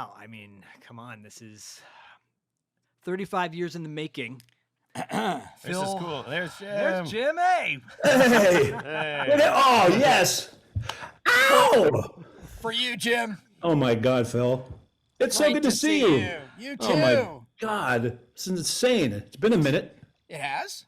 Wow. I mean, come on. This is 35 years in the making. This is cool. There's Jim. There's Jim. Hey. Hey. Hey. Oh, yes. Ow! For you, Jim. Oh, my God, Phil. It's so Great good to see you. You too. Oh, my God. This is insane. It's been a minute. It has.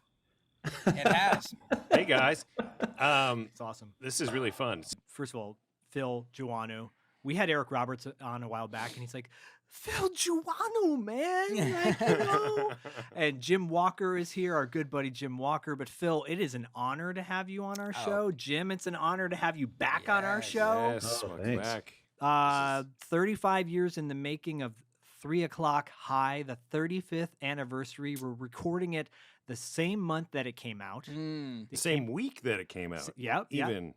It has. Hey, guys. It's awesome. This is really fun. First of all, Phil Joanou. We had Eric Roberts on a while back, and he's like, Phil Joanou, man. Like, you know. And Jim Walker is here, our good buddy Jim Walker. But Phil, it is an honor to have you on our show. Jim, it's an honor to have you back on our show. Yes, welcome thanks. back. 35 years in the making of 3 O'Clock High, the 35th anniversary. We're recording it the same month that it came out. The same week that it came out. Yep. Even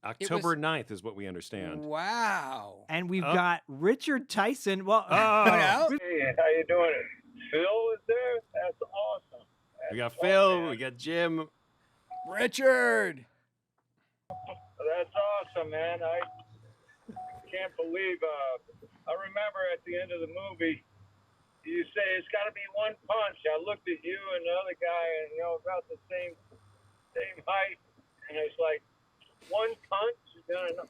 October 9th is what we understand. Wow. And we've got Richard Tyson. Well, Oh, Hey, how you doing? Phil is there? That's awesome. we got Phil, we got Jim. Richard. That's awesome, man. I can't believe. I remember at the end of the movie, you say it's got to be one punch. I looked at you and the other guy, and about the same height, and it's like one punch.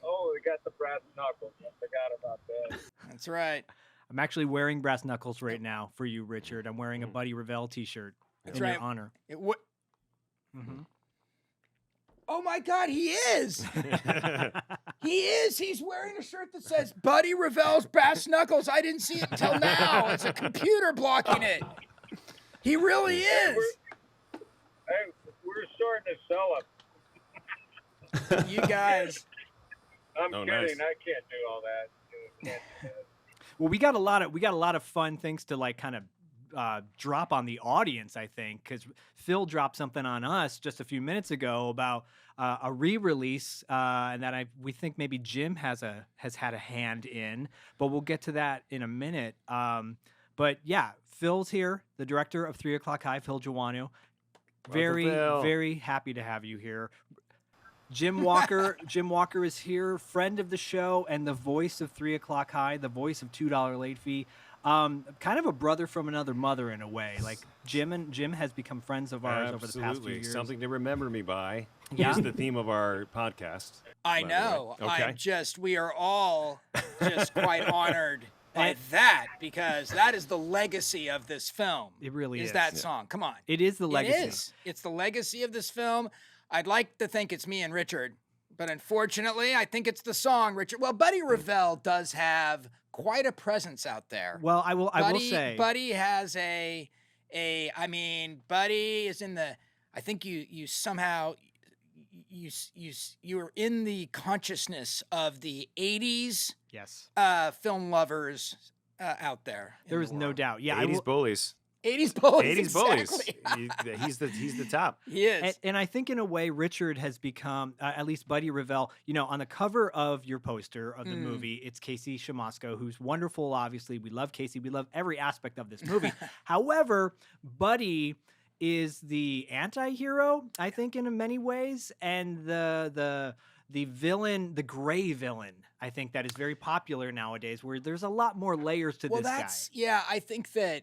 Oh, we got the brass knuckles. I forgot about that. That's right. I'm actually wearing brass knuckles right now for you, Richard. I'm wearing a Buddy Revell t-shirt in right. your honor. Mm-hmm. Oh my God, he is. He is. He's wearing a shirt that says Buddy Revell's Brass Knuckles. I didn't see it until now. It's a computer blocking it. He really is. Hey, we're starting to sell it. You guys. I'm Oh, kidding. nice. I can't do all that. Can't do that. Well, we got a lot of fun things to like kind of drop on the audience, I think, because Phil dropped something on us just a few minutes ago about a re-release, and that we think maybe Jim has had a hand in, but we'll get to that in a minute. But yeah, Phil's here, the director of 3 O'Clock High, Phil Joanou. Very, Phil. very happy to have you here. Jim Walker is here, friend of the show and the voice of 3 O'Clock High, the voice of $2 late fee. Kind of a brother from another mother in a way. Like Jim has become friends of ours over the past few years. Something to remember me by. Yeah. Is the theme of our podcast. I by the know. way. Okay. We are all just quite honored by that, because that is the legacy of this film. It really is. that song. Come on. It is the legacy. It is. It's the legacy of this film. I'd like to think it's me and Richard, but unfortunately, I think it's the song, Richard. Well, Buddy Revell does have quite a presence out there. Well, I will say, Buddy has I mean, Buddy is in the, I think you somehow, you're in the consciousness of the 80s yes, film lovers out there. there is no doubt. Yeah, 80s bullies. 80s bullies. 80s exactly. bullies. He's the top. He is. and I think in a way, Richard has become, at least Buddy Revell, on the cover of your poster of the movie, it's Casey Shamasco, who's wonderful. Obviously, we love Casey. We love every aspect of this movie. However, Buddy is the anti-hero, I think, in many ways, and the villain, the gray villain, I think that is very popular nowadays, where there's a lot more layers to this guy. Yeah, I think that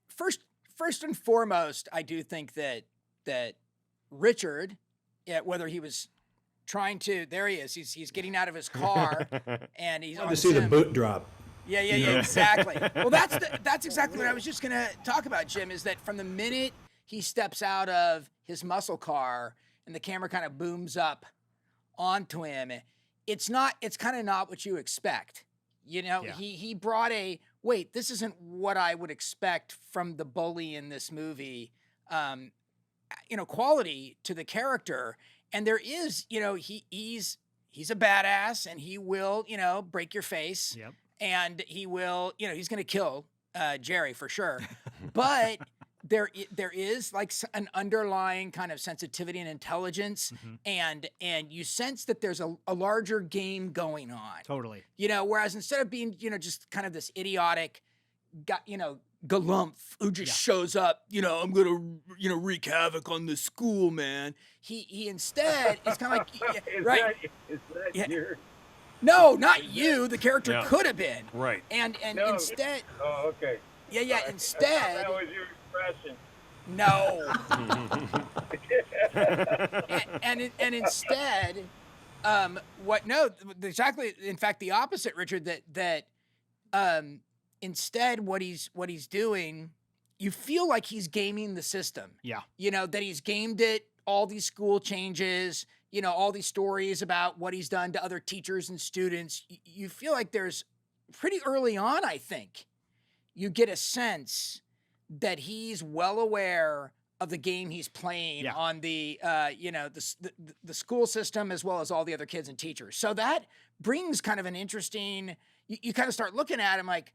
first and foremost, I do think that Richard, whether he was trying to, there he is, he's getting out of his car and he's on To see the boot drop. Yeah, exactly. Well, that's exactly what I was just gonna talk about, Jim, is that from the minute he steps out of his muscle car and the camera kind of booms up onto him, it's kind of not what you expect. Yeah. He brought wait, this isn't what I would expect from the bully in this movie, quality to the character. And there is, he's a badass and he will, break your face. Yep. And he will, he's going to kill Jerry for sure. But there is like an underlying kind of sensitivity and intelligence, and you sense that there's a larger game going on. Totally. Whereas instead of being, just kind of this idiotic, galumph who just shows up, I'm gonna, wreak havoc on the school, man. He instead is kind of like, Is right. that your No, not you. The character Yeah. could have been. Right. And No. instead, Oh, okay. yeah, yeah. I thought Instead, that was your expression. no. and instead, what? No, exactly. In fact, the opposite, Richard. Instead, what he's doing, you feel like he's gaming the system. Yeah. You know, that he's gamed it. All these school changes. You know, all these stories about what he's done to other teachers and students. You feel like there's pretty early on, I think, you get a sense that he's well aware of the game he's playing Yeah. on the school system as well as all the other kids and teachers. So that brings kind of an interesting. You kind of start looking at him like,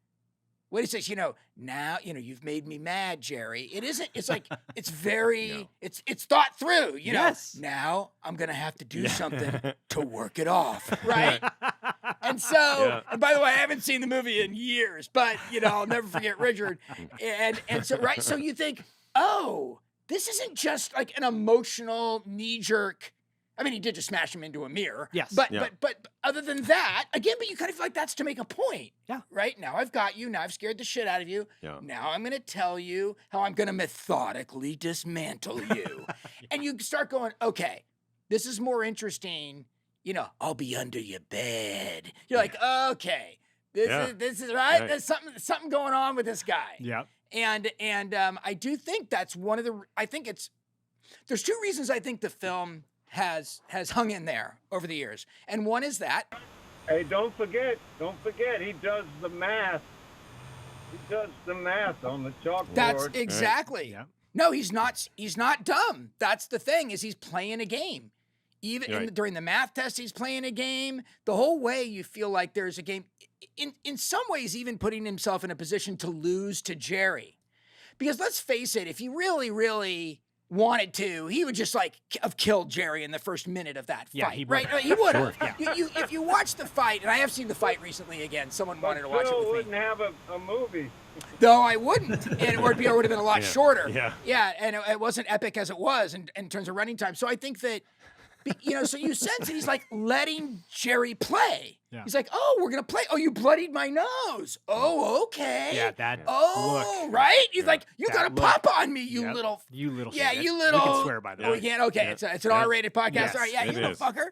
wait a second, now, you've made me mad, Jerry. It isn't, it's like, it's very, Yeah. it's thought through, Yes. Now I'm going to have to do something to work it off, right? And so, and by the way, I haven't seen the movie in years, but, I'll never forget Richard. And so, right, so you think, oh, this isn't just like an emotional knee-jerk. I mean, he did just smash him into a mirror. Yes. But Yeah. but other than that, again, but you kind of feel like that's to make a point. Yeah. Right? Now I've got you. Now I've scared the shit out of you. Yeah. Now I'm going to tell you how I'm going to methodically dismantle you. And you start going, okay, this is more interesting. I'll be under your bed. You're like, okay, this is right. Right. There's something going on with this guy. Yeah. And I do think that's one of the. I think there's two reasons I think the film has hung in there over the years, and one is that. Hey, don't forget, he does the math. He does the math on the chalkboard. That's exactly. Yeah. No, he's not dumb. That's the thing, is he's playing a game. Even during the math test, he's playing a game. The whole way you feel like there's a game. In some ways, even putting himself in a position to lose to Jerry. Because let's face it, if he really, really wanted to, he would just have killed Jerry in the first minute of that fight. Yeah, he would right? have. He would have. Sure, If you watch the fight, and I have seen the fight recently again, someone wanted to watch it Phil with me. wouldn't have a movie. No, I wouldn't. And it would have been a lot shorter. Yeah. Yeah, and it wasn't epic as it was in terms of running time. So I think that, so you sense that he's like letting Jerry play. Yeah. He's like, oh, we're going to play. Oh, you bloodied my nose. Oh, okay. Yeah, that Oh, look. right? He's like, you That got to look. pop on me, you Yep. little. You little Yeah, shit. you little. We can swear, by the Oh, way. we can? Okay, Yeah. it's an Yeah. R-rated podcast. Yes, All right, yeah, it you little is. fucker.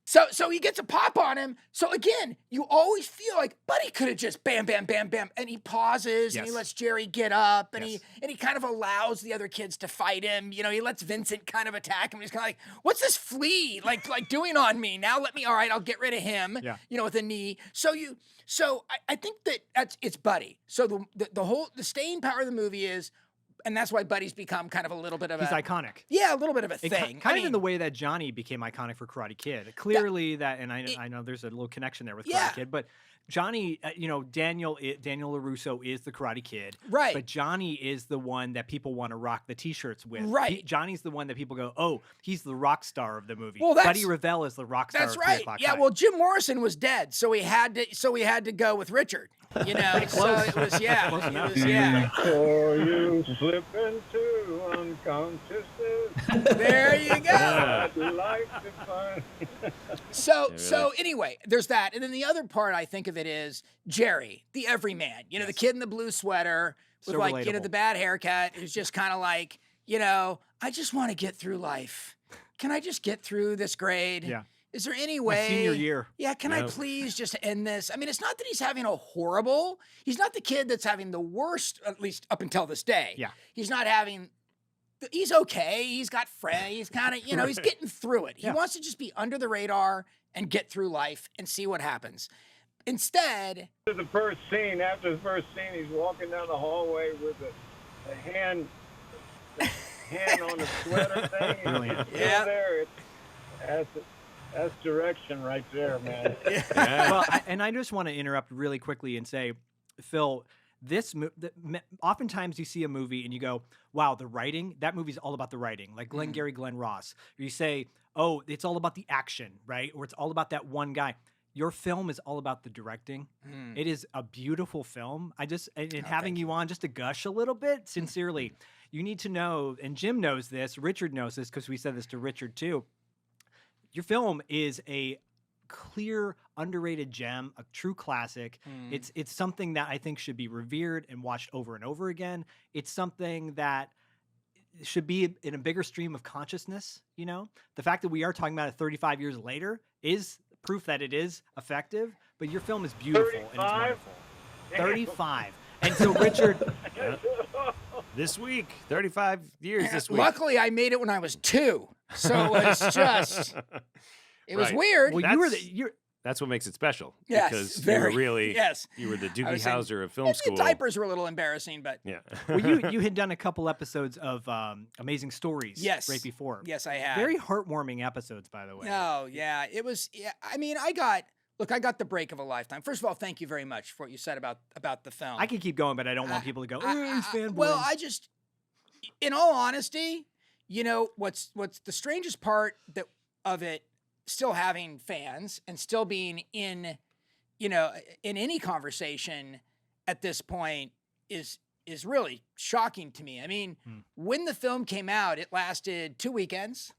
So he gets a pop on him. So again, you always feel like Buddy could have just bam, bam, bam, bam, and he pauses and he Yes. lets Jerry get up and Yes. he kind of allows the other kids to fight him. He lets Vincent kind of attack him. He's kind of like, "What's this flea like doing on me? Now let me. All right, I'll get rid of him. Yeah. With a knee. So I think it's Buddy. So the staying power of the movie is. And that's why Buddy's become kind of a little bit of He's a iconic. yeah, a little bit of a It thing. kind of in the way that Johnny became iconic for Karate Kid. Clearly and I know there's a little connection there with Yeah. Karate Kid, but Johnny, Daniel LaRusso is the Karate Kid. Right. But Johnny is the one that people want to rock the t-shirts with. Right. Johnny's the one that people go, oh, he's the rock star of the movie. Well, Buddy Revell is the rock star That's of 3 right. O'Clock Yeah. High. Well, Jim Morrison was dead, so he had to go with Richard. So it was Close it enough. was yeah. Before you slip into unconsciousness, There you go. I'd like to find. So anyway, there's that, and then the other part I think of it is Jerry, the everyman. The kid in the blue sweater with So relatable. the bad haircut, who's just kind of like, I just want to get through life. Can I just get through this grade? Yeah. Is there any My way? senior year. Yeah, can I please just end this? I mean, it's not that he's having he's not the kid that's having the worst, at least up until this day. Yeah. He's not having, he's okay. He's got friends. He's kind of, he's getting through it. He Yeah. wants to just be under the radar and get through life and see what happens. Instead, After the first scene, he's walking down the hallway with a hand on the sweater thing. Brilliant. It's still Yeah. there. That's direction right there, man. Well, I just want to interrupt really quickly and say, Phil, oftentimes you see a movie and you go, wow, the writing, that movie's all about the writing, like Glengarry Glen Ross. Or you say, oh, it's all about the action, right? Or it's all about that one guy. Your film is all about the directing. It is a beautiful film. Having you on just to gush a little bit, sincerely, you need to know, and Jim knows this, Richard knows this, because we said this to Richard too. Your film is a clear, underrated gem, a true classic. It's something that I think should be revered and watched over and over again. It's something that should be in a bigger stream of consciousness. You know, the fact that we are talking about it 35 years later is proof that it is effective. But your film is beautiful and it's 35? wonderful. 35. And so, Richard, This week, 35 years this week. Luckily, I made it when I was 2, so it was just. It was Right. weird. well, That's- That's what makes it special. Yes, Because very. you were really, Yes. you were the I Doogie was saying, Howser of film The school. diapers were a little embarrassing, but Yeah. well, you had done a couple episodes of Amazing Stories Yes. right before. yes, I had. Very heartwarming episodes, by the way. No, yeah, it was. Yeah, I mean, I got the break of a lifetime. First of all, thank you very much for what you said about the film. I could keep going, but I don't want people to go, he's fanboying. Well, I just, in all honesty, you know, what's the strangest part of it, still having fans and still being in, you know, in any conversation at this point is really shocking to me. I mean, when the film came out, it lasted 2 weekends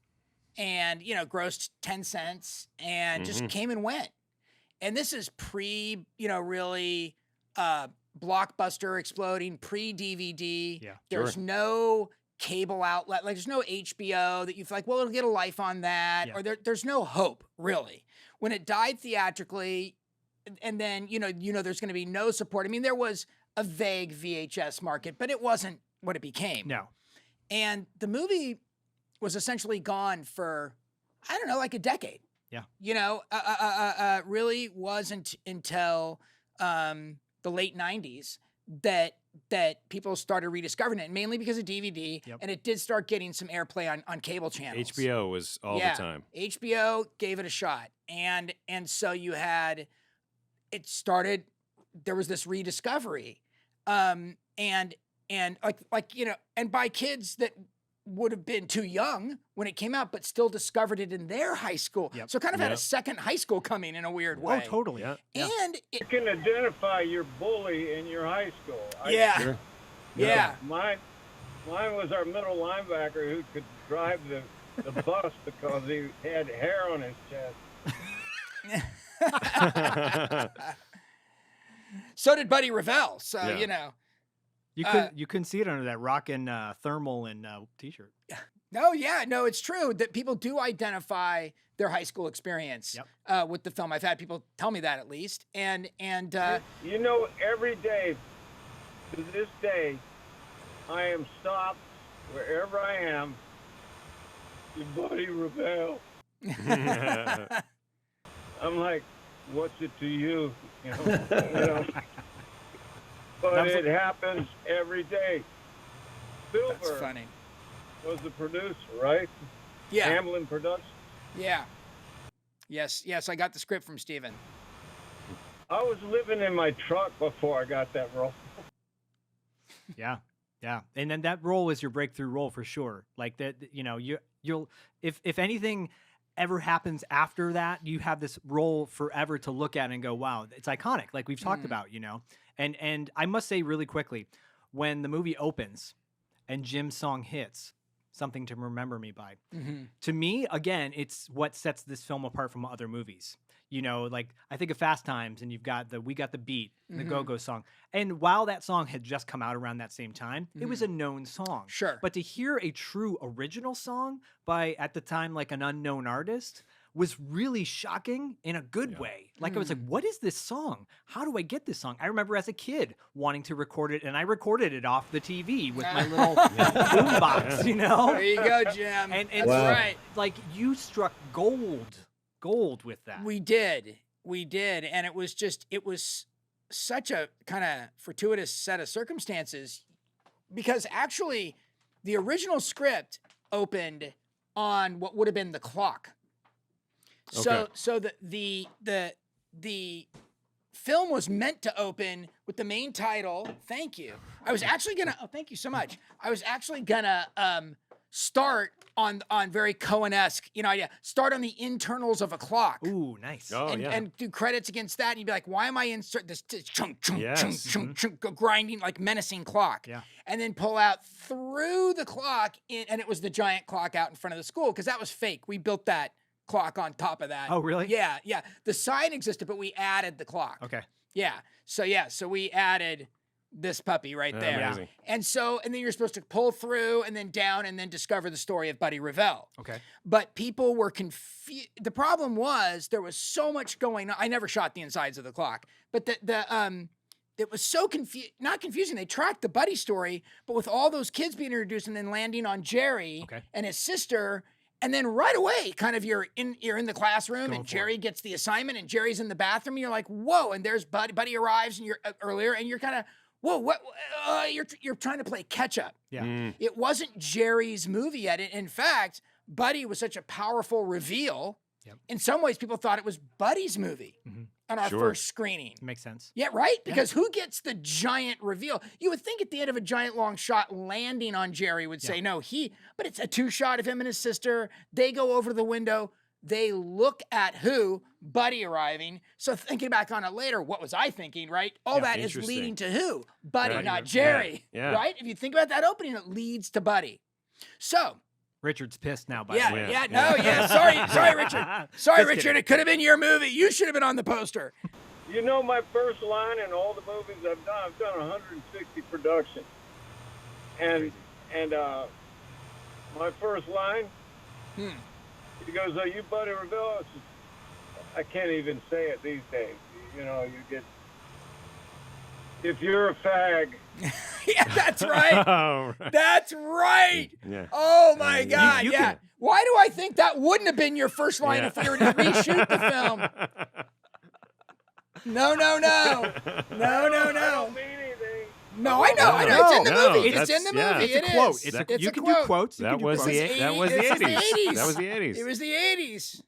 and, you know, grossed 10 cents and just came and went. And this is really Blockbuster exploding, pre-DVD. Yeah, There's no cable outlet. Like, there's no HBO that you feel like, well, it'll get a life on that. Yeah. Or there's no hope, really. When it died theatrically, and then, you know, there's going to be no support. I mean, there was a vague VHS market, but it wasn't what it became. No. And the movie was essentially gone for, I don't know, like a decade. Yeah. You know, really wasn't until the late 90s that people started rediscovering it, mainly because of DVD. Yep. And it did start getting some airplay on cable channels. HBO was all the time. HBO gave it a shot. And so you had, it started, there was this rediscovery. And like, you know, and by kids that would have been too young when it came out, but still discovered it in their high school. Yep. So kind of had a Yep. second high school coming in a weird way. Oh, totally. Yeah. And You can identify your bully in your high school. yeah, Sure. yeah. Mine was our middle linebacker who could drive the bus because he had hair on his chest. So did Buddy Revell. So, Yeah. you know. You couldn't see it under that rockin' thermal and t-shirt. No, yeah, no, it's true that people do identify their high school experience with the film. I've had people tell me that, at least. And You know, every day, to this day, I am stopped wherever I am. Your buddy Revell. I'm like, what's it to you? You know? But it happens every day. that's Spielberg funny. was the producer, right? Yeah, Hamlin Productions. yeah. Yes, I got the script from Steven. I was living in my truck before I got that role. Yeah. And then that role is your breakthrough role for sure. Like that, you know, you'll if anything ever happens after that, you have this role forever to look at and go, wow, it's iconic. Like we've talked about, you know. And I must say really quickly, when the movie opens and Jim's song hits, Something to Remember Me By, to me, again, it's what sets this film apart from other movies. You know, like I think of Fast Times and you've got We Got the Beat, the Go-Go song. And while that song had just come out around that same time, it was a known song. Sure. But to hear a true original song by, at the time, like an unknown artist was really shocking in a good way. Like I was like, what is this song? How do I get this song? I remember as a kid wanting to record it, and I recorded it off the TV with my little boombox, you know? There you go, Jim. And That's Wow. right. like you struck gold with that. We did, and it was such a kind of fortuitous set of circumstances, because actually, the original script opened on what would have been the clock. Okay. So the film was meant to open with the main title. Thank you. I was actually gonna. Oh, thank you so much. I was actually gonna start on very Coen-esque, you know, idea. Start on the internals of a clock. Ooh, nice. Oh, yeah. And do credits against that, and you'd be like, "Why am I insert this chunk, Yes. chunk, grinding like menacing clock?" Yeah. And then pull out through the clock, and it was the giant clock out in front of the school, because that was fake. We built that clock on top of that. Oh, really? Yeah, yeah. The sign existed, but we added the clock. Okay. Yeah. So we added this puppy right there. Amazing. And then you're supposed to pull through and then down and then discover the story of Buddy Revell. Okay. But people were confused. The problem was there was so much going on. I never shot the insides of the clock, but it was so not confusing. They tracked the Buddy story, but with all those kids being introduced and then landing on Jerry and his sister, and then right away, kind of you're in the classroom and Jerry gets the assignment and Jerry's in the bathroom. And you're like, whoa! And there's Buddy. Buddy arrives and you're earlier, and you're kind of, whoa! What? You're trying to play catch up. Yeah. It wasn't Jerry's movie yet. In fact, Buddy was such a powerful reveal. Yep. In some ways, people thought it was Buddy's movie on our first screening. Makes sense. Yeah, right? Because who gets the giant reveal? You would think at the end of a giant long shot, landing on Jerry would say, no, but it's a 2-shot of him and his sister. They go over the window. They look at who? Buddy arriving. So thinking back on it later, what was I thinking, right? All that is leading to who? Buddy, not Jerry. Yeah. Right? If you think about that opening, it leads to Buddy. So Richard's pissed now, by the way. Sorry, Richard. Sorry, Richard. It could have been your movie. You should have been on the poster. You know, my first line in all the movies I've done 160 productions. And my first line, he goes, "Are you Buddy Revell?" I can't even say it these days. You know, you get, if you're a fag. Yeah, that's right. Oh, right. That's right. Yeah. Oh my God. you yeah. can- Why do I think that wouldn't have been your first line if we were to reshoot the film? No. I don't mean anything. No, I know. It's in the No, movie. It's that's- in the yeah. movie. It's a It quote. is. It's a, It's you a can quote. do quotes. That was the 80s. That was the 80s. That was the 80s. It was the 80s.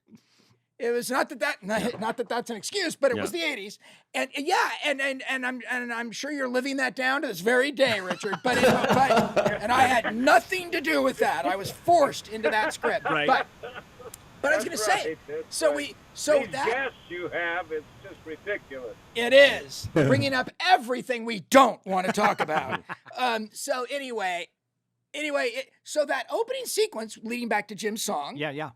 It was not that that's an excuse, but it was the 80s. And I'm sure you're living that down to this very day, Richard. But and I had nothing to do with that. I was forced into that script. Right. But I was going to say, These guests you have, it's just ridiculous. It is bringing up everything we don't want to talk about. So that opening sequence leading back to Jim's song. Yeah.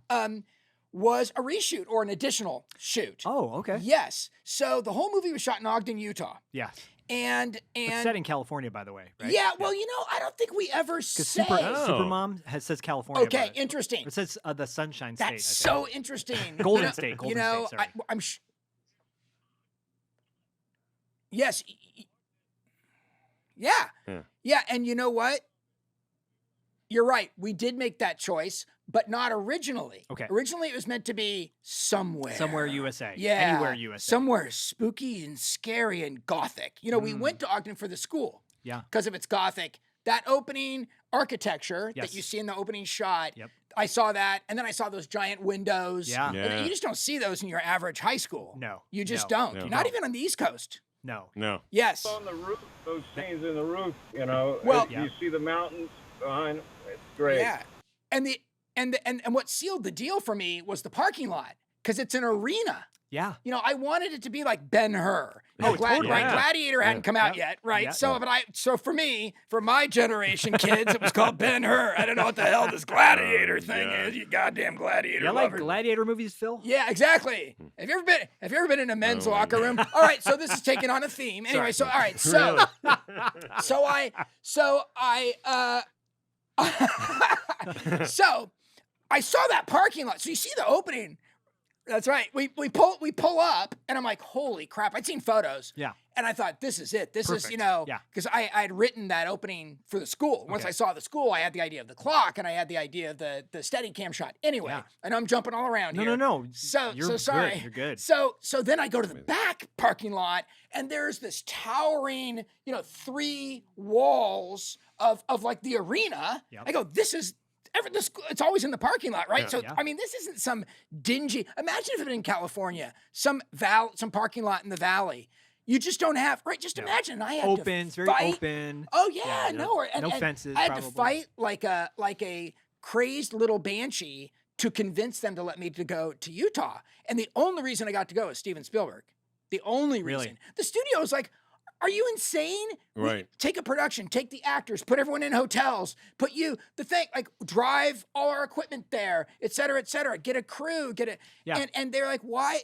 Was a reshoot or an additional shoot. Oh, okay. Yes. So the whole movie was shot in Ogden, Utah. Yeah. And It's set in California, by the way, right? yeah, well, I don't think we ever say. Supermom says California. Okay, about it. interesting. It says the Sunshine State. That's so interesting. Golden State. Golden State. Sorry. I'm yes. Yeah, and you know what? You're right. We did make that choice, but not originally. Okay. Originally, it was meant to be somewhere. Somewhere USA. Yeah. Anywhere USA. Somewhere spooky and scary and gothic. We went to Ogden for the school. Yeah. Because of its gothic. That opening architecture Yes. that you see in the opening shot. Yep. I saw that, and then I saw those giant windows. Yeah. And you just don't see those in your average high school. No. You just No. don't. No. Not even on the East Coast. No. Yes. On the roof, those scenes in the roof, Well- you see the mountains behind them. It's great. Yeah. And what sealed the deal for me was the parking lot, because it's an arena. Yeah. I wanted it to be like Ben-Hur. Totally. Right? Yeah. Gladiator hadn't come out yet, right? Yeah. So for me, for my generation kids, it was called Ben-Hur. I don't know what the hell this gladiator thing is. You goddamn gladiator. You like lover. gladiator movies, Phil? Yeah, exactly. Have you ever been in a men's locker room? All right, so this is taking on a theme. Anyway, so all right, so so I saw that parking lot. So you see the opening. That's right. We pull up, and I'm like, holy crap! I'd seen photos. Yeah. And I thought, this is it. This is, Perfect. Yeah. because I had written that opening for the school. Once Okay. I saw the school, I had the idea of the clock, and I had the idea of the steady cam shot. Anyway, Yeah. and I'm jumping all around here. No. So You're sorry. Good. You're good. So then I go to the back parking lot, and there's this towering, 3 walls of like the arena. Yep. I go, this is. It's always in the parking lot, right? Yeah. So Yeah. I mean, this isn't some dingy. Imagine if it had been in California, some parking lot in the valley. You just don't have, right? Just imagine I had Open. It's to very fight. open. Oh yeah, Yeah, no, no fences, I had to probably. fight like a crazed little banshee to convince them to let me to go to Utah. And the only reason I got to go is Steven Spielberg. The only reason. Really? The studio was like, Are you insane? Right. Take a production, take the actors, put everyone in hotels, drive all our equipment there, et cetera, get a crew, and they're like, why?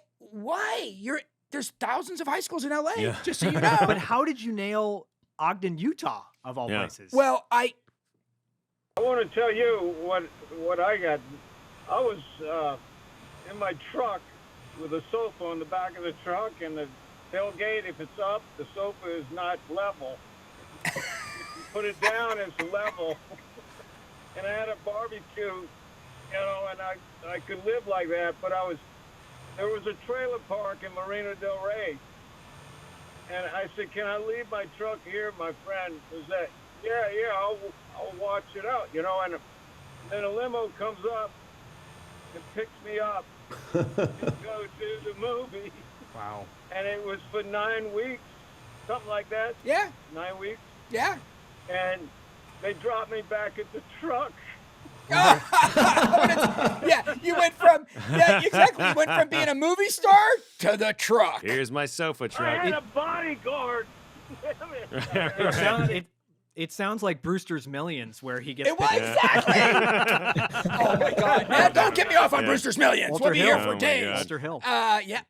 There's thousands of high schools in LA, just so you know. But how did you nail Ogden, Utah, of all places? Well, I want to tell you what I got. I was in my truck with a sofa on the back of the truck, and the tailgate, if it's up, the sofa is not level. You put it down, it's level. And I had a barbecue, and I could live like that, but there was a trailer park in Marina Del Rey. And I said, can I leave my truck here? My friend was that, yeah, I'll watch it out, and then a limo comes up and picks me up to go to the movie. Wow. And it was for 9 weeks, something like that. Yeah. 9 weeks. Yeah. And they dropped me back at the truck. You went from You went from being a movie star to the truck. Here's my sofa truck. I had a bodyguard. It sounds like Brewster's Millions, where he gets. It was exactly. Oh my God! Now, don't get me off on Brewster's Millions. Walter We'll be Hill. here for days. Walter Hill. Yeah.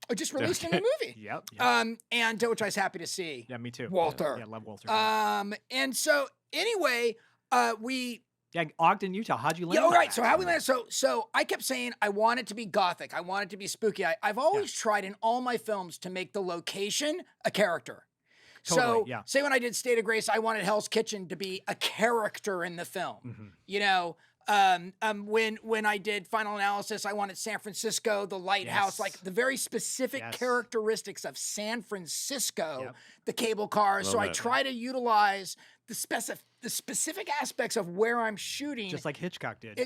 I just released a new movie. Yep. And which I was happy to see. Yeah, me too. Walter. Yeah, love Walter. And so anyway, Ogden, Utah. How'd you land? Yeah, all right. So how we landed? So I kept saying I want it to be gothic. I want it to be spooky. I've always tried in all my films to make the location a character. Totally, So say when I did State of Grace, I wanted Hell's Kitchen to be a character in the film. Mm-hmm. When I did Final Analysis, I wanted San Francisco, the lighthouse, like the very specific characteristics of San Francisco, the cable cars. So I try to utilize the specific aspects of where I'm shooting. Just like Hitchcock did.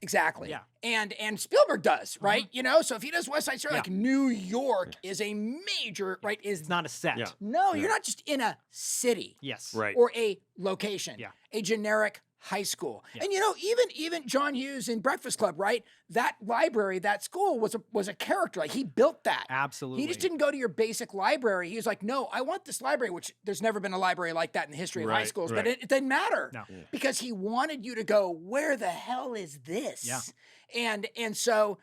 Exactly. Yeah. And Spielberg does, right? So if he does West Side Story, like New York is a major, right? It's not a set. Yeah. No, you're not just in a city. Yes. Right. Or a location. Yeah. A generic high school. Yeah. And even John Hughes in Breakfast Club, right? That library, that school was a character. Like he built that. Absolutely. He just didn't go to your basic library. He was like, no, I want this library, which there's never been a library like that in the history of high schools, but it didn't matter. No. Because he wanted you to go, where the hell is this? Yeah. And so,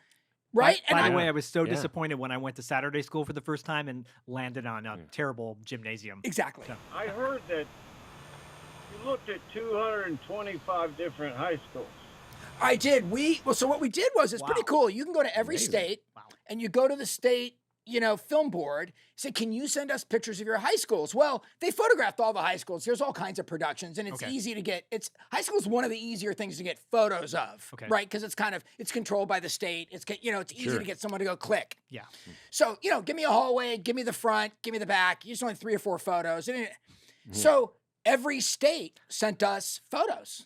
right? By the way, I was so disappointed when I went to Saturday school for the first time and landed on a terrible gymnasium. Exactly. So. I heard that you looked at 225 different high schools. I did. So what we did was, it's pretty cool. You can go to every state and you go to the state, film board, say, can you send us pictures of your high schools? Well, they photographed all the high schools. There's all kinds of productions and it's easy to get. High school is one of the easier things to get photos of, right? Because it's controlled by the state. It's easy to get someone to go click. Yeah. So, give me a hallway, give me the front, give me the back. You just only 3 or 4 photos. So every state sent us photos.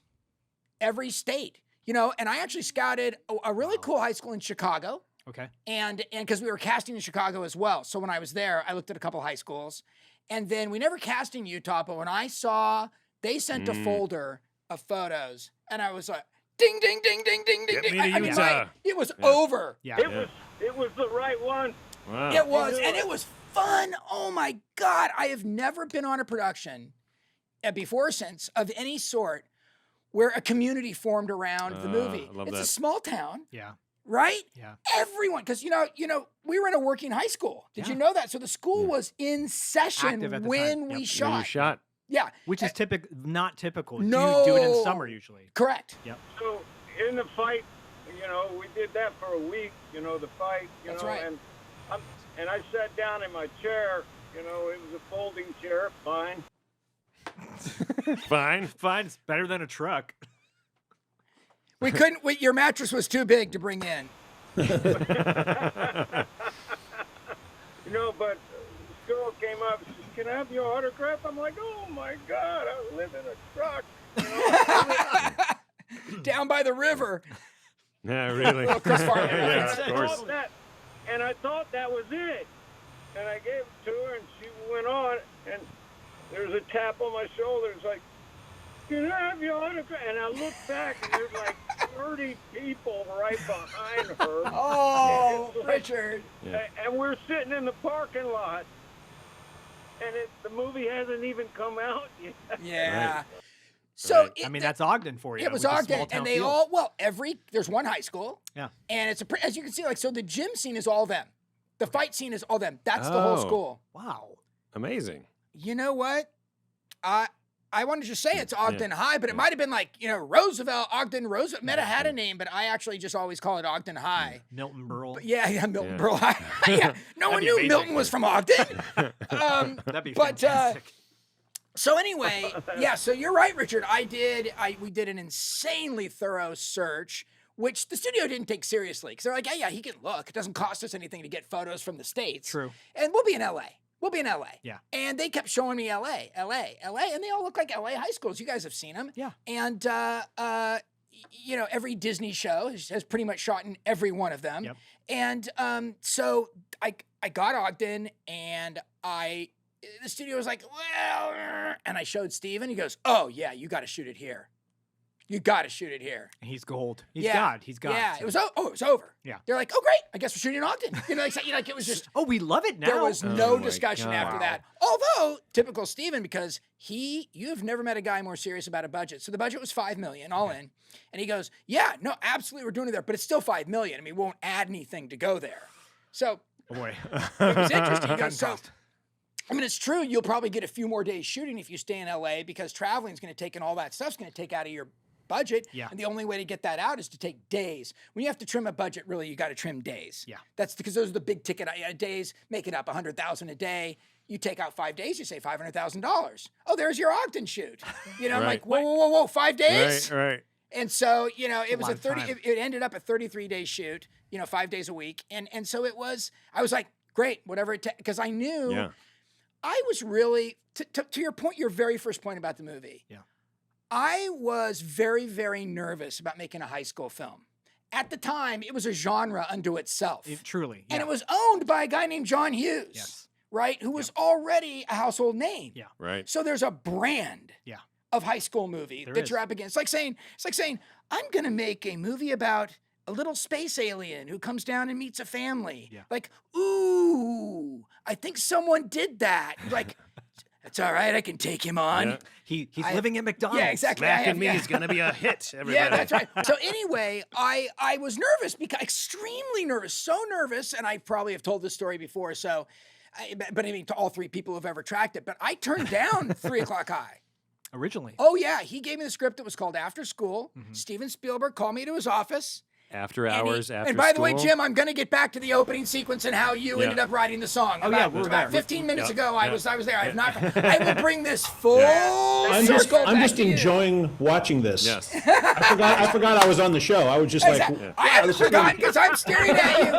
Every state. And I actually scouted a really cool high school in Chicago. Okay. And because we were casting in Chicago as well. So when I was there, I looked at a couple high schools. And then we never cast in Utah, but when I saw they sent a folder of photos, and I was like, ding, ding, ding, ding, ding, ding, ding. I mean, it was over. Yeah. It was the right one. Wow. It was, and it was fun. Oh my God. I have never been on a production before or since of any sort where a community formed around the movie. I love it's that. a small town, Yeah. right? Yeah. Everyone, because we were in a working high school. Did you know that? So the school was in session Active at the when time. we Yep. shot. When you shot. Yeah, Which is not typical. No. You do it in summer usually. correct. Yep. So in the fight, we did that for a week. The fight. That's right. And I sat down in my chair. It was a folding chair. Fine. Fine. It's better than a truck. We couldn't. Your mattress was too big to bring in. But this girl came up. She said, "Can I have your autograph?" I'm like, "Oh my God, I live in a truck." Down by the river. Yeah, really. Well, Chris Farley. Yeah, of I course. thought that was it. And I gave it to her, and she went on, and there was a tap on my shoulder. It's like, "Can I have your autograph?" And I looked back, and there's like 30 people right behind her. Oh, It's like- Richard. Yeah. And we're sitting in the parking lot. and the movie hasn't even come out yet. Yeah. Right. So Right. I mean, that's Ogden for you. it was with the Ogden, small town and they feel. all there's one high school, Yeah. and it's as you can see, like so the gym scene is all them, the fight scene is all them. That's the whole Oh. school. Wow. Amazing. You know what? I wanted to just say it's Ogden High, but it might have been like Roosevelt, Ogden, Roosevelt. Might have had a name, but I actually just always call it Ogden High. Milton Berle. But yeah, Milton Yeah. Berle High. Yeah, no one be knew amazing. Milton was from Ogden. That'd be but, fantastic. So anyway, yeah, so you're right, Richard. We did an insanely thorough search, which the studio didn't take seriously because they're like, yeah, he can look. It doesn't cost us anything to get photos from the States. True. And we'll be in LA. Yeah. And they kept showing me LA, and they all look like LA high schools. You guys have seen them. Yeah. And, every Disney show has pretty much shot in every one of them. Yep. And so I got Ogden, and the studio was like, well, and I showed Steven. He goes, oh, yeah, you got to shoot it here. You got to shoot it here. He's gold. He's Yeah. God. He's God. Yeah, so- it was over. Yeah. They're like, oh, great. I guess we're shooting in Ogden. Like it was just, Oh, we love it now. there was Oh no my discussion God. after that. Although, typical Steven, because you've never met a guy more serious about a budget. So the budget was $5 million all in. And he goes, yeah, no, absolutely, we're doing it there, but it's still $5 million. I mean, we won't add anything to go there. So Boy. it was interesting. He goes, Cutting so, cost. I mean, it's true. You'll probably get a few more days shooting if you stay in LA because traveling is going to take and all that stuff's going to take out of your budget. Yeah. And the only way to get that out is to take days. When you have to trim a budget, really, you got to trim days. Yeah. That's because those are the big ticket days. Make it up $100,000 a day. You take out 5 days, you say $500,000. Oh, there's your Ogden shoot. I'm Right. like, whoa, 5 days? Right. And so, it was lot a of 30, time. it ended up a 33-day shoot, 5 days a week. And so I was like, great, whatever it takes. Because I knew Yeah. I was really, to your point, your very first point about the movie. Yeah. I was very, very nervous about making a high school film. At the time, it was a genre unto itself. Truly. And yeah. it was owned by a guy named John Hughes, Yes. right? Who was already a household name. Yeah. Right. So there's a brand Yeah. of high school movie There that is. you're up against. It's like saying, I'm going to make a movie about a little space alien who comes down and meets a family. Yeah. Like, ooh, I think someone did that. Like, it's all right. I can take him on. Yeah. He's I- living at McDonald's. Yeah, exactly. Mac I have- and Me yeah. is going to be a hit, everybody. Yeah, that's right. So anyway, I was nervous because extremely nervous, so nervous, and I probably have told this story before. So, but I mean to all three people who've ever tracked it. But I turned down 3 O'clock High. Originally. Oh yeah, he gave me the script that was called After School. Mhm. Steven Spielberg called me to his office. After and he- hours, after And by the way, school. Jim, I'm going to get back to the opening sequence and how you Yeah. ended up writing the song. Oh, yeah, we were about there. 15 minutes Yeah. ago, I Yeah. was there. I have not. I will bring this full I'm just, circle I'm back just to you. enjoying watching this. Yes. I forgot I was on the show. I was just Exactly. like, I haven't forgotten because I'm staring at you.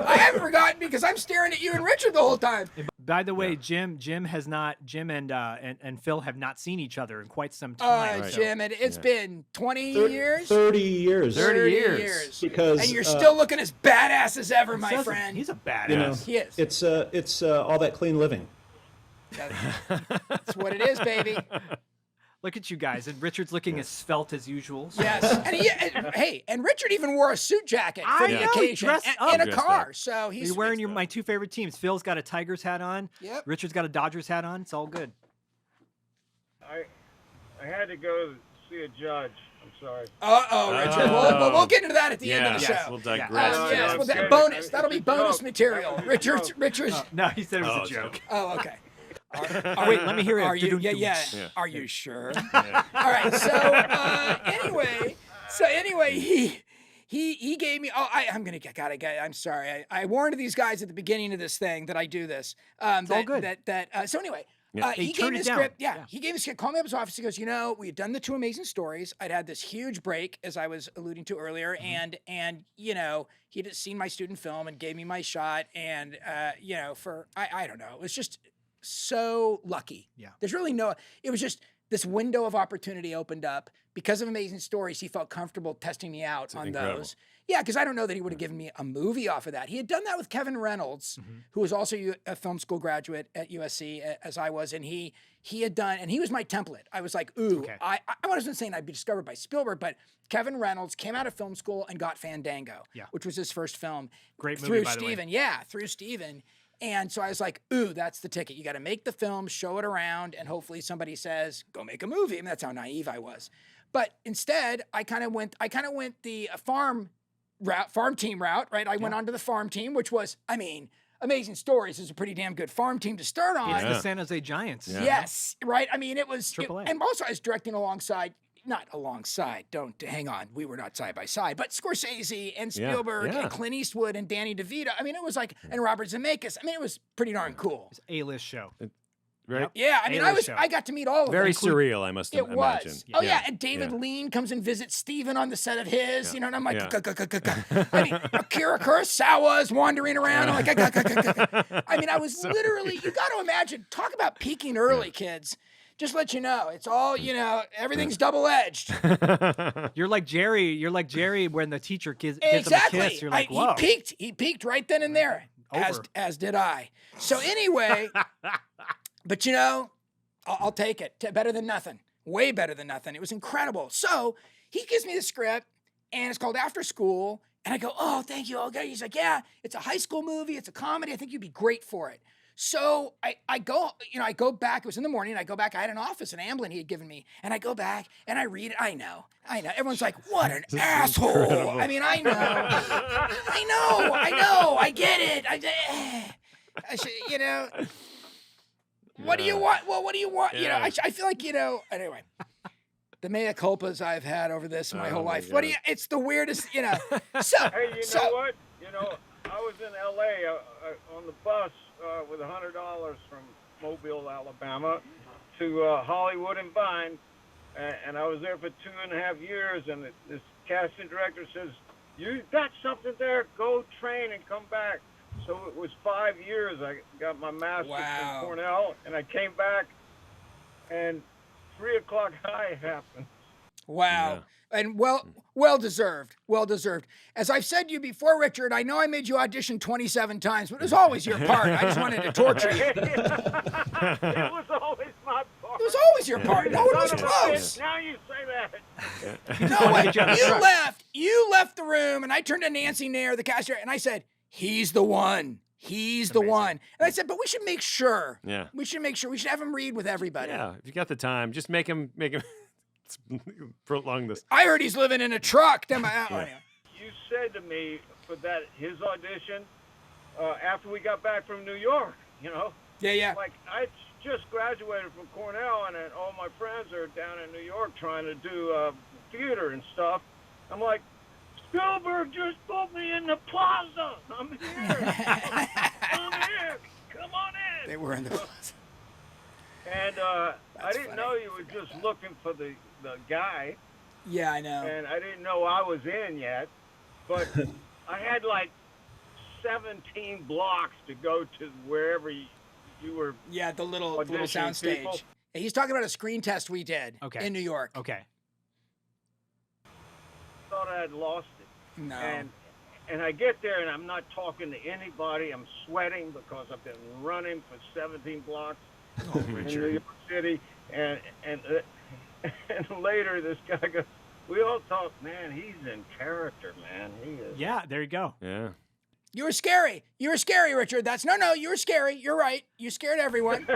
I haven't forgotten because I'm staring at you and Richard the whole time. By the way, Jim and Phil have not seen each other in quite some time. Right. Jim, it's Yeah. been 20 years. 30 years. 30 years. Because And you're still looking as badass as ever, my Says it. friend. He's a badass. you know, He is. it's all that clean living. That's what it is, baby. Look at you guys. And Richard's looking as svelte as usual. so- Yes. And Richard even wore a suit jacket for I the know, he occasion dressed and, up. in a Dressed car. up. So he's You're wearing my two favorite teams. Phil's got a Tigers hat on. Yep. Richard's got a Dodgers hat on. It's all good. I had to go see a judge. I'm sorry. Richard. We'll get into that at the end of the Yes, show. we'll Yeah. digress. Yeah. Yes, I'm well, that kidding. bonus. That'll be It's a bonus joke. material. It's a joke. Richard's. No, he said it was Oh, a it's joke. Oh, okay. Wait, let me hear it. Are you? Yeah. Yeah. Are you sure? Yeah. All right. So anyway, he gave me. Oh, I'm gonna get. God, I'm sorry. I warned these guys at the beginning of this thing that I do this. It's all good. So anyway. Yeah. They He gave turned me it the down. script. Yeah, Yeah. he gave me the script. Called me up his office. He goes, we had done the 2 amazing stories. I'd had this huge break, as I was alluding to earlier, Mm-hmm. and he'd seen my student film and gave me my shot, and for I don't know, it was just so lucky. Yeah. There's really it was just this window of opportunity opened up because of Amazing Stories. He felt comfortable testing me out on incredible. those. Yeah, because I don't know that he would have given me a movie off of that. He had done that with Kevin Reynolds, who was also a film school graduate at USC, as I was, and he had done, and he was my template. I was like, ooh, Okay. I wasn't saying I'd be discovered by Spielberg, but Kevin Reynolds came out of film school and got Fandango, Yeah. which was his first film. Great movie, through by the way. Steven, yeah, through Steven. And so I was like, ooh, that's the ticket. You got to make the film, show it around, and hopefully somebody says, go make a movie. I mean, that's how naive I was. But instead, I kind of went the farm team route, right? I went onto the farm team, which was, I mean, Amazing Stories is a pretty damn good farm team to start on. It's the San Jose Giants. Yeah. Yes, right? I mean, it was, AAA. and also I was directing not alongside, hang on, we were not side by side, but Scorsese and Spielberg and Clint Eastwood and Danny DeVito. I mean, it was like, and Robert Zemeckis. I mean, it was pretty darn cool. It's A-list show. Right? Yeah, I mean, I got to meet all of them. Very surreal, I must imagine. It was. Oh, yeah, and David Lean comes and visits Steven on the set of his, you know, and I'm like, I mean, Akira Kurosawa is wandering around. I'm like, I mean, I was literally, you got to imagine, talk about peaking early, kids. Just let you know, it's all, you know, everything's double-edged. You're like Jerry when the teacher gives him a kiss. You're like, whoa. He peaked right then and there, as did I. So anyway... But, you know, I'll take it. Better than nothing. Way better than nothing. It was incredible. So he gives me the script, and it's called After School. And I go, oh, thank you. Okay. He's like, yeah, it's a high school movie. It's a comedy. I think you'd be great for it. So I go back. It was in the morning. I go back. I had an office in Amblin he had given me. And I go back, and I read it. I know. Everyone's like, what an asshole. Incredible. I mean, I know. I get it. I should, you know... What do you want? Well, what do you want? You know, I feel like, you know, anyway, the mea culpas I've had over this my whole life. What do you, it's the weirdest, you know. So, hey, you know what? You know, I was in L.A. On the bus with $100 from Mobile, Alabama to Hollywood and Vine. And I was there for 2.5 years. And this casting director says, you got something there, go train and come back. So it was 5 years. I got my master's from Cornell, and I came back, and 3 o'clock high happened. Wow. Yeah. And well deserved. Well deserved. As I've said to you before, Richard, I know I made you audition 27 times, but it was always your part. I just wanted to torture you. It was always my part. It was always your part. No one was close. Now you say that. You know what? You left the room, and I turned to Nancy Nair, the cashier, and I said, he's the one. He's the one. And I said, but we should make sure. Yeah. We should make sure. We should have him read with everybody. Yeah. If you got the time, just make him prolong this. I heard he's living in a truck. You said to me for his audition after we got back from New York, you know? Yeah. Like, I just graduated from Cornell, and all my friends are down in New York trying to do theater and stuff. I'm like, Spielberg just put me in the plaza. I'm here. I'm here. Come on in. They were in the plaza. And I didn't know you were just looking for the guy. Yeah, I know. And I didn't know I was in yet. But I had like 17 blocks to go to wherever you were. Yeah, the little soundstage. He's talking about a screen test we did in New York. Okay. Thought I had lost it. No. And I get there, and I'm not talking to anybody. I'm sweating because I've been running for 17 blocks in New York City. And later, this guy goes, we all thought, man, he's in character, man. He is. Yeah, there you go. Yeah. You were scary. You were scary, Richard. No, you were scary. You're right. You scared everyone.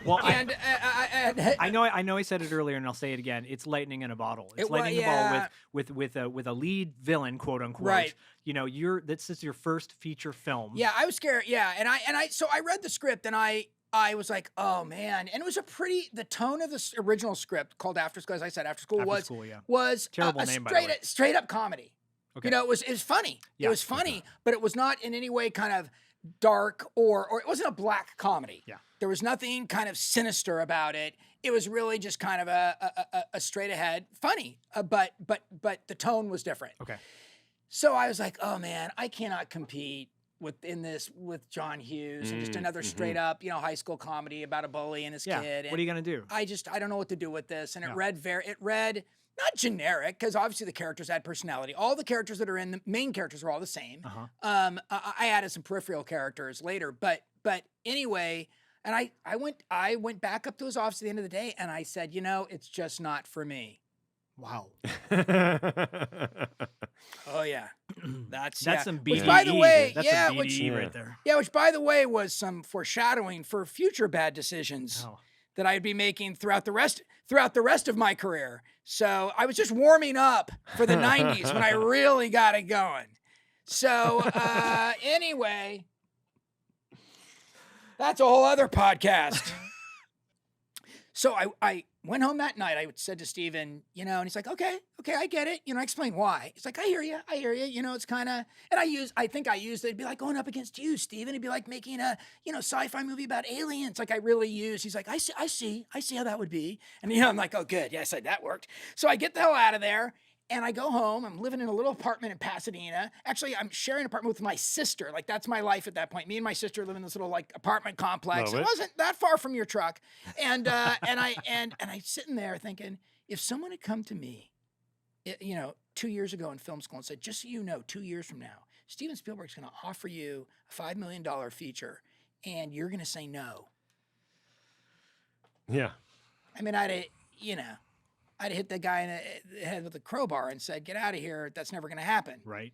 Well, I know I said it earlier, and I'll say it again. It's lightning in a bottle. It's lightning in a bottle with a lead villain, quote unquote. Right. You know, this is your first feature film. Yeah, I was scared. Yeah, so I read the script, and I was like, oh man, and it was the tone of the original script called After School, as I said, After School was terrible name, by the way. Straight up comedy. Okay. You know, it was funny. Yeah. It was funny, but it was not in any way kind of dark or it wasn't a black comedy. Yeah. There was nothing kind of sinister about it. It was really just kind of a straight ahead funny, but the tone was different. Okay. So I was like, oh man, I cannot compete with John Hughes and just another straight up, you know, high school comedy about a bully and his kid. And what are you gonna do? I don't know what to do with this, and it read not generic, because obviously the characters had personality. All the characters that are in the main characters are all the same. I added some peripheral characters later, but anyway, and I went back up to his office at the end of the day, and I said, you know, it's just not for me. Wow. Oh yeah. That's some BDE. Which, by the way, That's yeah, some BDE right there. Yeah, which, by the way, was some foreshadowing for future bad decisions that I'd be making throughout the rest of my career. So I was just warming up for the 90s when I really got it going. So anyway, that's a whole other podcast. So I went home that night. I said to Steven, and he's like, okay, I get it. I explained why. He's like, I hear you. It's kind of, and I think I used it. It'd be like going up against you, Steven. It'd be like making a, sci-fi movie about aliens. Like I really use. He's like, I see how that would be. And I'm like, oh, good. Yeah, I said that worked. So I get the hell out of there. And I go home. I'm living in a little apartment in Pasadena. Actually, I'm sharing an apartment with my sister. Like that's my life at that point. Me and my sister live in this little like apartment complex. It wasn't that far from your truck. And I sitting there thinking, if someone had come to me, 2 years ago in film school and said, just so you know, 2 years from now, Steven Spielberg's going to offer you a $5 million feature, and you're going to say no. Yeah. I mean, I'd hit the guy in the head with a crowbar and said, get out of here. That's never going to happen. Right.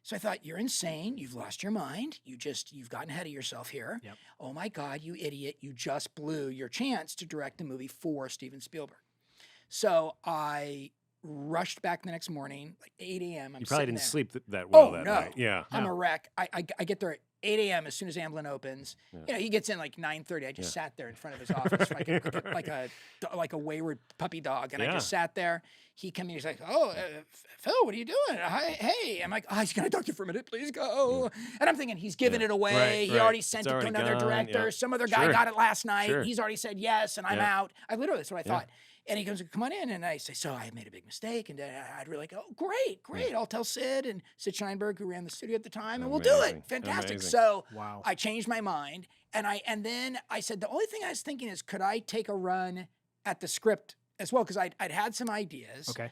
So I thought, you're insane. You've lost your mind. You've gotten ahead of yourself here. Yep. Oh my God, you idiot. You just blew your chance to direct a movie for Steven Spielberg. So I rushed back the next morning, like 8 a.m. You probably didn't sleep that well that night. Yeah. I'm a wreck. I get there at 8 a.m. as soon as Amblin opens. Yeah. He gets in like 9:30. I just sat there in front of his office like a wayward puppy dog. And I just sat there. He came in, he's like, oh, Phil, what are you doing? Hey. I'm like, he's going to talk to you for a minute. Please go. And I'm thinking, he's giving it away. Right, he already sent it to another director. Yeah. Some other guy got it last night. He's already said yes, and I'm out. That's what I thought. And he goes, come on in. And I say, so I made a big mistake. And I'd really go, great. I'll tell Sid and Sid Sheinberg, who ran the studio at the time, and we'll do it. Fantastic. Amazing. So I changed my mind. And then I said, the only thing I was thinking is, could I take a run at the script as well? Because I'd had some ideas. Okay.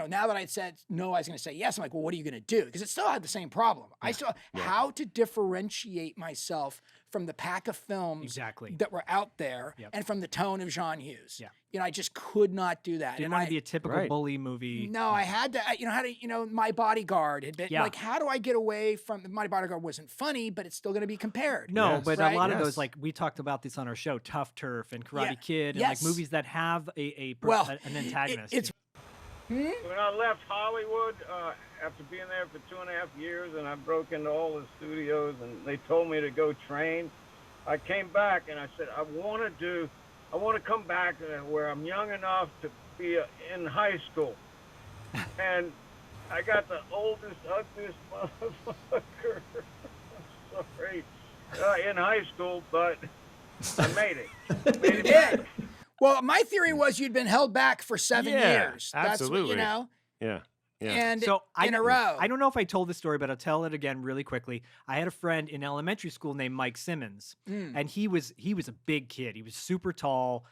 Now that I'd said no, I was going to say yes. I'm like, well, what are you going to do? Because it still had the same problem. I still how to differentiate myself from the pack of films that were out there and from the tone of John Hughes. Yeah. I just could not do that. Didn't want to be a typical bully movie. No, I had to, My Bodyguard had been like, how do I get away from, My Bodyguard wasn't funny, but it's still going to be compared. No, but a lot of those, like we talked about this on our show, Tough Turf and Karate Kid, and like movies that have an antagonist. When I left Hollywood, after being there for 2.5 years, and I broke into all the studios, and they told me to go train, I came back and I said, I want to come back where I'm young enough to be in high school. And I got the oldest, ugliest motherfucker, sorry, in high school, but I made it. You did. Well, my theory was you'd been held back for 7 years. Absolutely. That's what, Yeah. And so in a row. I don't know if I told this story, but I'll tell it again really quickly. I had a friend in elementary school named Mike Simmons, and he was a big kid. He was super tall.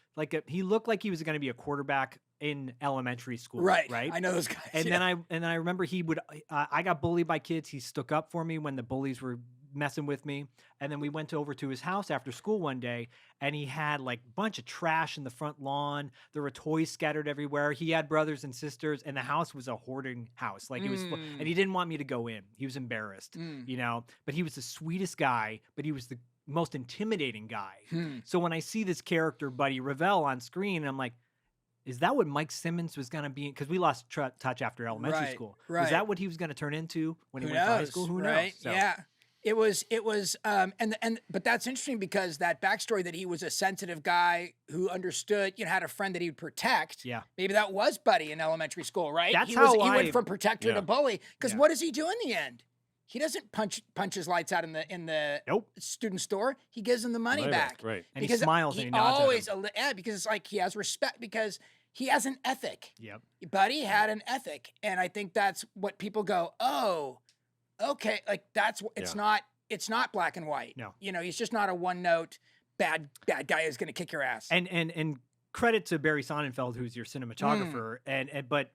He looked like he was going to be a quarterback in elementary school. Right. I know those guys. And then I remember he would. I got bullied by kids. He stuck up for me when the bullies were messing with me. And then we went over to his house after school one day, and he had like a bunch of trash in the front lawn. There were toys scattered everywhere. He had brothers and sisters, and the house was a hoarding house. Like it was, and he didn't want me to go in. He was embarrassed, but he was the sweetest guy, but he was the most intimidating guy. So when I see this character, Buddy Revell, on screen, I'm like, is that what Mike Simmons was going to be? Because we lost touch after elementary school. Right. Is that what he was going to turn into when he went to high school? Who knows? So. Yeah. It was, but that's interesting because that backstory that he was a sensitive guy who understood, had a friend that he would protect. Yeah. Maybe that was Buddy in elementary school, right? He went from protector to bully. Because what does he do in the end? He doesn't punch his lights out in the student store. He gives them the money back. Right. And he smiles and he nods at him. Because it's like he has respect because he has an ethic. Yep. Buddy had an ethic. And I think that's what people go, oh, okay, like that's it's not black and white. No. He's just not a one note bad guy who's going to kick your ass. And credit to Barry Sonnenfeld, who's your cinematographer.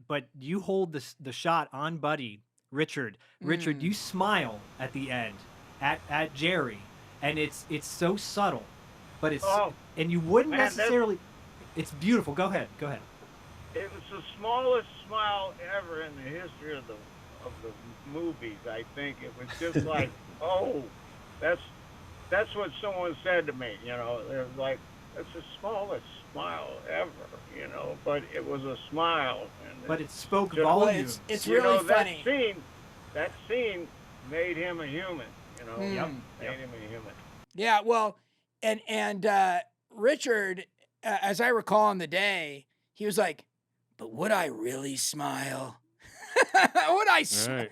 But you hold the shot on Buddy, Richard. Richard, you smile at the end at Jerry, and it's so subtle, but it's and you wouldn't necessarily. It's beautiful. Go ahead. It was the smallest smile ever in the history of of the movies. I think it was just like, oh, that's what someone said to me. You know, they're like, that's the smallest smile ever. You know, but it was a smile. And But it spoke just- volumes. It's you really know, funny. That scene made him a human. You know, Yep. made him a human. Yeah, well, and Richard, as I recall on the day, he was like, "But would I really smile? Would I? Right.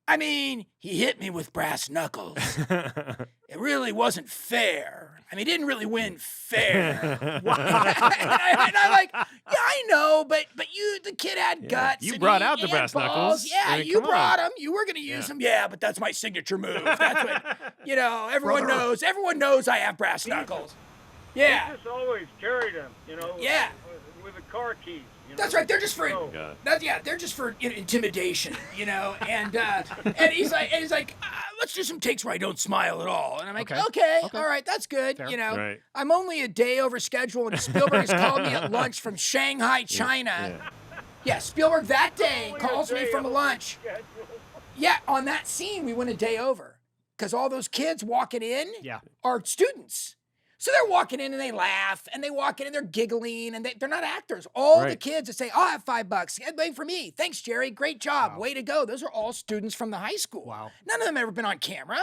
I mean, he hit me with brass knuckles. It really wasn't fair. I mean, he didn't really win fair." and I'm like, "Yeah, I know, but the kid had guts. You and brought he out the had brass balls. knuckles. Yeah, I mean, you come brought on. them. You were gonna use Yeah. them. Yeah, but that's my signature move. That's what everyone knows. Everyone knows I have brass knuckles. Yeah." He just always carried him. You know. Yeah. With the car keys. You know? That's right. They're just for So- they're just for intimidation, And he's like, let's do some takes where I don't smile at all. And I'm like, okay. All right, that's good. Fair. Right. I'm only a day over schedule, and Spielberg has called me at lunch from Shanghai, China. Yeah, Spielberg that day Only a calls me day from over lunch. schedule. Yeah, on that scene we went a day over because all those kids walking in Yeah. are students. So they're walking in and they laugh and they walk in and they're giggling and they're not actors. All the Right. kids that say, "I'll have $5. Wait for me. Thanks, Jerry. Great job. Wow. Way to go." Those are all students from the high school. Wow. None of them ever been on camera.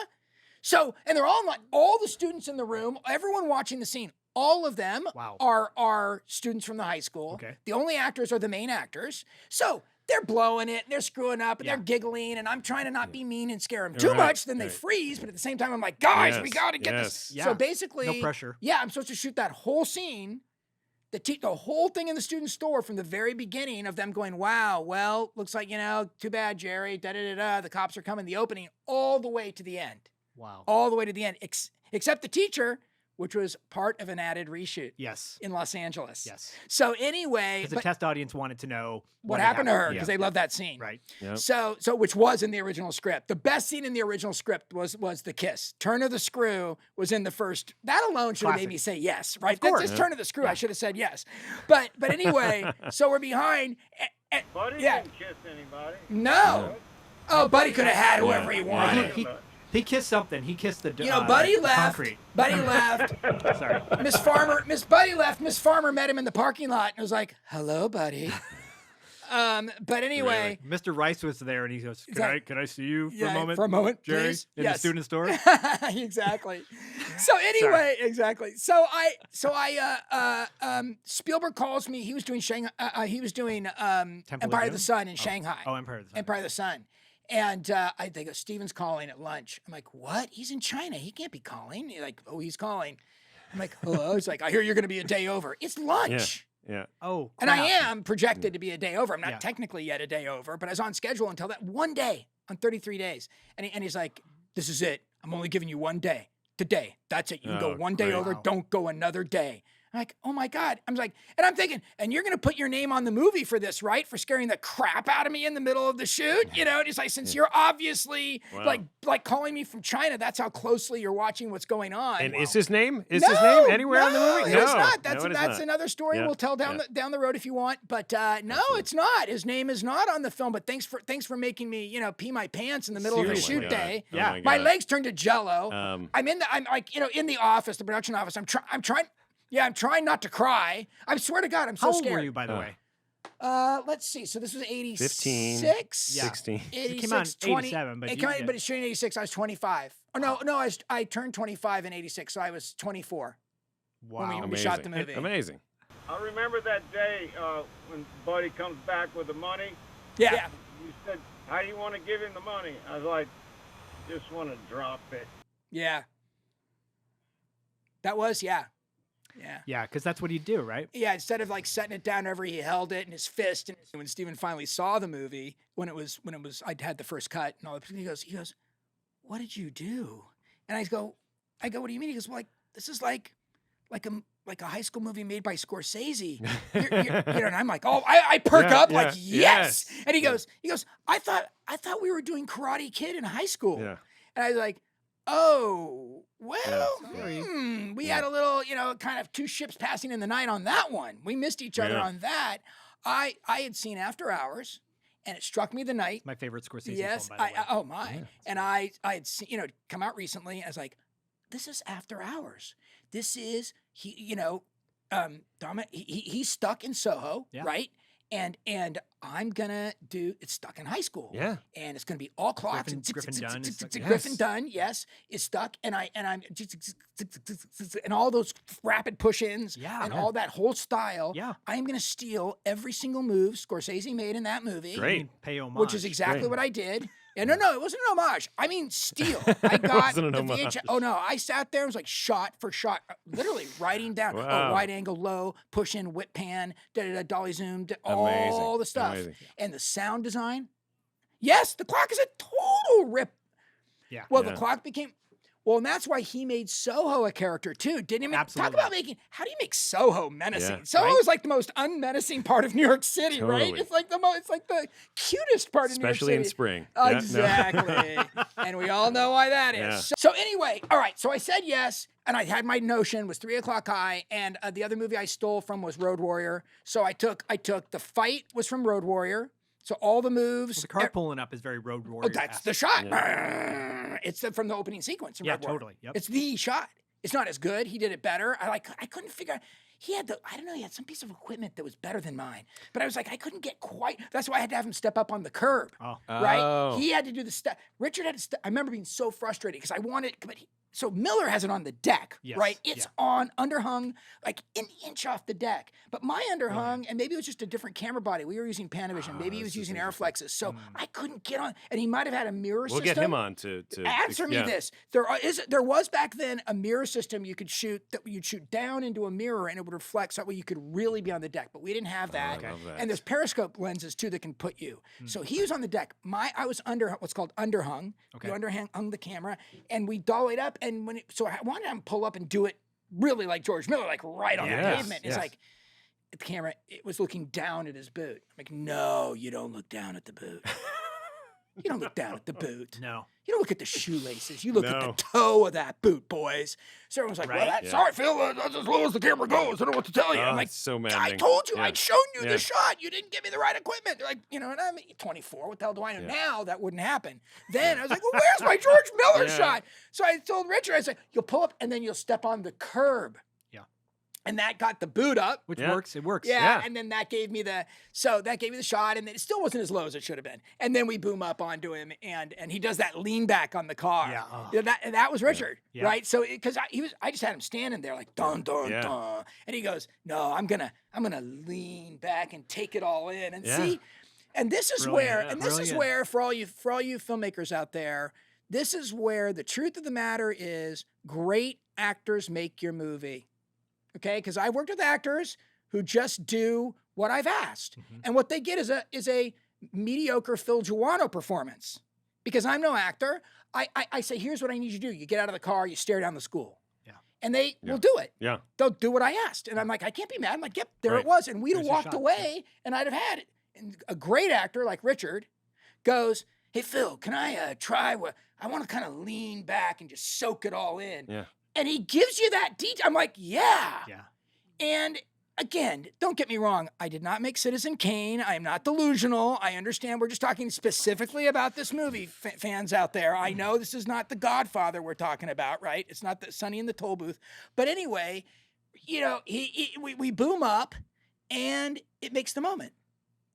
So, and they're all the students in the room, everyone watching the scene, all of them Wow. are students from the high school. Okay. The only actors are the main actors. So they're blowing it and they're screwing up and Yeah. they're giggling, and I'm trying to not be mean and scare them too Right, much. Then they right. freeze, but at the same time, I'm like, guys, we Yes, got to get this. yes. Yeah. So basically, No pressure. yeah, I'm supposed to shoot that whole scene, the whole thing in the student store from the very beginning of them going, "Wow, well, looks like, too bad, Jerry, da-da-da-da, the cops are coming," the opening, all the way to the end. Wow. All the way to the end, except the teacher, which was part of an added reshoot Yes. in Los Angeles. Yes. So anyway, Because the but test audience wanted to know what had happened to her, Yeah. because they love that scene. Right. Yep. So which was in the original script. The best scene in the original script was the kiss. Turn of the screw was in the first. That alone should have made Classic. me say yes, right? Of course. That's just turn of the screw. I should have said yes. But anyway, so we're behind. Buddy Yeah. didn't kiss anybody. No. Oh, Buddy could have had whoever he Yeah. wanted. He kissed something. He kissed the Buddy left. concrete. Buddy left. Sorry. Miss Buddy left. Miss Farmer met him in the parking lot and was like, "Hello, Buddy." But anyway, Mr. Rice was there, and he goes, "Can I see you for a moment, for a moment, Jerry, please?" in Yes. the student store?" Exactly. So anyway, exactly. So Spielberg calls me. He was doing Shanghai. He was doing Temple of Empire of Doom? the Sun in Shanghai. Oh, Empire of the Sun. Empire of the Sun. And they go, "Steven's calling at lunch." I'm like, "What? He's in China. He can't be calling." He's like, "Oh, he's calling." I'm like, "Hello." He's like, "I hear you're going to be a day over." It's lunch. Yeah. Oh, And I crap. am projected to be a day over. I'm not Yeah. technically yet a day over, but I was on schedule until that one day on 33 days. And he's like, "This is it. I'm only giving you one day. Today. That's it. You can go Oh, one day great. over. Wow. Don't go another day." I'm like, "Oh my God." I'm like, and I'm thinking, and you're going to put your name on the movie for this, right? For scaring the crap out of me in the middle of the shoot? And he's like, since you're obviously Wow. like calling me from China, that's how closely you're watching what's going on. And is his name? Is No, his name anywhere in the no, movie? It's not. That's No, it is not. another story Yeah, we'll tell down yeah. down the road if you want. But no, Absolutely. it's not. His name is not on the film. But thanks for making me pee my pants in the middle of a Seriously. shoot Oh my God. day. Oh Yeah. My God. legs turned to jello. I'm like in the office, the production office. I'm trying. Yeah, I'm trying not to cry. I swear to God, I'm so How old scared. were you, by the way? Let's see. So this was 86. 15, Yeah. 16. 86, It came out in 20 87, but it you- came out, but it's shooting 86. I was 25. Oh no, I turned 25 in 86, so I was 24. Wow. we shot the movie. Amazing. I remember that day when Buddy comes back with the money. Yeah. You said, "How do you want to give him the money?" I was like, "Just want to drop it." Yeah. That was, yeah. Yeah, because that's what you do, right? Yeah, instead of like setting it down whenever he held it in his fist. And when Steven finally saw the movie, when it was, I'd had the first cut and all that, he goes, "What did you do?" And I go, "What do you mean?" He goes, "Well, this is like a high school movie made by Scorsese." And I'm like, "Oh," I perk up like, yes. And he goes, I thought we were doing Karate Kid in high school. Yeah. And I was like, "Oh, well, Sorry. we had a little, kind of two ships passing in the night on that one. We missed each other Yeah. on that." I had seen After Hours, and it struck me the night. My favorite Scorsese Yes, film, by the way. oh my! And I had seen, come out recently. And I was like, this is After Hours. This is he's stuck in Soho, right? And I'm gonna do it's stuck in high school. Yeah. And it's gonna be all clocks. Griffin Dunn is stuck. Griffin Dunn, yes, is stuck. And I'm and all those rapid push-ins and all that whole style. Yeah. I'm gonna steal every single move Scorsese made in that movie. Great. Pay homage. Which is exactly what I did. And no, it wasn't an homage. I mean, steal. I got wasn't the an homage. VHS. Oh no, I sat there and was like shot for shot, literally writing down. Wow. Oh, wide angle, low, push in, whip pan, dolly zoom, Amazing. all the stuff. Amazing. And the sound design. Yes, the clock is a total rip. Yeah. Well, the clock became. Well, and that's why he made Soho a character too, didn't he? I mean, Absolutely. talk about making. How do you make Soho menacing? Yeah. Soho Right? is like the most unmenacing part of New York City, right? Totally. It's like it's like the cutest part of New York Especially City. in spring. Yeah, no. Exactly. And we all know why that is. Yeah. So anyway, all right. So I said yes, and I had my notion was 3 O'Clock High, and the other movie I stole from was Road Warrior. So I took The Fight was from Road Warrior. So all the moves. Well, the car pulling up is very Road Warrior. Oh, that's the shot. It's from the opening sequence. In Yeah, Road Warrior. totally. Yep. It's the shot. It's not as good. He did it better. I couldn't figure out. He had I don't know, he had some piece of equipment that was better than mine. But I was like, I couldn't get quite. That's why I had to have him step up on the curb. Oh. Right? Oh. He had to do the stuff. Richard had to I remember being so frustrated because I wanted, so Miller has it on the deck, Yes, right? It's on, underhung, like an inch off the deck. But my underhung, and maybe it was just a different camera body. We were using Panavision. Maybe he was using Airflexes. So I couldn't get on. And he might have had a mirror We'll system. get him on to Answer me this. There was back then a mirror system you could shoot that you'd shoot down into a mirror and it would reflect so that way you could really be on the deck. But we didn't have that. I love that. And there's periscope lenses too that can put you. So he was on the deck. I was under what's called underhung. Okay. You underhung the camera and we dollied up. And so I wanted him to pull up and do it really like George Miller, like right on the Yes, pavement. It's yes. like the camera, it was looking down at his boot. I'm like, no, you don't look down at the boot. You don't look down at the boot. No. You don't look at the shoelaces. You look at No. the toe of that boot, boys. So everyone's like, well, Right? that's sorry, Phil. That's as low as the camera goes. I don't know what to tell you. Oh, I'm like, it's so I maddening. told you. Yeah. I'd shown you Yeah. the shot. You didn't give me the right equipment. They're like, and I'm 24. What the hell do I know? Yeah. Now that wouldn't happen. Then I was like, well, where's my George Miller Yeah. shot? So I told Richard, I said, you'll pull up and then you'll step on the curb. Yeah. And that got the boot up. Which Yeah. works. It works. Yeah, and then that gave me the shot, and it still wasn't as low as it should have been. And then we boom up onto him, and he does that lean back on the car. Yeah, oh. And that was Richard, Yeah. right? So because I just had him standing there like dun dun Yeah. dun, and he goes, "No, I'm gonna lean back and take it all in and Yeah. see." And this is Brilliant, where, yeah, and this is brilliant. where for all you filmmakers out there, this is where the truth of the matter is: great actors make your movie. Okay, because I've worked with actors who just do what I've asked, and what they get is a mediocre Phil Joanou performance. Because I'm no actor, I say, here's what I need you to do. You get out of the car, you stare down the school, and they will do it. Yeah. They'll do what I asked, and I'm like, I can't be mad. I'm like, yep, there Right. it was, and we'd have There's your walked shot. away, and I'd have had it. And a great actor like Richard goes, hey Phil, can I try what I want to kind of lean back and just soak it all in. Yeah. And he gives you that detail. I'm like, yeah. Yeah. And again, don't get me wrong. I did not make Citizen Kane. I am not delusional. I understand we're just talking specifically about this movie, fans out there. I know this is not The Godfather we're talking about, right? It's not the Sonny in the Toll Booth. But anyway, we boom up and it makes the moment.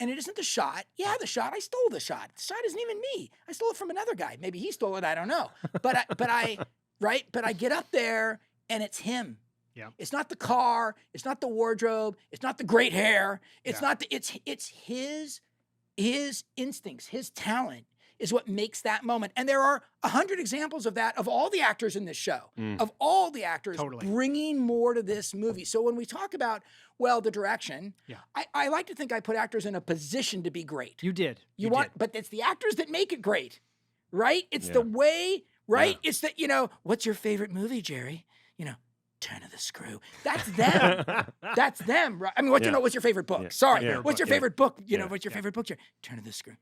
And it isn't the shot. Yeah, the shot. I stole the shot. The shot isn't even me. I stole it from another guy. Maybe he stole it. I don't know. But I get up there and it's him. Yeah. It's not the car. It's not the wardrobe. It's not the great hair. It's not it's his instincts, his talent is what makes that moment. And there are 100 examples of that, of all the actors in this show, of all the actors Totally. bringing more to this movie. So when we talk about, well, the direction, I like to think I put actors in a position to be great. You did. You did. but it's the actors that make it great, right? It's the way, right? Yeah. It's that, what's your favorite movie, Jerry? Turn of the Screw. That's them. That's them, right? I mean, what's your favorite book? Yeah. Sorry. Yeah. What's your Yeah. favorite book? Yeah. What's your favorite book, Jerry? Turn of the Screw.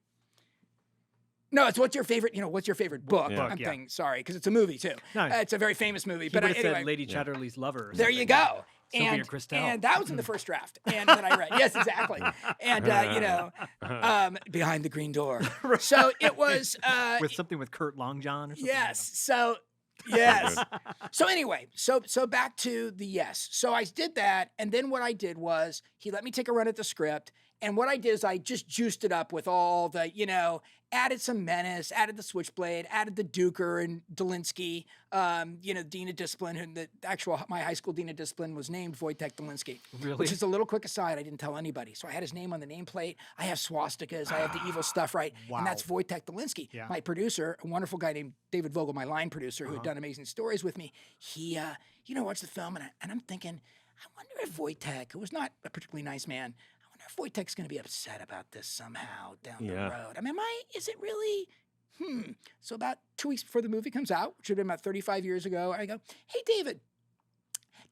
No, it's what's your favorite, what's your favorite book? Yeah. I'm thinking, sorry, because it's a movie too. No. It's a very famous movie. He But would have anyway, said Lady Chatterley's Lover. Or there you something. go. Sylvia Christel. And that was in the first draft, and that I read. Yes, exactly. And behind the green door. So it was with something with Kurt Longjohn or something. yes. So yes. So anyway, so back to the yes. So I did that, and then what I did was he let me take a run at the script, and what I did is I just juiced it up with all the, added some menace, added the switchblade, added the Duker and Dolinsky, Dean of Discipline, and my high school Dean of Discipline was named Wojtek Dolinsky. Really? Which is a little quick aside, I didn't tell anybody. So I had his name on the nameplate. I have swastikas, I have the evil stuff, right? Wow. And that's Wojtek Dolinsky. Yeah. My producer, a wonderful guy named David Vogel, my line producer, who had done amazing stories with me. He, watched the film, and I'm thinking, I wonder if Wojtek, who was not a particularly nice man, I wonder if Wojtek's going to be upset about this somehow down the road. I mean, is it really? So about 2 weeks before the movie comes out, which would have been about 35 years ago, I go, hey, David,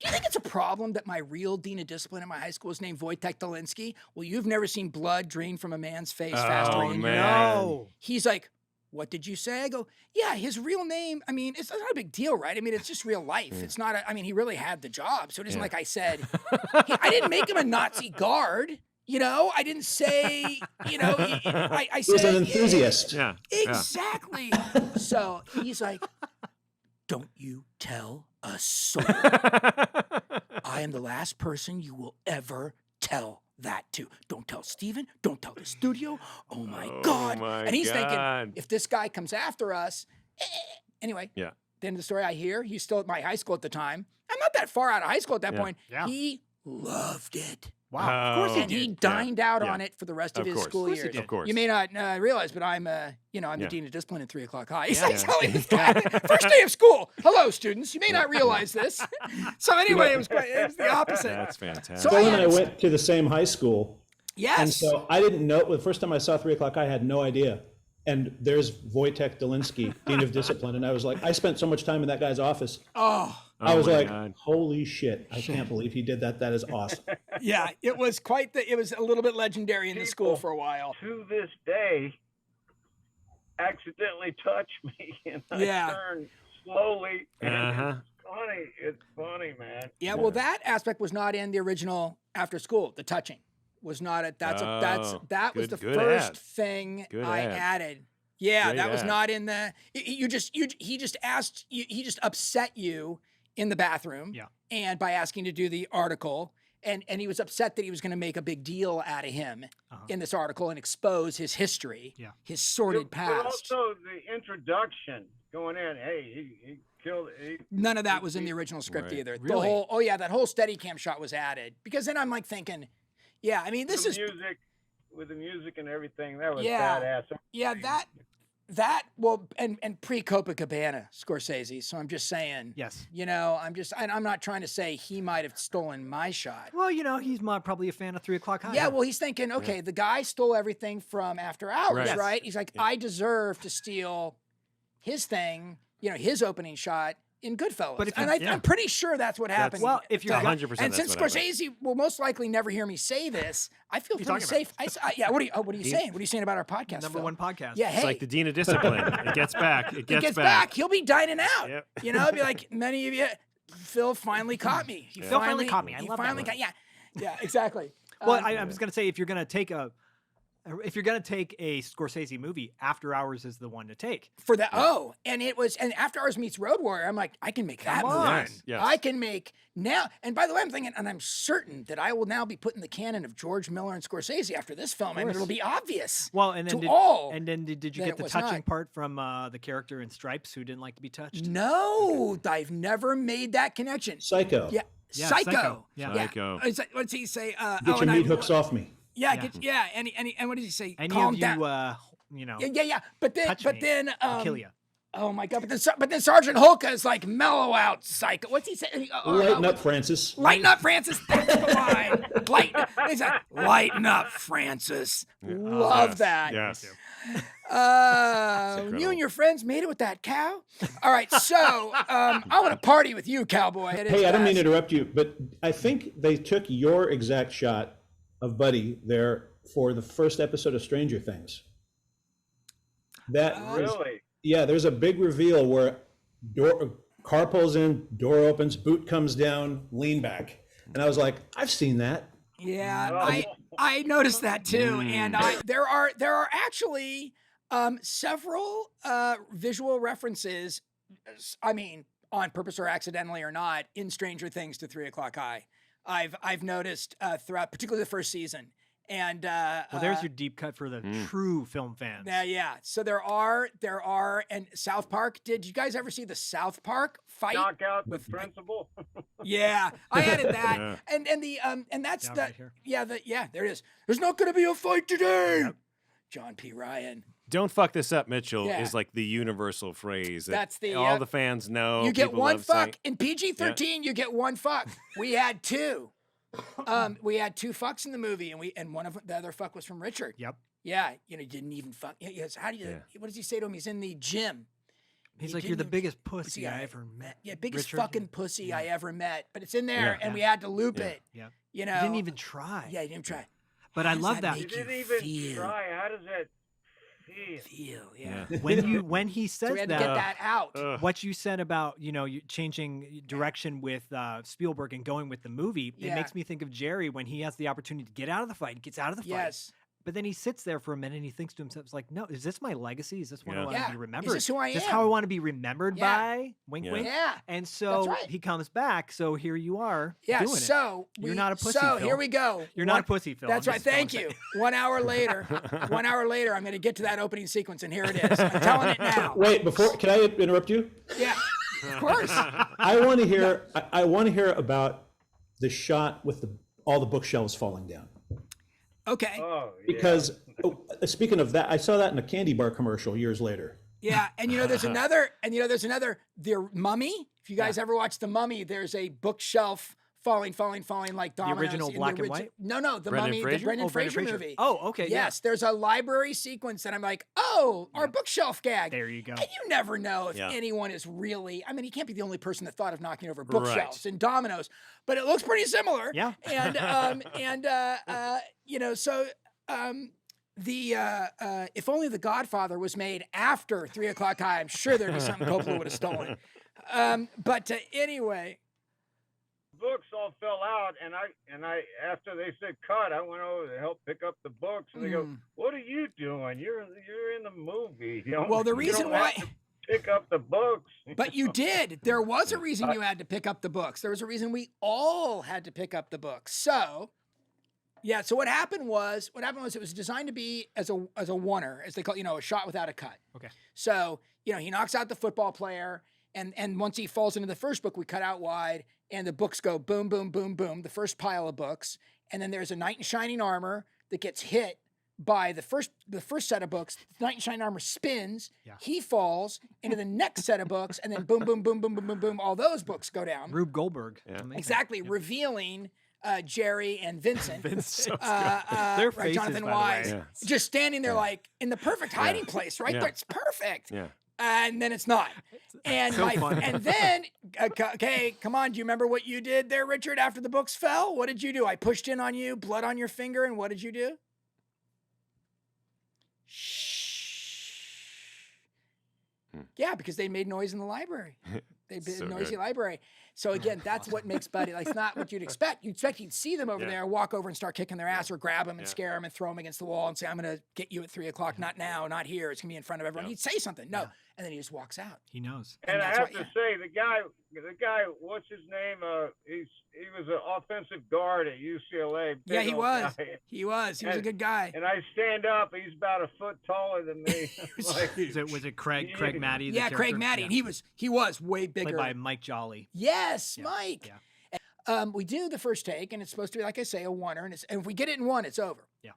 do you think it's a problem that my real Dean of Discipline in my high school is named Wojtek Dolinsky? Well, you've never seen blood drain from a man's face faster than man. No. He's like, what did you say? I go, yeah, his real name, I mean, it's not a big deal, right? I mean, it's just real life. It's not, he really had the job. So it isn't like I said, I didn't make him a Nazi guard. I didn't say, I said. He was an enthusiast. Yeah. Exactly. So he's like, don't you tell a soul. I am the last person you will ever tell that to. Don't tell Steven. Don't tell the studio. Oh my God. And he's thinking, if this guy comes after us, anyway. Yeah. The end of the story I hear, he's still at my high school at the time. I'm not that far out of high school at that point. Yeah. He loved it. Wow. Of course he And did. he dined out on it for the rest of his school Of course he years. did. Of course. You may not realize, but I'm the Dean of Discipline at 3 o'clock high. He's Yeah. like telling this guy, first day of school. Hello, students. You may not realize this. So anyway, it was the opposite. That's fantastic. So Phil and I went to the same high school. Yes. And so I didn't know, the first time I saw 3 o'clock, I had no idea. And there's Wojtek Dolinsky, Dean of Discipline. And I was like, I spent so much time in that guy's office. I was my like, God. holy shit. I can't believe he did that. That is awesome. Yeah, it was it was a little bit legendary in the school for a while. To this day, accidentally touch me, and I turn slowly. And it's funny, man. Yeah, well, that aspect was not in the original After School. The touching was not at. That was the good first ad. thing Good I ad. added. Yeah, Great that was ad. not in the. He just upset you in the bathroom. Yeah. And by asking to do the article. And he was upset that he was going to make a big deal out of him in this article and expose his history, his sordid past. But also the introduction going in. Hey, he killed. None of that was in the original script either. Really? The whole that whole Steadicam shot was added because then I'm like thinking, yeah, I mean this is music with the music and everything. That was Yeah. badass. yeah that well and pre Copacabana Scorsese. So I'm just saying, Yes. I'm not trying to say he might have stolen my shot. Well, he's probably a fan of 3 o'clock high. Yeah, well, he's thinking, okay, the guy stole everything from After Hours, Right. right? Yes. He's like, I deserve to steal his thing, his opening shot in Goodfellas. But if you- I'm pretty sure that's what happened. Well, if you're 100%. And that's since what happened. Scorsese will most likely never hear me say this, I feel pretty talking safe. What are you saying? What are you saying about our podcast? Number Phil? one podcast. Yeah, It's hey, like the Dean of Discipline. It gets back. It he gets gets back. He'll be dining out. Yep. It'll be like many of you. Phil finally caught me. Phil finally caught me. I love that finally one. yeah, exactly. Well, I was going to say, if you're going to take a Scorsese movie, After Hours is the one to take. For that, and After Hours meets Road Warrior. I'm like, I can make that Come movie. on. Yes, yes. I can make now. And by the way, I'm thinking, and I'm certain that I will now be put in the canon of George Miller and Scorsese after this film. I mean, it'll be obvious. Well, and then did you that get it the was touching not. part from the character in Stripes who didn't like to be touched? No, I've never made that connection. Psycho. Yeah, Yeah, Psycho. Psycho. Yeah. Psycho. It's like, what's he say? Get your meat hooks off me. Yeah, Yeah. and what does he say? Any Calm of you, down. Yeah. But touch me, then, I'll kill you. Oh my God! But then Sergeant Holka is like, mellow out, Psycho. What's he say? Lighten up, Francis. Lighten up, Francis. That's the line. Lighten up, Francis. Love that. Yes. You and your friends made it with that cow. All right, so I want to party with you, cowboy. Hey, I don't mean to interrupt you, but I think they took your exact shot of Buddy there for the first episode of Stranger Things. Really? Yeah, there's a big reveal where car pulls in, door opens, boot comes down, lean back. And I was like, I've seen that. Yeah, Oh. I noticed that too, and there are actually several visual references. I mean, on purpose or accidentally or not, in Stranger Things to 3 O'clock High. I've noticed throughout, particularly the first season. And well, there's your deep cut for the true film fans. yeah. So there are, and South Park. Did you guys ever see the South Park fight? Knock out the principal. Yeah, I added that, and that's Down the right here. there it is. There's not going to be a fight today. Yep. John P. Ryan. Don't fuck this up, Mitchell, Yeah. is like the universal phrase that That's the all the fans know. You get people one love fuck saying. in PG-13. You get one fuck. We had two. We had two fucks in the movie, and one of the other fuck was from Richard. Yep. Yeah, didn't even fuck. Yes. How do you? What does he say to him? He's in the gym. He's He like, you're didn't the even- biggest pussy I ever met. Yeah, biggest Richard, fucking pussy I ever met. But it's in there, Yeah. and we had to loop Yeah. it. Yeah. You know, He didn't even try. Yeah, he didn't try. But How I does love that. You make you didn't even feel? try. How does that feel? Feel, yeah. When he says So we had to that, get that out. what you said about you changing direction with Spielberg and going with the movie, Yeah. it makes me think of Jerry when he has the opportunity to get out of the fight. He gets out of the fight, Yes. but then he sits there for a minute and he thinks to himself, "It's like, no, is this my legacy? Is this what I Yeah. want Yeah. to be Is remembered? this who I Is this am? how I want to be remembered Yeah. by?" Wink, Yeah. wink. Yeah. And so right. he comes back. So here you are Yeah. doing it. So You're not a pussy, So Phil. here we go. You're not a pussy, Phil. That's I'm right. just Thank gonna you. say. 1 hour later. 1 hour later, I'm going to get to that opening sequence, and here it is. I'm telling it now. Wait, can I interrupt you? Yeah. Of course. I want to hear. I want to hear about the shot with all the bookshelves falling down. Okay. Oh, yeah. Because speaking of that, I saw that in a candy bar commercial years later. Yeah, and there's another, The Mummy. If you guys ever watched The Mummy, there's a bookshelf falling like dominoes. original in black and white? No, The Brendan Mummy, the Fraser? Brendan Oh, Brendan Fraser Fraser. movie. Oh, okay. Yes, there's a library sequence that I'm like, oh, our bookshelf gag. There you go. And you never know if Yeah. anyone is really, I mean, he can't be the only person that thought of knocking over bookshelves and dominoes, but it looks pretty similar. Yeah. And if only The Godfather was made after 3 O'Clock High, I'm sure there'd be something Coppola would have stolen. Anyway. Books all fell out, and I after they said cut, I went over to help pick up the books, and they go, "What are you doing? You're in the movie." You know, Well, the you reason don't why. have to pick up the books. But you did. There was a reason you had to pick up the books. There was a reason we all had to pick up the books. So, yeah. So what happened was it was designed to be as a oneer, as they call a shot without a cut. Okay. So he knocks out the football player, and once he falls into the first book, we cut out wide, and the books go boom, boom, boom, boom. The first pile of books, and then there's a knight in shining armor that gets hit by the first set of books. The knight in shining armor spins. Yeah. He falls into the next set of books, and then boom, boom, boom, boom, boom, boom, boom. All those books go down. Rube Goldberg. Yeah. Amazing. Exactly, revealing Jerry and Vincent. Vince, so right, Their faces, Jonathan by the way. Wise, Yeah. just standing there like in the perfect hiding place, right Yeah. there. It's perfect. Yeah. And then it's not. And so funny. and then okay, come on. Do you remember what you did there, Richard? After the books fell, what did you do? I pushed in on you, blood on your finger, and what did you do? Shh. Yeah, because they made noise in the library. They made So a noisy good. library. So again, that's what makes Buddy. Like, it's not what you'd expect. You'd expect you'd see them over Yeah. there, walk over and start kicking their ass, or grab them and Yeah. scare them and throw them against the wall and say, "I'm gonna get you at 3 o'clock. Not now, not here. It's gonna be in front of everyone." Yeah. He'd say something. No, and then he just walks out. He knows. And I that's have what- to say, the guy, what's his name? He was an offensive guard at UCLA. big Yeah, he old was. guy. He was a And- good guy. And I stand up, he's about a foot taller than me. Like, Was it Craig Matty? the Yeah, Craig character? Matty, Yeah. and he was way Played bigger. by Mike Jolly. Yes, Yeah, Mike. yeah. We do the first take, and it's supposed to be, like I say, a oneer, and if we get it in one, it's over. Yeah.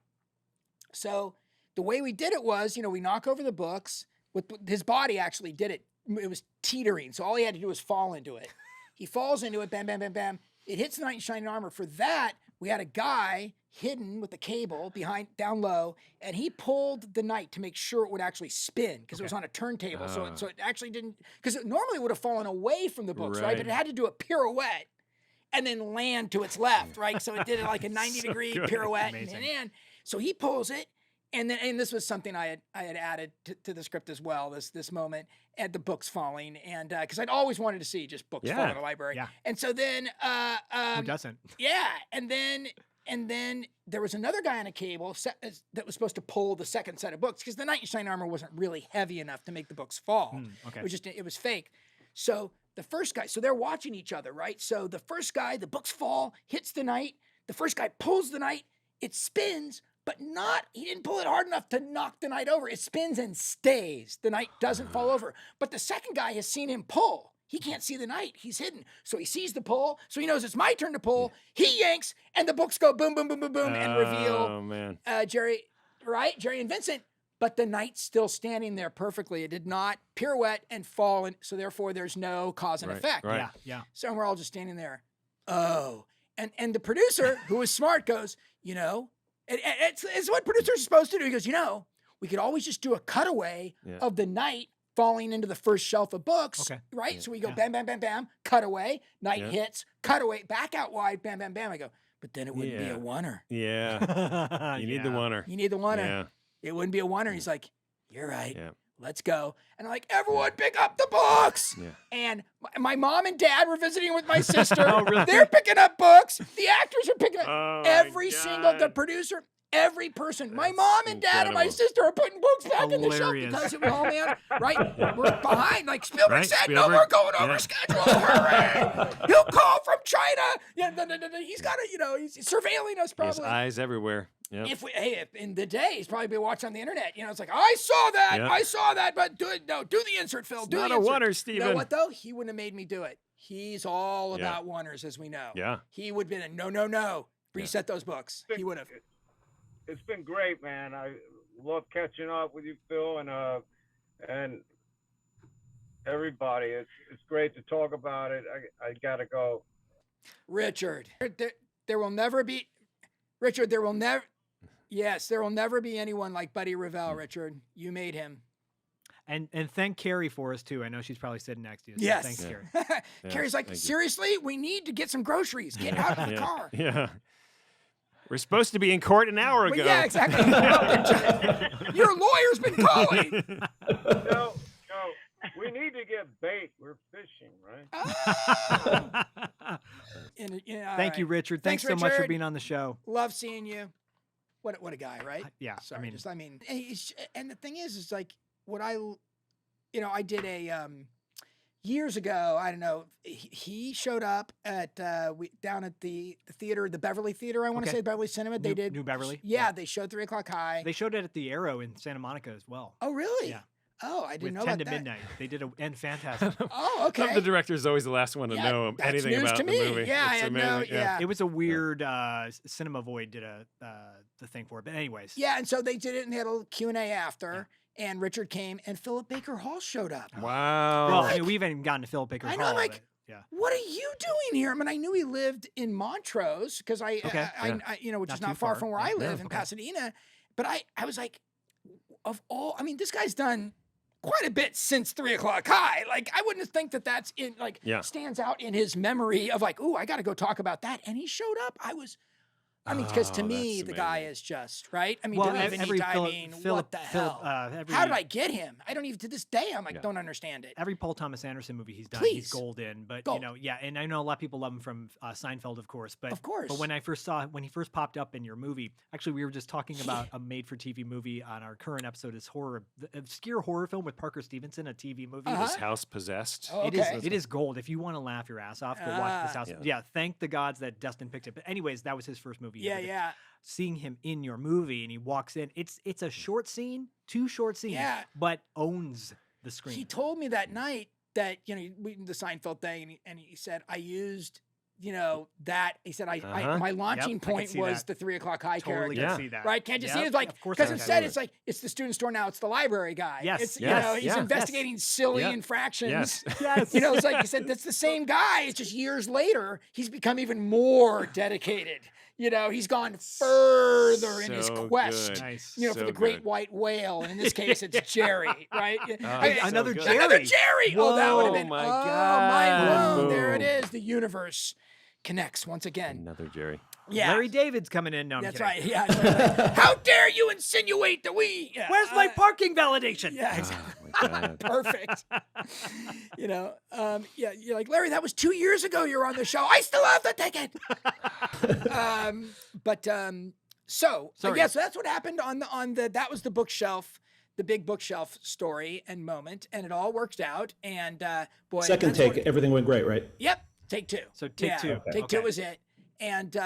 So the way we did it was, we knock over the books. With his body actually did it. It was teetering, so all he had to do was fall into it. He falls into it, bam, bam, bam, bam. It hits the knight in shining armor. For that, we had a guy hidden with the cable down low, and he pulled the knight to make sure it would actually spin because it was on a turntable. So it actually didn't, because it normally would have fallen away from the books, right? But it had to do a pirouette and then land to its left, right? So it did like a 90-degree good. pirouette. Amazing. And so he pulls it, And this was something I had added to the script as well. This moment at the books falling, and because I'd always wanted to see just books fall in the library. Yeah. And so then Who doesn't? yeah, and then there was another guy on a cable that was supposed to pull the second set of books because the knight in shining armor wasn't really heavy enough to make the books fall. Okay. It was fake. So the first guy, so they're watching each other, right? So the first guy, the books fall, hits the knight. The first guy pulls the knight. It spins, but he didn't pull it hard enough to knock the knight over. It spins and stays. The knight doesn't fall over. But the second guy has seen him pull. He can't see the knight. He's hidden. So he sees the pull. So he knows it's my turn to pull. He yanks, and the books go boom, boom, boom, boom, boom, and reveal Jerry and Vincent. But the knight's still standing there perfectly. It did not pirouette and fall. And so therefore, there's no cause and effect. Right. Yeah. So we're all just standing there. Oh. And the producer, who was smart, goes, it's what producers are supposed to do. He goes, we could always just do a cutaway of the knight falling into the first shelf of books, right? So we go bam, bam, bam, bam, cutaway, knight hits, cutaway, back out wide, bam, bam, bam. I go, but then it wouldn't be a oneer. Yeah. You need the oneer. You need the oneer. Yeah. It wouldn't be a oneer. He's like, you're right. Yeah. Let's go. And I'm like, everyone pick up the books. Yeah. And my mom and dad were visiting with my sister. Oh, really? They're picking up books. The actors are picking up the producer, every person. My mom and dad and my sister are putting books back in the shelf because it was all man. Right? We're behind. Like Spielberg said, no, we're going over schedule. Hurry. He'll call from China. Yeah, he's got to, he's surveilling us probably. His eyes everywhere. Yep. If in the day he's probably been watching on the internet. It's like, I saw that, but do the insert, Phil. Do not the a insert. oneer, Steven. You know what though? He wouldn't have made me do it. He's all about oneers, as we know. Yeah. He would have been no. Reset those books. He would have. It's been great, man. I love catching up with you, Phil, and everybody. It's great to talk about it. I gotta go. Richard, there will never be. Richard, there will never. Yes, there will never be anyone like Buddy Revell, Richard. You made him. And thank Carrie for us too. I know she's probably sitting next to you. So yes. Thanks, Carrie. Carrie's like, seriously, we need to get some groceries. Get out of the car. Yeah. We're supposed to be in court an hour ago. Yeah, exactly. Your lawyer's been calling. No, we need to get bait. We're fishing, right? Thank you, Richard. Thanks so much for being on the show. Love seeing you. What a guy, right? Yeah. Sorry, and the thing is like what I did a years ago. I don't know. He showed up at down at the theater, the Beverly Theater. I want to say Beverly Cinema. They did New Beverly. Yeah, they showed 3 o'clock high. They showed it at the Arrow in Santa Monica as well. Oh, really? Yeah. Oh, I didn't know 10 about to that. midnight. They did and fantastic. Oh, okay. The director's always the last one to know anything news about to the me. movie. Yeah, it's I amazing. know. Yeah. It was a weird Cinema Void did the thing for it. But anyways. Yeah, and so they did it and they had a little Q&A after. Yeah. And Richard came and Philip Baker Hall showed up. Wow. Well, I mean, we haven't even gotten to Philip Baker Hall. I know, like, yeah. What are you doing here? I mean, I knew he lived in Montrose because which Not is not too far far. from where I live in Pasadena. But I was like, this guy's done quite a bit since 3 o'clock high. Like, I wouldn't think that's stands out in his memory of like, ooh, I got to go talk about that. And he showed up. Because to me, the guy is just, right? I mean, Well, what the hell? How did I get him? I don't even, to this day, I'm like, don't understand it. Every Paul Thomas Anderson movie he's done, Please. he's golden. But, Gold. and I know a lot of people love him from Seinfeld, of course. But when he first popped up in your movie, actually, we were just talking about a made-for-TV movie on our current episode, is the obscure horror film with Parker Stevenson, a TV movie. His House Possessed. Oh, okay. It is gold. If you want to laugh your ass off, go watch this house. Yeah, thank the gods that Dustin picked it. But anyways, that was his first movie. Yeah. Seeing him in your movie and he walks in, it's a short scene, 2 short scenes, but owns the screen. He told me that night that, the Seinfeld thing, and he said, I used, that. He said, my launching point was the 3 o'clock high totally character. Can see that. Right? Can't you see it? It's like, because instead it's like, it's the student store now, it's the library guy. Yes. He's investigating silly infractions. Yes. It's like you said, that's the same guy. It's just years later, he's become even more dedicated. He's gone further in his quest, for the great white whale. And in this case, it's Jerry, right? Another Jerry. Another Jerry. Whoa, oh, that would have been, my God. mind blown. There it is. The universe connects once again. Another Jerry. Yeah. Larry David's coming in. No, I'm That's kidding. right. Yeah. Like, how dare you insinuate that we? Yeah, Where's my parking validation? Yeah, exactly. Oh, my God. Perfect. Yeah, you're like, Larry, that was 2 years ago you were on the show. I still have the ticket. So Sorry. yeah, so that's what happened on the that was the bookshelf, the big bookshelf story and moment, and it all worked out. And boy, Second that's take, what- everything went great, right? Yep, take two. So take two. Take Okay. two was it. And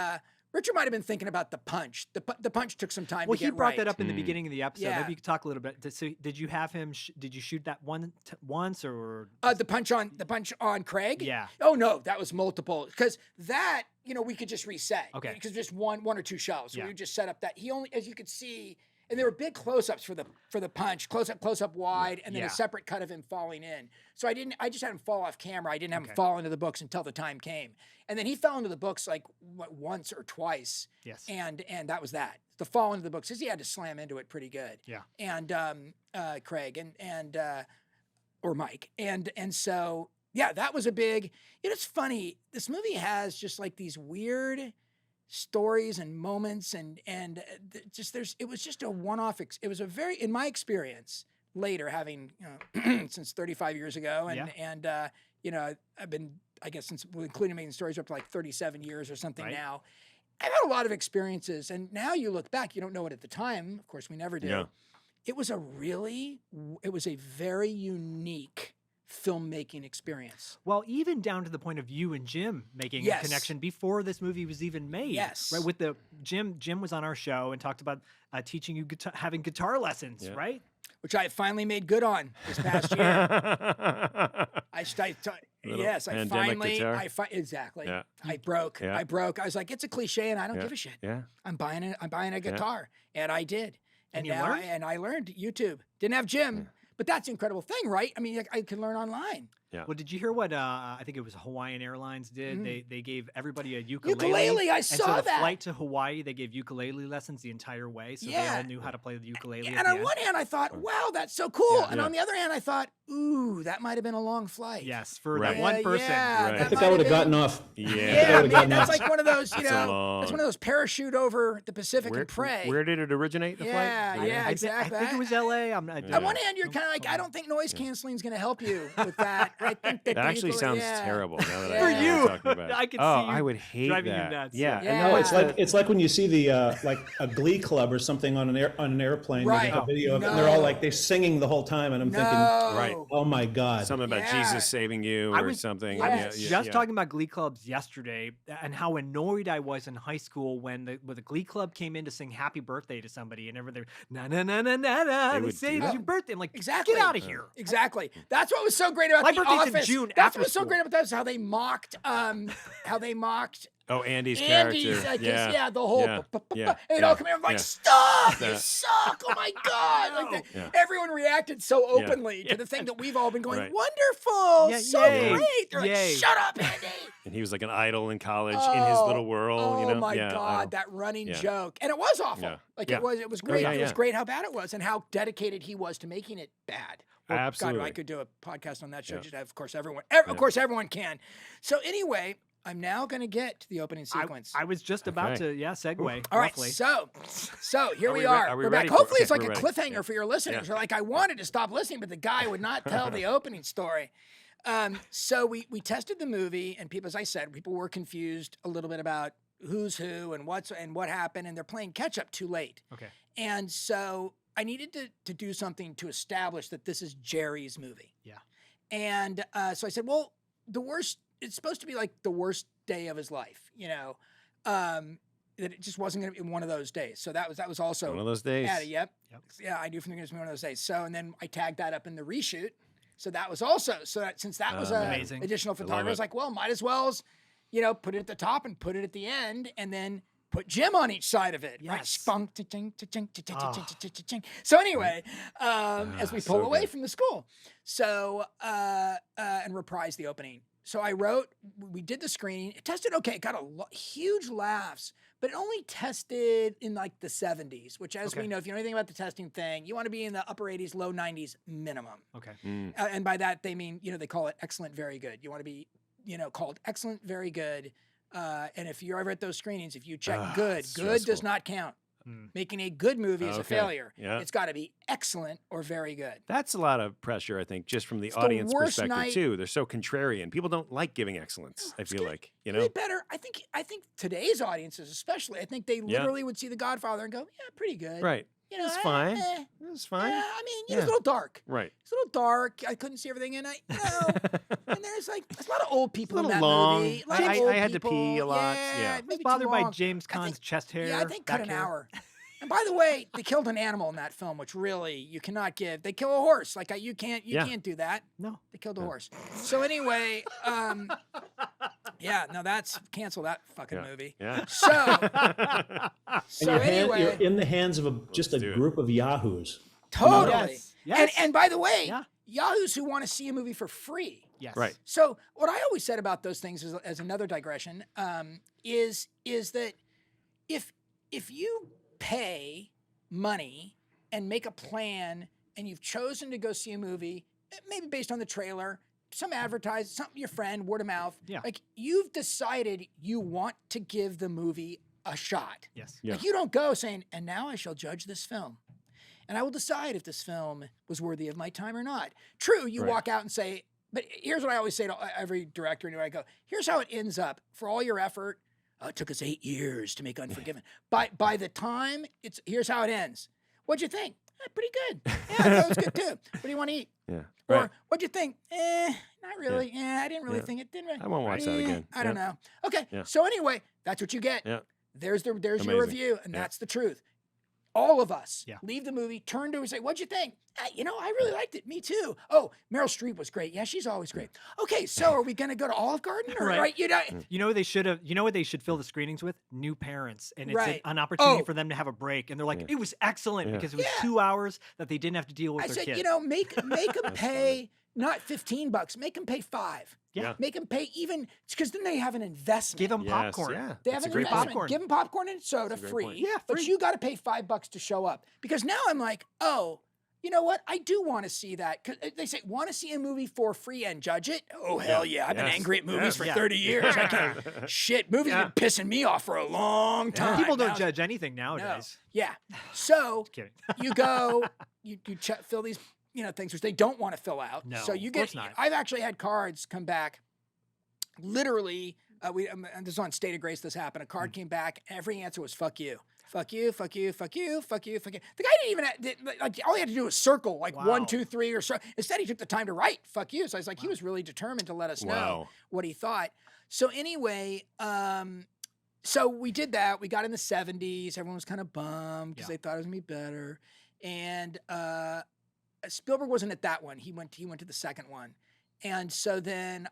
Richard might have been thinking about the punch. The punch took some time Well, to get he brought right. that up in the beginning of the episode. Yeah. Maybe you could talk a little bit. So did you have him? Did you shoot that once or? The punch on Craig. Yeah. Oh no, that was multiple because that we could just reset. Okay. Because just one or two shells. So Yeah. we would just set up that he only, as you could see, and there were big close-ups for the punch, close up wide, and then Yeah. a separate cut of him falling in. So I just had him fall off camera. I didn't have him Okay. fall into the books until the time came, and then he fell into the books like once or twice. Yes. And that was that. The fall into the books, because he had to slam into it pretty good. Yeah. And Craig and or Mike. And so yeah, that was a big. It's funny. This movie has just like these weird stories and moments and just it was just a one-off. It was a very, in my experience, later having since 35 years ago and I've been, I guess, since including making stories up to like 37 years or something Right. now. I've had a lot of experiences, and now you look back, you don't know it at the time. Of course, we never do. Yeah. It was a very unique filmmaking experience. Well, even down to the point of you and Jim making Yes. a connection before this movie was even made. Yes. Right. With Jim was on our show and talked about teaching you having guitar lessons. Yeah. Right. Which I finally made good on this past year. Yes, I pandemic finally, guitar. exactly. Yeah. I broke. Yeah. I was like, it's a cliche, and I don't Yeah. give a shit. Yeah. I'm buying a guitar, and I did. And And you now, learned? I learned YouTube. Didn't have Jim, but that's the incredible thing, right? I mean, I can learn online. Yeah. Well, did you hear what I think it was Hawaiian Airlines did? They gave everybody a Ukulele, I and saw so the that. flight to Hawaii, they gave ukulele lessons the entire way, so they Yeah. all knew how to play the ukulele. And at the on end. one hand, I thought, wow, that's so cool. Yeah. And on the other hand, I thought, ooh, that might have been a long flight. Yes, for Right. that one Yeah, person. yeah, Right. that I think might I would have been- gotten off. Yeah. Yeah, would've man, gotten that's off. like one of those, That's long. that's one of those parachute over the Pacific and pray. Where did it originate, the Yeah, flight? yeah, I exactly. think it was L.A. On one hand, you're kind of like, I don't think noise canceling is going to help you with that. I think that That actually sounds yeah. terrible. Now that For I know what you. you're talking about. I could oh, see you I would hate driving you that. nuts. Yeah. Yeah. No, it's like when you see the like a Glee club or something on an airplane. They Right. have a video of it, and they're all like they're singing the whole time, and I'm thinking, Right. oh my god. Something about Yeah. Jesus saving you I or was- something. I Yes. was Yeah, just yeah. talking about Glee clubs yesterday and how annoyed I was in high school when the Glee club came in to sing "Happy Birthday" to somebody, and everyone na na na na na na. They They would say do it's that. your birthday. I'm like, Exactly. get out of here. Exactly. That's what was so great about My The birthday's in Office. June That's after what was so school. great about that is how they mocked Oh, Andy's Andy's, character. like, yeah. the whole, Yeah. Yeah. and it all Yeah. come in, I'm like, Yeah. stop, you Yeah. suck, oh my God. Like Yeah. everyone reacted so openly to the thing that we've all been going, Right. wonderful, Yeah, so yay. great. They're Yay. like, shut up, Andy. And he was like an idol in college in his little world. Oh you know? my yeah, God, that running Yeah. joke. And it was awful. Yeah. Like Yeah. it was Oh, great. yeah, It was yeah. great how bad it was and how dedicated he was to making it bad. Well, Absolutely. God, I could do a podcast on that show. Yeah. Just of course, everyone can. So anyway, I'm now going to get to the opening sequence. I was just about Okay. to segue. All right, roughly. so here Are we we are. are we We're back. ready for- Hopefully, it's okay, like a we're ready. cliffhanger Yeah. for your listeners. Yeah. You're like, I wanted to stop listening, but the guy would not tell the opening story. So we tested the movie, and people, as I said, people were confused a little bit about who's who and what happened, and they're playing catch up too late. Okay. And so I needed to do something to establish that this is Jerry's movie. Yeah. And so I said, well, it's supposed to be like the worst day of his life, that it just wasn't going to be one of those days. So that was also One of those days. added. Yep. Yeah, I knew from the beginning it was one of those days. So, and then I tagged that up in the reshoot. So that was also, since that was Amazing. additional love photography, I was it. like, well, might as well, put it at the top and put it at the end, and then put Jim on each side of it. Right? Yes. Spunk, cha-ching, cha-ching, cha-ching, cha-ching, cha-ching, cha-ching. So anyway, as we pull so away good. from the school, so and reprise the opening. So we did the screening. It tested okay. It got huge laughs, but it only tested in like the 70s, which, as we know, if you know anything about the testing thing, you want to be in the upper 80s, low 90s minimum. Okay. And by that, they mean, they call it excellent, very good. You want to be, called excellent, very good, And if you're ever at those screenings, if you check good does stressful. not count. Making a good movie is a Okay. failure. Yeah. It's got to be excellent or very good. That's a lot of pressure, I think, just from the It's the audience worst perspective night- too. They're so contrarian. People don't like giving excellence. I feel like, you know. Really better. I think today's audiences, especially, I think they literally would see The Godfather and go, "Yeah, pretty good." Right. You know, It's fine. eh. It's fine. Yeah, I mean, it was a little dark. Right. It's a little dark. I couldn't see everything, and and there's a lot of old people in little that long. movie. A lot of I old had to pee people. a lot. Yeah, Yeah. I was maybe too bothered by long. James I Caan's think- chest hair. Yeah, I think cut back an hair. hour. And by the way, they killed an animal in that film, which really you cannot give. They kill a horse. You can't do that. No. They killed a horse. So anyway, that's cancel that fucking movie. Yeah. So And anyway, you're in the hands of just a do it. group of yahoos. totally. Yes. Yes. And by the way, Yeah. yahoos who want to see a movie for free. Yes. Right. So what I always said about those things as another digression is that if you pay money and make a plan and you've chosen to go see a movie, maybe based on the trailer, some advertise, something your friend, word of mouth, Yeah. like you've decided you want to give the movie a shot. Yes. Yeah. Like you don't go saying, and now I shall judge this film. And I will decide if this film was worthy of my time or not. True, you Right. walk out and say, but here's what I always say to every director anywhere I go. Here's how it ends up. For all your effort, it took us 8 years to make Unforgiven. By the time here's how it ends. What'd you think? Pretty good. Yeah, that was good too. What do you want to eat? Yeah. Or Right. what'd you think? Not really. Yeah, I didn't really Yeah. think it. Didn't really. I won't watch that again. I don't Yeah. know. Okay. Yeah. So anyway, that's what you get. Yeah. There's your Amazing. review, and Yeah. that's the truth. All of us Yeah. leave the movie, turn to her and say, "What'd you think?" I really liked it. Me too. Oh, Meryl Streep was great. Yeah, she's always great. Okay, so are we going to go to Olive Garden? Or, Right. right. You know what they should have? You know what they should fill the screenings with? New parents, and it's Right. an opportunity Oh. for them to have a break. And they're like, Yeah. "It was excellent Yeah. because it was Yeah. 2 hours that they didn't have to deal with I their said, kid." make them pay not $15, make them pay $5. Yeah. Make them pay even because then they have an investment. Give them Yes, popcorn. yeah. They That's have a an great investment. point. popcorn. Give them popcorn and soda That's a great free. point. Yeah, But free. you got to pay $5 to show up. Because now I'm like, oh, you know what? I do want to see that. Because they say, want to see a movie for free and judge it? Oh, hell yeah. I've been Yes. angry at movies Yes. for Yeah. 30 years. I can't. Shit, movies have been pissing me off for a long time. People don't Now- judge anything No. nowadays. Yeah. So Kidding. you go, you fill these, things which they don't want to fill out. No, so you of course get. not. I've actually had cards come back. Literally, and this is on State of Grace. This happened. A Mm. card came back. Every answer was "fuck you." Fuck you, fuck you, fuck you, fuck you, fuck you. The guy didn't even all he had to do was circle like Wow. 1, 2, 3 or so. Instead, he took the time to write "fuck you." So I was like, he was really determined to let us know Wow. what he thought. So anyway, so we did that. We got in the 70s. Everyone was kind of bummed because Yeah. they thought it was gonna be better. And Spielberg wasn't at that one. He went to the second one. And so then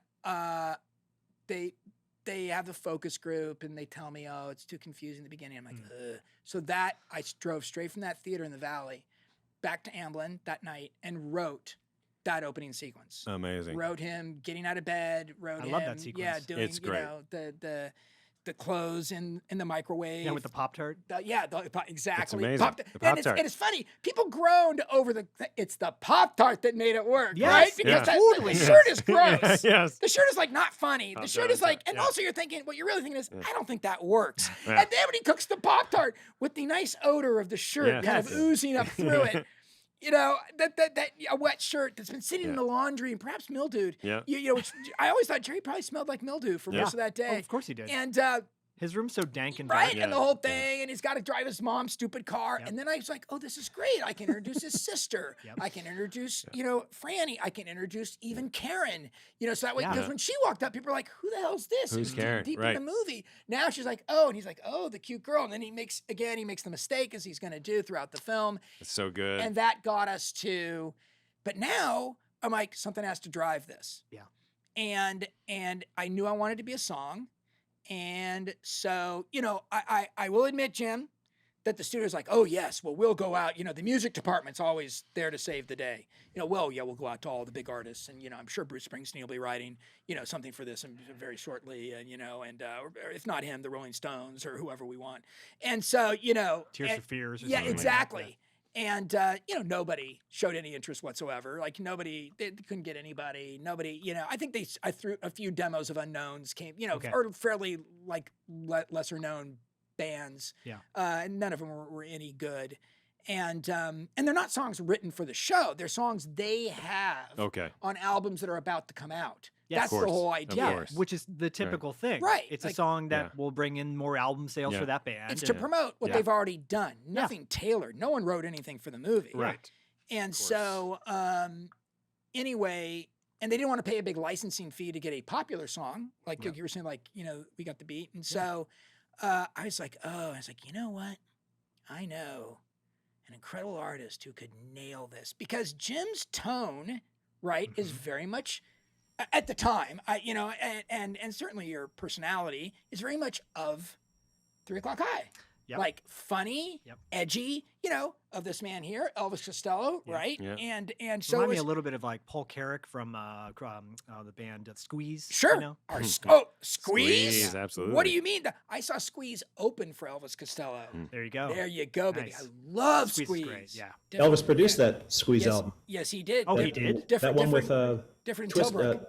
they have the focus group and they tell me, oh, it's too confusing in the beginning. I'm like, ugh. So that I drove straight from that theater in the Valley back to Amblin that night and wrote that opening sequence. Amazing. Wrote him getting out of bed. Wrote I him, love that sequence. yeah, doing It's great. The clothes in the microwave. Yeah, with the Pop-Tart. Exactly. amazing. Pop- The and, Pop-Tart. it's funny. People groaned over it's the Pop-Tart that made it work, Yes, right? yeah. Because Totally. the shirt is gross. Yes. The shirt is like not funny. The shirt is like, and yeah. also you're thinking, what you're really thinking is, I don't think that works. Yeah. And then when he cooks the Pop-Tart with the nice odor of the shirt Yes. kind of Yes. oozing up through it. That a wet shirt that's been sitting in Yeah. the laundry and perhaps mildewed. Yeah. Which I always thought Jerry probably smelled like mildew for Yeah. most of that day. Oh, of course he did. And His room's so dank and right, dark. and the Yeah, whole thing, and he's got to drive his mom's stupid car. Yep. And then I was like, oh, this is great. I can introduce his sister. Yep. I can introduce, Franny. I can introduce even Karen. So that way, Yeah. because when she walked up, people were like, who the hell's this? Who's Who's Karen? deep Right. in the movie. Now she's like, oh, and he's like, oh, the cute girl. And then he makes the mistake as he's going to do throughout the film. It's so good. And that got us to, but now I'm like, something has to drive this. Yeah. And I knew I wanted to be a song. And so, I will admit, Jim, that the studio's like, oh, yes, well, we'll go out. The music department's always there to save the day. We'll go out to all the big artists. And, I'm sure Bruce Springsteen will be writing, something for this very shortly, or if not him, the Rolling Stones or whoever we want. And so, Tears for Fears or yeah, something like that, exactly. And nobody showed any interest whatsoever. Like they couldn't get anybody. Nobody, I think I threw a few demos of Unknowns came, Okay. or fairly like lesser known bands. Yeah. And none of them were any good. And they're not songs written for the show. They're songs they have on albums that are about to come out. Yeah, That's the whole idea. Of course. Which is the typical thing. Right. It's Like- a song that will bring in more album sales for that band. It's to promote what they've already done. Nothing tailored. No one wrote anything for the movie. Right. And so, anyway, and they didn't want to pay a big licensing fee to get a popular song, like you were saying, like, we got the beat. And so I was like, you know what? I know an incredible artist who could nail this, because Jim's tone, right, is very much at the time, and certainly your personality is very much of 3 O'Clock High. Yep. Like funny, edgy, of this man here, Elvis Costello, right? Yeah. And so Remind me a little bit of like Paul Carrick from the band Squeeze. Sure. Squeeze? Absolutely. What do you mean? I saw Squeeze open for Elvis Costello. There you go. There you go, baby. Nice. I love Squeeze Squeeze. is great, yeah. Elvis produced that Squeeze yes, album. Yes, he did. Oh, he did? That one with different Twist. Tilburg.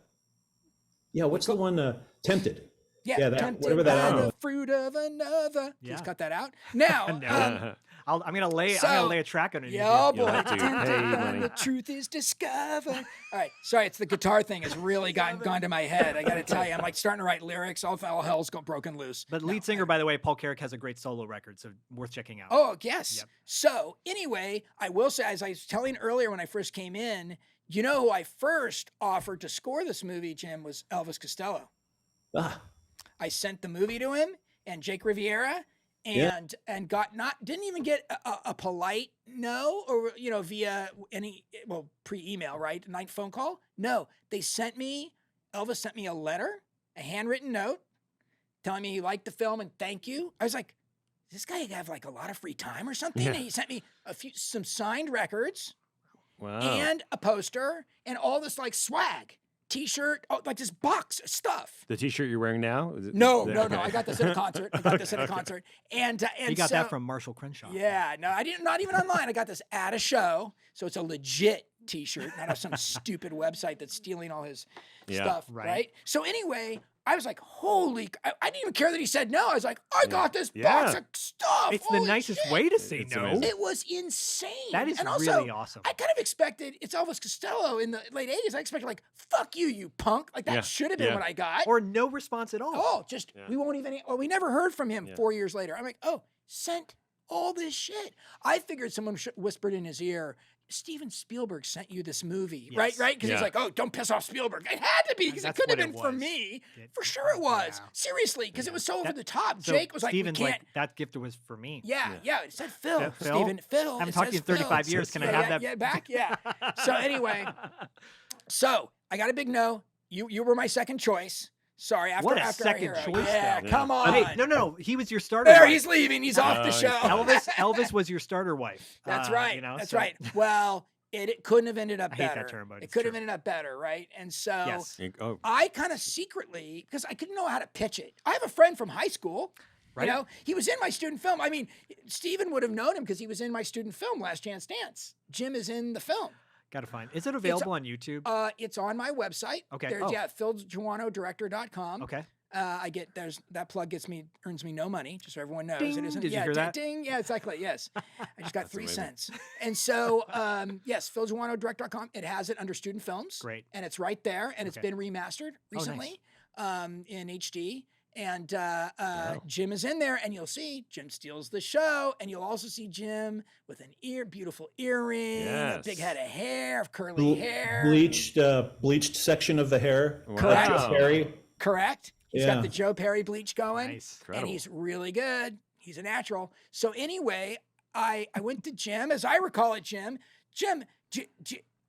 What's the one? Tempted. Yeah, that, whatever that by album. the fruit of another. Yeah. Please cut that out. Now, I'm gonna lay a track underneath. yeah, you. boy. have to pay money. The truth is discovered. All right, sorry, it's the guitar thing has really gone to my head. I got to tell you, I'm like starting to write lyrics. All hell's broken loose. But lead singer, by the way, Paul Carrick has a great solo record, so worth checking out. Oh yes. Yep. So anyway, I will say, as I was telling earlier when I first came in, who I first offered to score this movie, Jim, was Elvis Costello. I sent the movie to him and Jake Riviera, and didn't even get a polite no, or via any pre-email, right? Night phone call. No, Elvis sent me a letter, a handwritten note, telling me he liked the film and thank you. I was like, does this guy have like a lot of free time or something? Yeah. And he sent me some signed records Wow. and a poster and all this like swag. T-shirt, like this box of stuff. The T-shirt you're wearing now? No. I got this at a concert. And You got that from Marshall Crenshaw. Yeah, no, I didn't. Not even online. I got this at a show, so it's a legit T-shirt, not of some stupid website that's stealing all his stuff. Right. So anyway, I was like, holy! I didn't even care that he said no. I was like, I got this box of stuff. It's the Holy nicest shit. way to say It's no. amazing. It was insane. That is and also, really awesome. I kind of expected, it's Elvis Costello in the late 80s. I expected like, fuck you, you punk. Like that should have been what I got. Or no response at all. Oh, just, we won't even, we never heard from him 4 years later. I'm like, sent all this shit. I figured someone whispered in his ear, Steven Spielberg sent you this movie, right? Because he's like, don't piss off Spielberg. It had to be, because it That's couldn't what have been it for was. me. For sure it was. Yeah. Seriously, because it was so over the top. So Jake was like, Steven's we can't. like, that gift was for me. Yeah. It said Phil. Yeah, Phil? Steven, Phil. I haven't it talked to you says in 35 Phil. years. Can I have that? Yeah, back? Yeah. So anyway, I got a big no. You were my second choice. Sorry, after What a after second our hero. choice, Yeah, though. come on. Hey, no, he was your starter. There, wife. he's leaving. He's off the show. Elvis was your starter wife. That's right. That's so- right. Well, it couldn't have ended up I hate better. that term, but it it's could have true. ended up better, right? And so Yes. Oh, I kind of secretly, because I couldn't know how to pitch it. I have a friend from high school. Right. He was in my student film. I mean, Steven would have known him because he was in my student film, Last Chance Dance. Jim is in the film. Gotta find. Is it available on YouTube? It's on my website. Okay. There's, Phil Joanou, director.com. Okay. That plug earns me no money, just so everyone knows. Ding. It isn't. Did you yeah, hear that? Ding. Yeah, exactly. Yes. I just got 3 amazing. cents. And so, yes, Phil Joanou, direct.com. It has it under student films. Great. And it's right there. And it's Okay. been remastered nice. recently in HD. And Jim is in there, and you'll see Jim steals the show, and you'll also see Jim with an beautiful earring, a Yes. big head of hair, curly hair. Bleached section of the hair. Correct. Joe Perry. Correct. He's got Yeah. the Joe Perry bleach going, Nice. and Incredible. he's really good. He's a natural. So anyway, I went to Jim, as I recall it, Jim,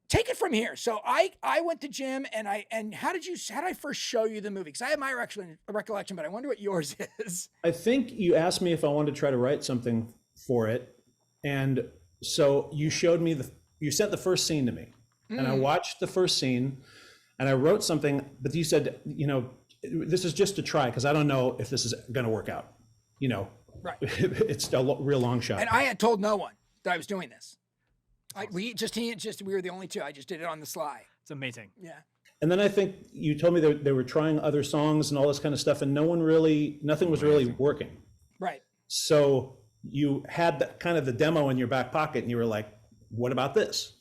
take it from here. So I went to Jim, and how did I first show you the movie? Because I have my recollection, but I wonder what yours is. I think you asked me if I wanted to try to write something for it. And so you showed me you sent the first scene to me. And I watched the first scene and I wrote something, but you said, this is just to try because I don't know if this is going to work out. Right. It's a real long shot. And I had told no one that I was doing this. We were the only two. I just did it on the sly. It's amazing. Yeah. And then I think you told me that they were trying other songs and all this kind of stuff, and nothing was really working. Right. So you had that kind of the demo in your back pocket, and you were like, "What about this?"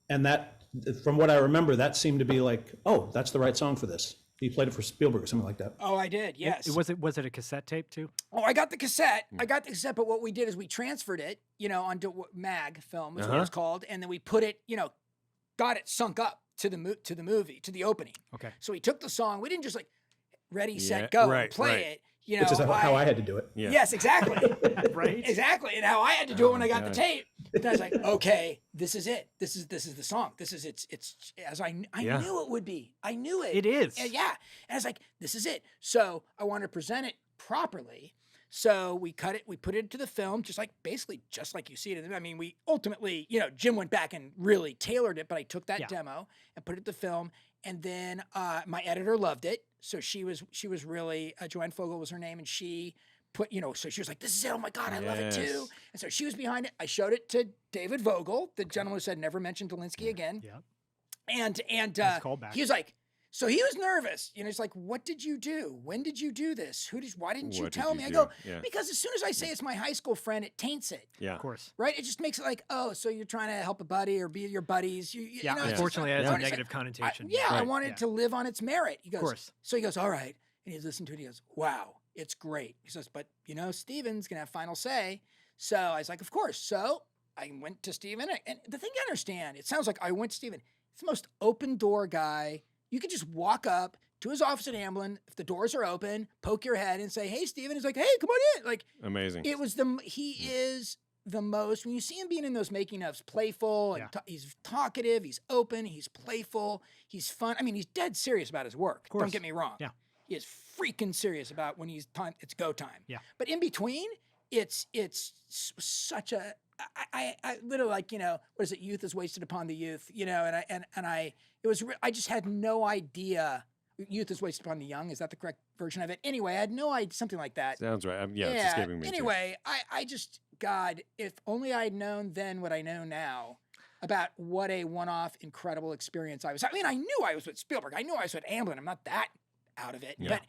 And that, from what I remember, that seemed to be like, "Oh, that's the right song for this." You played it for Spielberg or something like that. Oh, I did. Yes. Was it a cassette tape too? Oh, I got the cassette. But what we did is we transferred it, onto mag film, is what it's called, and then we put it, got it sunk up to the movie, to the opening. Okay. So we took the song. We didn't just like ready, set, go, and play it. Which is how I had to do it. Yeah. Yes, exactly. Right. Exactly. And how I had to do it when I got the tape. And I was like, okay, this is it. This is the song. This is it's as I knew it would be. I knew it. It is. Yeah. And I was like, this is it. So I wanted to present it properly. So we cut it, we put it into the film, just like you see it. I mean, we ultimately, Jim went back and really tailored it, but I took that demo and put it to film. And then my editor loved it. So she was really, Joanne Fogel was her name, and she put, so she was like, this is it, oh my God, I love it too. And so she was behind it. I showed it to David Vogel, the gentleman who said never mention Dolinsky again. Yeah. And Nice callback. he was like, so he was nervous. He's like, what did you do? When did you do this? Why didn't you tell me? I go, because as soon as I say it's my high school friend, it taints it. Yeah. Of course. Right? It just makes it like, oh, so you're trying to help a buddy or be your buddies. Unfortunately, it has a negative connotation. I wanted it to live on its merit. He goes, of course. So he goes, all right. And he listened to it. He goes, wow, it's great. He says, but Steven's going to have final say. So I was like, of course. So I went to Steven. And the thing to understand, it sounds like I went to Steven. He's the most open door guy. You could just walk up to his office at Amblin. If the doors are open, poke your head and say, hey, Steven. He's like, hey, come on in. Like, amazing. He is the most, when you see him being in those making ofs, playful, and he's talkative, he's open, he's playful, he's fun. I mean, he's dead serious about his work. Don't get me wrong. Yeah. He is freaking serious about when it's go time. Yeah. But in between, it's such a, I literally like, what is it? Youth is wasted upon the youth, I just had no idea. Youth is wasted upon the young. Is that the correct version of it? Anyway, I had no idea, something like that. Sounds right. It's escaping me. Anyway, God, if only I'd known then what I know now about what a one-off incredible experience I was. I mean, I knew I was with Spielberg. I knew I was with Amblin. I'm not that out of it. Yeah. But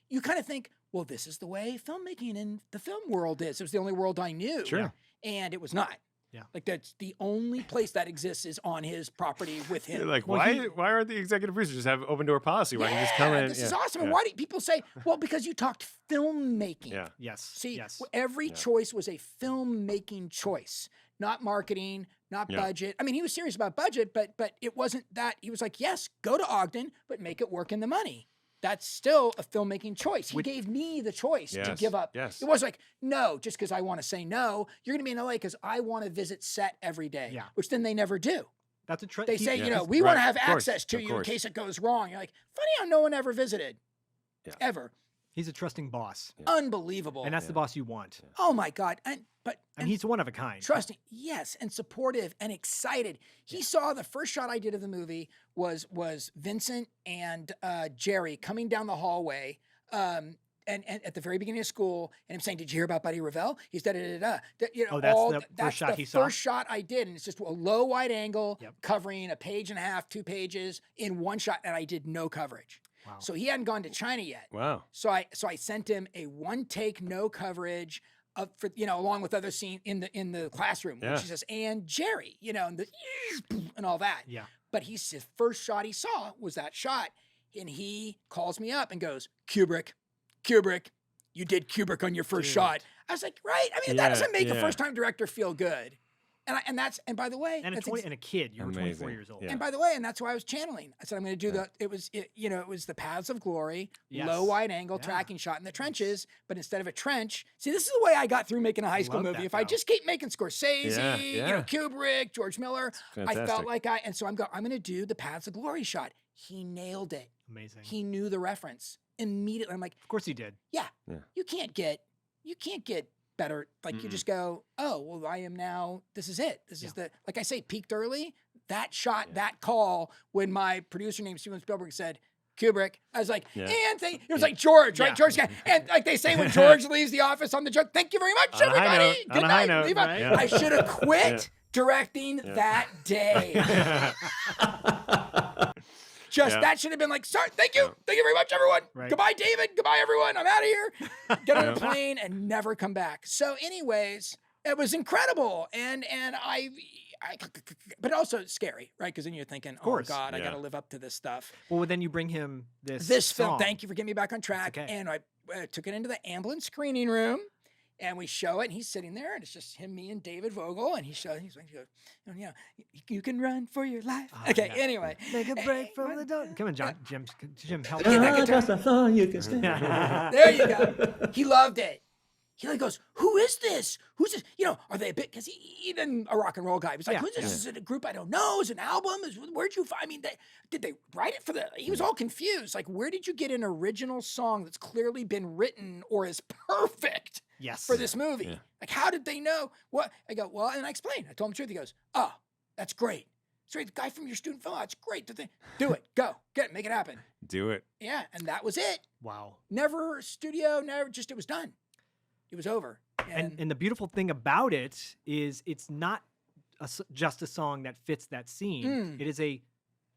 you kind of think, well, this is the way filmmaking in the film world is. It was the only world I knew. Sure. And it was not. Yeah. Like that's the only place that exists is on his property with him. You're like, why aren't the executive producers just have open door policy? Why don't you just come in? This is awesome. And why do people say, well, because you talked filmmaking. Yeah. Yes. See, yes. every choice was a filmmaking choice, not marketing, not budget. I mean, he was serious about budget, but it wasn't that. He was like, yes, go to Ogden, but make it work in the money. That's still a filmmaking choice. He gave me the choice to give up. Yes. It was like, no, just because I want to say no, you're going to be in LA because I want to visit set every day, which then they never do. That's a trend. They say, we want to have access to you in case it goes wrong. You're like, funny how no one ever visited, ever. He's a trusting boss. Unbelievable. And that's the boss you want. Oh my God. And he's one of a kind. Trusting, yes, and supportive and excited. He saw the first shot I did of the movie was Vincent and Jerry coming down the hallway and at the very beginning of school, and I'm saying, "Did you hear about Buddy Revell?" He's da-da-da-da. That's the first shot he saw? First shot I did, and it's just a low wide angle covering a page and a half, 2 pages in one shot, and I did no coverage. Wow. So he hadn't gone to China yet. Wow. So I sent him a one take, no coverage. For along with other scene in the classroom, which he says, and Jerry, and all that. Yeah. But his first shot he saw was that shot, and he calls me up and goes, Kubrick, you did Kubrick on your first shot. I was like, right? I mean, that doesn't make a first time director feel good. And by the way, and a kid, you were 24 years old. Yeah. And by the way, and that's why I was channeling. I said, I'm going to do it was the Paths of Glory, low wide angle tracking shot in the trenches, but instead of a trench, see, this is the way I got through making a high school movie. If I just keep making Scorsese, Kubrick, George Miller, I felt like and so I'm going to do the Paths of Glory shot. He nailed it. Amazing. He knew the reference immediately. I'm like, of course he did. Yeah. You can't get better. Like you just go, oh, well, I am now, this is it. This is like I say, peaked early. That shot, that call, when my producer named Steven Spielberg said, Kubrick, I was like, and it was like George, right? George, and like they say when George leaves the office on the joke, thank you very much, everybody. Good night. Leave up. I should have quit. directing that day. Just that should have been like, sorry, thank you very much, everyone. Right. Goodbye, David. Goodbye, everyone. I'm out of here. Get on a plane and never come back. So, anyways, it was incredible, and I but also scary, right? Because then you're thinking, oh God, I got to live up to this stuff. Well, then you bring him this film. song. Thank you for getting me back on track. Okay. And I took it into the Amblin screening room. And we show it, and he's sitting there, and it's just him, me, and David Vogel, and he's like, yeah, you can run for your life. Okay, anyway. Make a break from the door. Come on, Jim, help Get me. that guitar. You can stand. There you go. He loved it. He like goes, who is this? Who's this? You know, are they a bit? Because he didn't a rock and roll guy. He was like, who's this? Is it a group I don't know? Is it an album? Where'd you find? I mean, did they write it for the? He was all confused. Like, where did you get an original song that's clearly been written or is perfect? Yes. For this movie. Yeah. Like, how did they know? What? I go, well, and I explained. I told him the truth. He goes, oh, that's great. Sorry, the guy from your student film, that's great. Do it. Go. Get it. Make it happen. Do it. Yeah, and that was it. Wow. Never studio, never, just it was done. It was over. And the beautiful thing about it is it's not just a song that fits that scene. It is a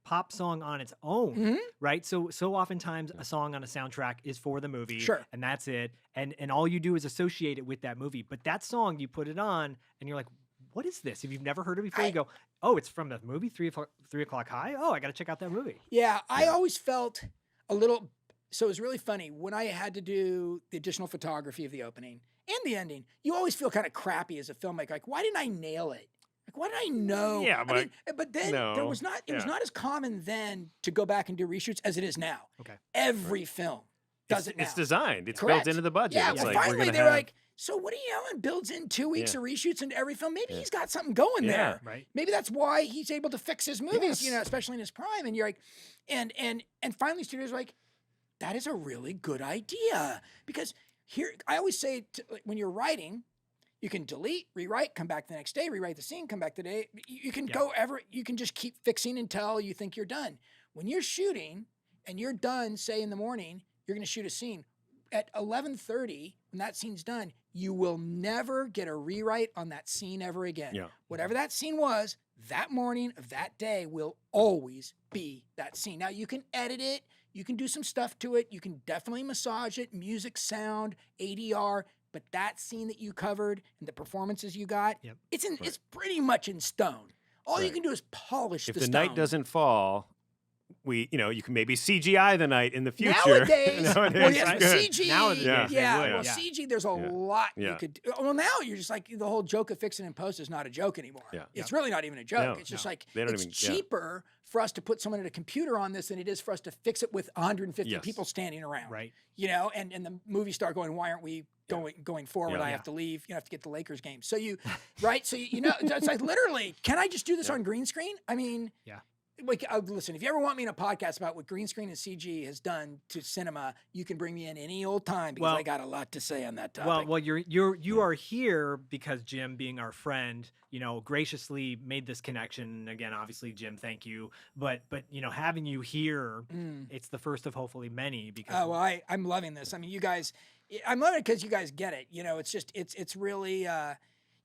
pop song on its own, right? So oftentimes a song on a soundtrack is for the movie, and that's it. And all you do is associate it with that movie. But that song, you put it on, and you're like, what is this? If you've never heard it before, you go, oh, it's from the movie 3 O'Clock High? Oh, I got to check out that movie. Yeah, I always felt a little... So it was really funny. When I had to do the additional photography of the opening and the ending, you always feel kind of crappy as a filmmaker. Like, why didn't I nail it? Like, why did I know? Yeah, but, I mean, but then there was not. It was not as common then to go back and do reshoots as it is now. Okay. Every film does it now. It's designed. It's Correct. built into the budget. Yeah, it's well, like, finally they're like, so Woody Allen builds in 2 weeks of reshoots into every film. Maybe he's got something going there. Right. Maybe that's why he's able to fix his movies, you know, especially in his prime. And you're like, and finally studios are like, that is a really good idea. Because here, I always say like, when you're writing, you can delete, rewrite, come back the next day, rewrite the scene, come back the day. You can you can just keep fixing until you think you're done. When you're shooting and you're done, say in the morning, you're going to shoot a scene. At 11:30, when that scene's done, you will never get a rewrite on that scene ever again. Yeah. Whatever that scene was, that morning of that day will always be that scene. Now, you can edit it. You can do some stuff to it. You can definitely massage it, music, sound, ADR. But that scene that you covered and the performances you got, it's pretty much in stone. All you can do is polish the stone. If the night doesn't fall, you can maybe CGI the night in the future. Nowadays, well, yes, CG. Nowadays, CG, there's a lot you could do. Well, now you're just like, the whole joke of fixing in post is not a joke anymore. Yeah. It's really not even a joke. No, it's just like, it's cheaper for us to put someone at a computer on this than it is for us to fix it with 150 people standing around. Right. You know, and the movie star going, why aren't we going forward? I have to leave. You have to get the Lakers game. So it's like literally, can I just do this on green screen? I mean, like, listen, if you ever want me in a podcast about what green screen and CG has done to cinema, you can bring me in any old time because I got a lot to say on that topic. Well, you are here because Jim, being our friend, graciously made this connection. Again, obviously, Jim, thank you. But having you here, it's the first of hopefully many. Because I'm loving this. I mean, you guys, I'm loving it because you guys get it. It's just it's really.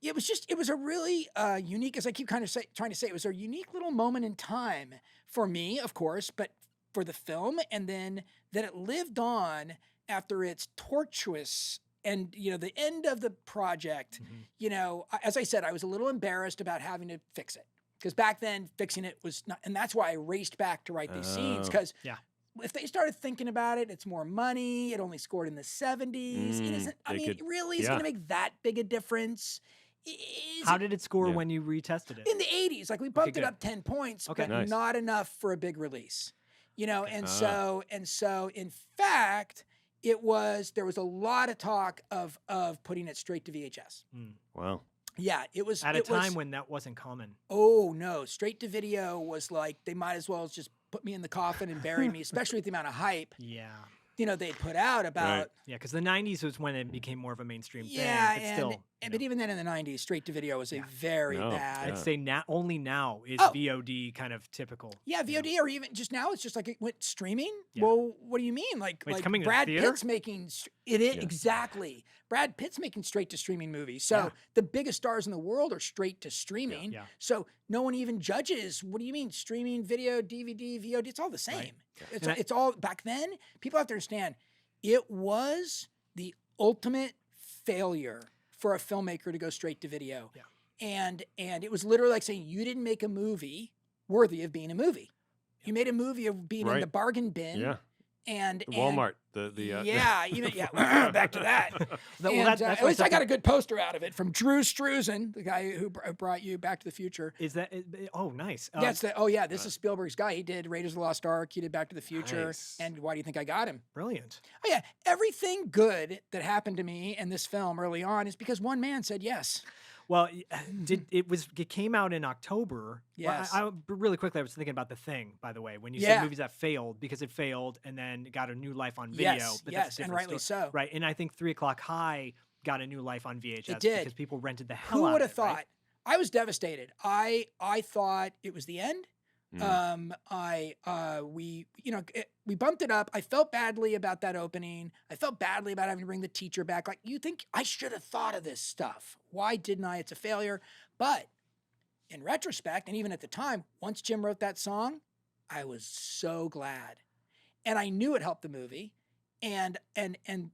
It was a really unique, as I keep trying to say, it was a unique little moment in time for me, of course, but for the film, and then that it lived on after its tortuous and, the end of the project. As I said, I was a little embarrassed about having to fix it because back then fixing it was not, and that's why I raced back to write these scenes because if they started thinking about it, it's more money. It only scored in the 70s. It isn't, it really is going to make that big a difference. How did it score when you retested it? In the 80s. Like, we bumped it up 10 points, but not enough for a big release. And so in fact, there was a lot of talk of putting it straight to VHS. Wow. Yeah, it was at a time when that wasn't common. Oh no, straight to video was like, they might as well just put me in the coffin and bury me, especially with the amount of hype. Yeah. They put out about... Yeah, because the 90s was when it became more of a mainstream thing. But even then in the 90s, straight to video was a very bad... I'd say only now is VOD kind of typical. Yeah, VOD, or even just now, it's just like it went streaming. Yeah. Well, what do you mean? Like coming Brad to theater? Pitt's making... It is exactly. Brad Pitt's making straight to streaming movies. So the biggest stars in the world are straight to streaming. Yeah. So no one even judges. What do you mean? Streaming, video, DVD, VOD, it's all the same. Right. It's all back then. People have to understand it was the ultimate failure for a filmmaker to go straight to video. Yeah. And it was literally like saying you didn't make a movie worthy of being a movie. You made a movie of being in the bargain bin. Yeah. And Walmart, back to that. That's At least I got a good poster out of it from Drew Struzan, the guy who brought you Back to the Future. Is that? Oh, nice. This is Spielberg's guy. He did Raiders of the Lost Ark. He did Back to the Future. Nice. And why do you think I got him? Brilliant. Oh yeah, everything good that happened to me in this film early on is because one man said yes. Well, it came out in October. Yes. Well, really quickly, I was thinking about The Thing, by the way, when you said movies that failed because it failed and then got a new life on video. Yes, but that's a and different rightly story. so. Right, and I think 3 O'clock High got a new life on VHS It did. because people rented the hell Who out would of have it. Right? thought? I was devastated. I thought it was the end. We bumped it up. I felt badly about that opening. I felt badly about having to bring the teacher back. Like, you think I should have thought of this stuff. Why didn't I? It's a failure. But in retrospect, and even at the time, once Jim wrote that song, I was so glad. And I knew it helped the movie. And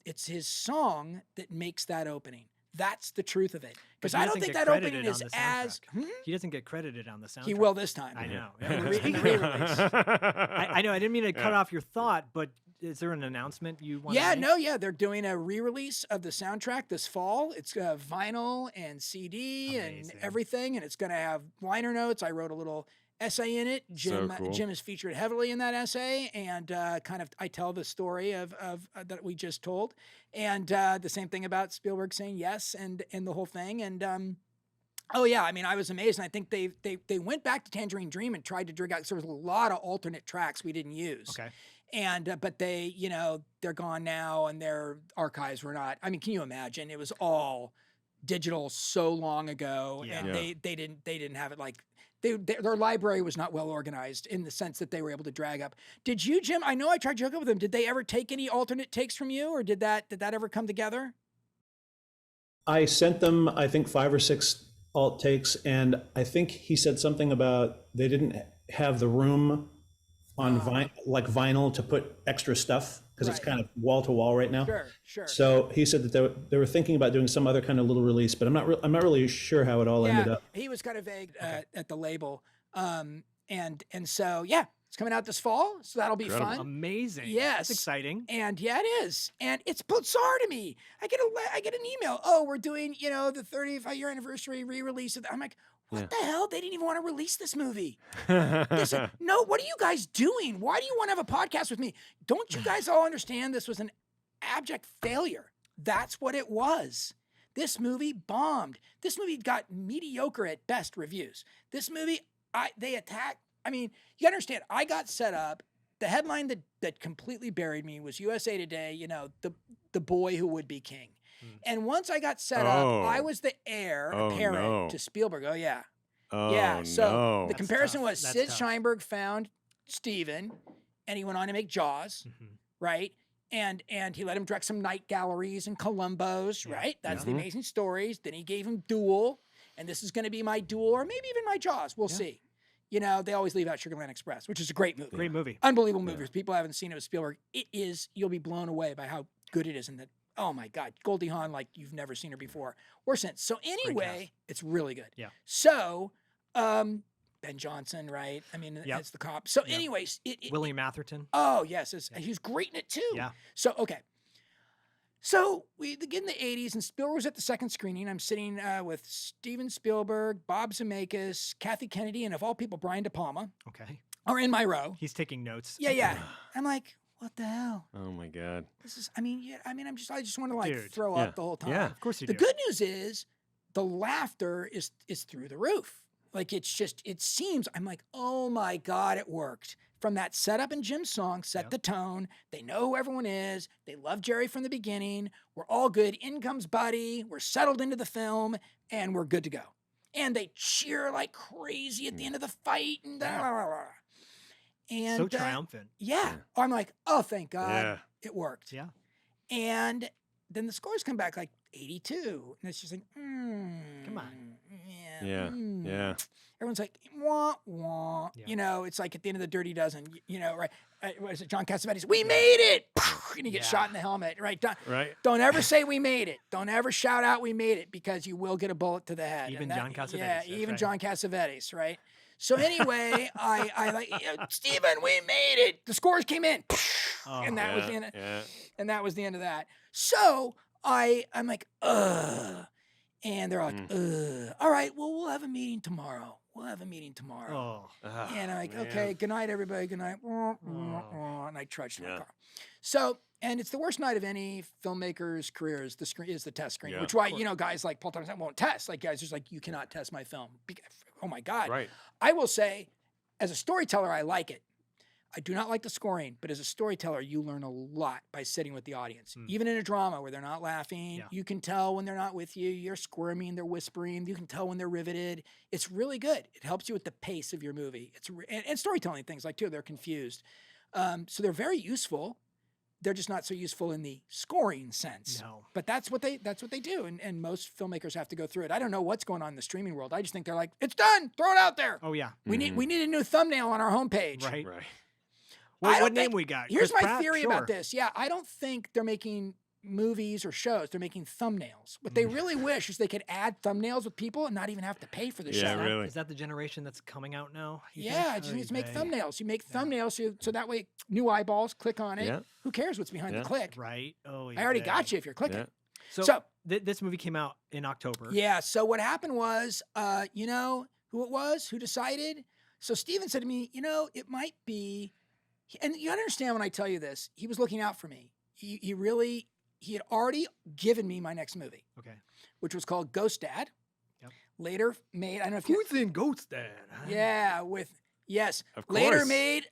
it's his song that makes that opening. That's the truth of it. Because I don't think that opening is as... He doesn't get credited on the soundtrack. He will this time. I know. In the re-release. I know. I didn't mean to cut off your thought, but is there an announcement you want to make? They're doing a re-release of the soundtrack this fall. It's vinyl and CD and everything, and it's going to have liner notes. I wrote a little essay in it. Jim is featured heavily in that essay, and I tell the story of that we just told, and the same thing about Spielberg saying yes and the whole thing, and I was amazed, and I think they went back to Tangerine Dream and tried to dig out. There was a lot of alternate tracks we didn't use. Okay. And but they, they're gone now, and their archives were not. I mean, can you imagine? It was all digital so long ago, and they didn't have it like. Their library was not well organized in the sense that they were able to drag up. Did you, Jim? I know I tried joking with them. Did they ever take any alternate takes from you, or did that ever come together? I sent them, I think, 5 or 6 alt takes, and I think he said something about they didn't have the room on vinyl to put extra stuff because it's kind of wall to wall right now. Sure. So he said that they were thinking about doing some other kind of little release, but I'm not really sure how it all ended up. He was kind of vague at the label, and so it's coming out this fall, so that'll be fun. Amazing. Yes, it's exciting. And it is, and it's bizarre to me. I get an email. Oh, we're doing the 35-year anniversary re-release of. I'm like, what the hell? They didn't even want to release this movie. No, what are you guys doing? Why do you want to have a podcast with me? Don't you guys all understand this was an abject failure? That's what it was. This movie bombed. This movie got mediocre at best reviews. This movie, they attacked. I mean, you understand, I got set up. The headline that completely buried me was USA Today, the boy who would be king. And once I got set up, I was the heir apparent to Spielberg. So the comparison was Sid Sheinberg found Steven, and he went on to make Jaws, right? And he let him direct some night galleries and Columbos, right? That's the amazing stories. Then he gave him Duel, and this is going to be my Duel, or maybe even my Jaws. We'll see. They always leave out Sugarland Express, which is a great movie. Great movie. Unbelievable movie. If people haven't seen it with Spielberg, it is, you'll be blown away by how good it is. And oh my God, Goldie Hawn, like you've never seen her before or since. So anyway, it's really good. Yeah. So, Ben Johnson, right? I mean, it's the cop. So anyways. William Atherton. Oh, yes. And he was great in it too. Yeah. So, okay. So we get in the 80s, and Spielberg was at the second screening. I'm sitting with Steven Spielberg, Bob Zemeckis, Kathy Kennedy, and of all people, Brian De Palma. Okay. Are in my row. He's taking notes. Yeah. I'm like, what the hell? Oh my God. This is. I just want to throw up the whole time. Yeah, of course you do. The good news is, the laughter is through the roof. Like it seems. I'm like, oh my God, it worked. From that setup and Jim's song, set the tone. They know who everyone is. They love Jerry from the beginning. We're all good. In comes Buddy. We're settled into the film, and we're good to go. And they cheer like crazy at the end of the fight. And so triumphant. I'm like, oh, thank God, it worked. Yeah. And then the scores come back like 82. And it's just like, Come on. Yeah. Yeah. Everyone's like, wah, wah. Yeah. You know, it's like at the end of the Dirty Dozen, you know, right? What is it? John Cassavetes, we made it. And he gets Yeah. shot in the helmet, right? Right. Don't ever say we made it. Don't ever shout out we made it, because you will get a bullet to the head. Even And John Cassavetes, Yeah, that's even right. John Cassavetes, right? So anyway, I like, Steven, we made it. The scores came in. Oh, And that was the end. Yeah. And that was the end of that. So I'm like, ugh. And they're like, ugh. All right, well, we'll have a meeting tomorrow. We'll have a meeting tomorrow. Oh. And I'm like, man. okay, good night, everybody. Good night. And I trudged to my Yeah. car. So, and it's the worst night of any filmmaker's career is the test screen, Yeah. which why, you know, guys like Paul Thomas won't test. Like guys just like, you cannot test my film. Oh my God. Right. I will say, as a storyteller, I like it. I do not like the scoring, but as a storyteller, you learn a lot by sitting with the audience. Even in a drama where they're not laughing, Yeah. you can tell when they're not with you. You're squirming, they're whispering. You can tell when they're riveted. It's really good. It helps you with the pace of your movie. And storytelling things like too. They're confused, so they're very useful. They're just not so useful in the scoring sense. No. But that's what they do, and most filmmakers have to go through it. I don't know what's going on in the streaming world. I just think they're like, it's done. Throw it out there. Oh yeah. We need a new thumbnail on our homepage. Right. Right. I don't What name think- we got? Here's Chris my Pratt? theory Sure. about this. Yeah, I don't think they're making movies or shows. They're making thumbnails. What they really wish is they could add thumbnails with people and not even have to pay for the Yeah, show. really. Is that the generation that's coming out now? you Yeah, think? just need to make Oy vey. thumbnails. You make thumbnails so that way new eyeballs click on it. Yeah. Who cares what's behind Yeah. the click? Right. Oh, I already got you if you're clicking. Yeah. So, So- this movie came out in October. Yeah. So what happened was, you know who it was? Who decided? So Steven said to me, you know, it might be, and you understand when I tell you this, he was looking out for me. He had already given me my next movie, Okay. which was called Ghost Dad. Yep. Later made, I don't know if you, Who's in Ghost Dad? huh? yeah, yes, Of later course. made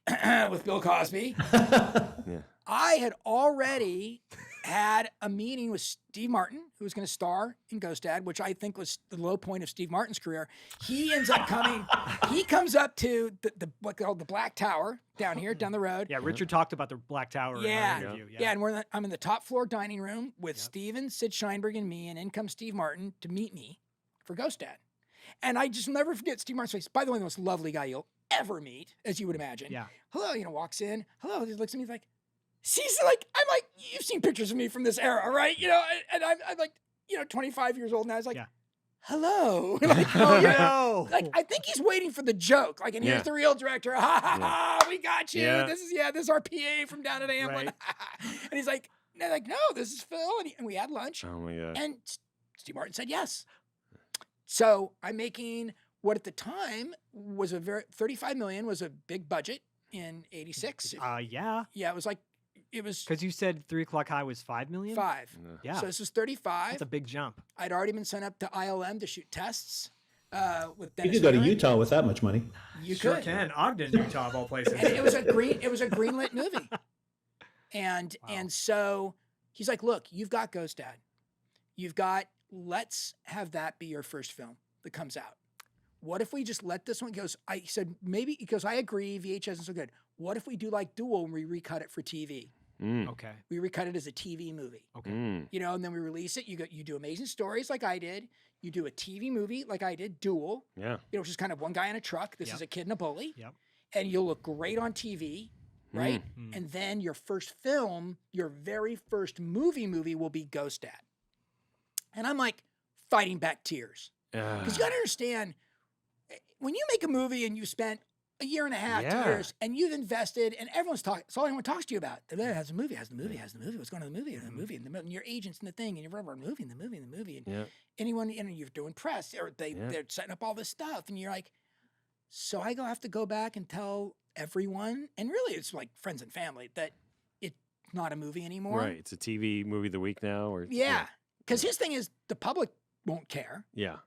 with Bill Cosby. Yeah. I had already had a meeting with Steve Martin, who was going to star in Ghost Dad, which I think was the low point of Steve Martin's career. He ends up coming, he comes up to the what called the Black Tower down here, down the road. Yeah, Richard talked about the Black Tower Yeah. in our interview. Yeah, and I'm in the top floor dining room with Steven, Sid Sheinberg, and me, and in comes Steve Martin to meet me for Ghost Dad. And I just never forget Steve Martin's face. By the way, the most lovely guy you'll ever meet, as you would imagine. Yeah. Hello, you know, walks in. Hello, he looks at me he's like, she's like, I'm like, you've seen pictures of me from this era, right? You know, and I'm like, you know, 25 years old now. I was like, Yeah. hello. Like, oh, yeah. no. Like, I think he's waiting for the joke. Like, and here's Yeah. the real director. Ha ha ha, we got you. Yeah. This is our PA from down at Amblin. Right. And he's like, they're like, no, this is Phil. And we had lunch. Oh my God. And Steve Martin said yes. So I'm making what at the time was a very 35 million was a big budget in '86. Yeah, Yeah, it was because you said 3 O'clock High was 5 million. 5. Yeah, So this was 35. that's a big jump. I'd already been sent up to ILM to shoot tests with You Dennis. could go to Miller. Utah with that much money. You Sure could. can. Ogden, Utah, of all places. And it was a greenlit movie. And so he's like, look, you've got Ghost Dad. Let's have that be your first film that comes out. What if we just let this one go? I said, maybe, because I agree, VHS isn't so good. What if we do like Duel and we recut it for TV? Okay. We recut it as a TV movie. Okay. You know, and then we release it. You do Amazing Stories like I did. You do a TV movie like I did, Duel. Yeah. You know, which is kind of one guy in a truck. This Yep. is a kid and a bully. Yep. And you'll look great on TV, right? And then your first film, your very first movie will be Ghost Dad. And I'm like fighting back tears. Because you got to understand, when you make a movie and you spent a year and a half, 2 Yeah. years, and you've invested, and everyone's talking, it's all anyone talks to you about. Has the movie, what's going on in the movie, and your agents and the thing, and you're movie, and the movie, and Yeah. anyone, you know, you're doing press, or they're setting up all this stuff, and you're like, so I have to go back and tell everyone, and really it's like friends and family, that it's not a movie anymore. Right. It's a TV movie of the week now, or Yeah. Because his thing is the public won't care. Yeah.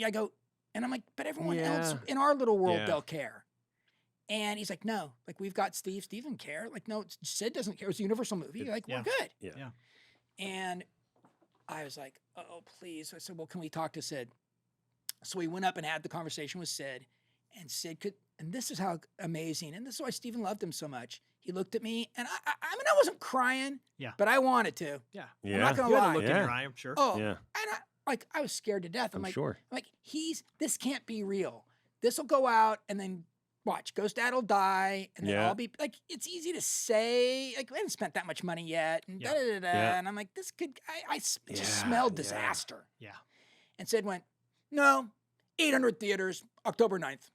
I go, and I'm like, but everyone else Yeah. in our little world, Yeah. they'll care. And he's like, no, like we've got Steven care. Like, no, Sid doesn't care. It's a Universal movie. Like, Yeah. we're good. Yeah. And I was like, oh, please. I said, well, can we talk to Sid? So we went up and had the conversation with Sid. And Sid could, and this is how amazing, and this is why Steven loved him so much. He looked at me, and I mean, I wasn't crying, but I wanted to. Yeah. I'm not gonna You had lie. a look in your eye, I'm sure. Oh, Yeah. and I was scared to death. I'm like, sure. This can't be real. This will go out, and then watch, Ghost Dad will die, and then I'll be like, it's easy to say, like, we haven't spent that much money yet, and and I'm like, this could, I just smelled disaster. Yeah. And Sid went, no, 800 theaters, October 9th.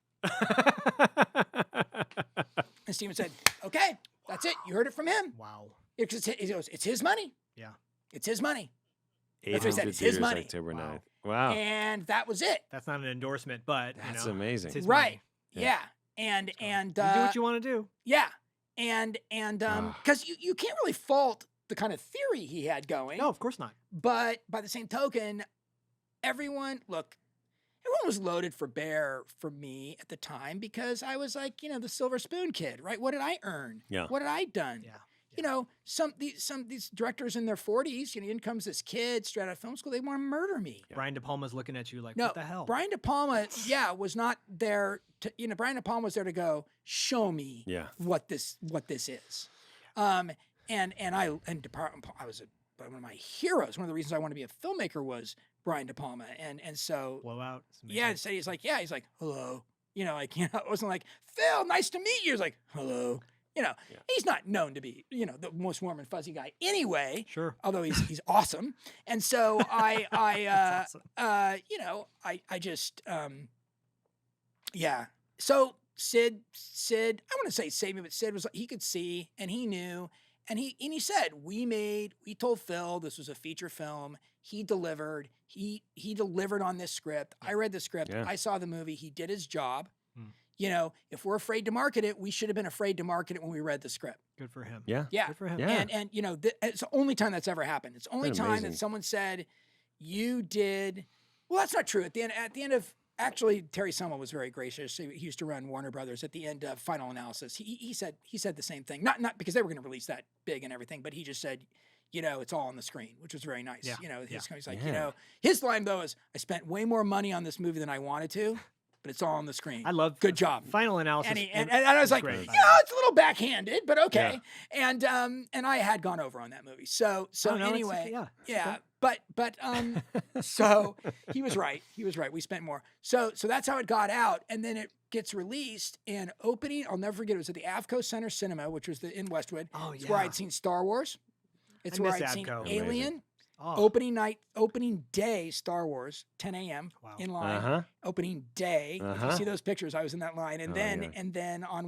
And Steven said, okay, that's it. You heard it from him. Wow. He goes, it's his money. Yeah. It's his money. That's 800 what he said. It's his theaters, money. October Wow. 9th. Wow. And that was it. That's not an endorsement, but That's you know, amazing. it's his Right. money. Yeah. And You do what you want to do. yeah. And because you can't really fault the kind of theory he had going. No, of course not. But by the same token, everyone was loaded for bear for me at the time because I was like, the silver spoon kid, right? What did I earn? Yeah. What had I done? Yeah. Some of these directors in their 40s, in comes this kid straight out of film school. They want to murder me. Brian De Palma's looking at you like, No, what the hell? Brian De Palma, was not there to, Brian De Palma was there to go, show me what this is. And I was one of my heroes. One of the reasons I wanted to be a filmmaker was Brian De Palma. And so, Blowout. so he's like, hello. It wasn't like, Phil, nice to meet you. It's like, hello. He's not known to be, the most warm and fuzzy guy anyway. Sure. Although he's awesome. And so That's awesome. So Sid, I want to say saved me, but Sid was like, he could see and he knew. And he said, we told Phil this was a feature film. He delivered. He delivered on this script. I read the script. Yeah. I saw the movie. He did his job. If we're afraid to market it, we should have been afraid to market it when we read the script. Good for him. Yeah. Yeah. Good for him. Yeah. And it's the only time that's ever happened. It's the only time amazing. that someone said, you did. Well, that's not true. At the end of actually, Terry Selma was very gracious. He used to run Warner Brothers at the end of Final Analysis. He said the same thing. Not because they were going to release that big and everything, but he just said, it's all on the screen, which was very nice. Yeah. He's like, his line though is, I spent way more money on this movie than I wanted to, but it's all on the screen. I love Good job. Final Analysis. And I was like, great, it's a little backhanded, but okay. And I had gone over on that movie. So Oh, no, it's anyway, okay, yeah, it's yeah. okay. But so he was right. We spent more. So that's how it got out, and then it gets released. And opening, I'll never forget. It was at the Avco Center Cinema, which was in Westwood. Oh, It's where yeah. I'd seen Star Wars. It's I where miss I'd seen Avco. Alien. Oh, Opening day, Star Wars, 10 a.m. Wow. in line. Uh-huh. Opening day. If you Uh-huh. see those pictures, I was in that line, and Oh, then yeah. and then on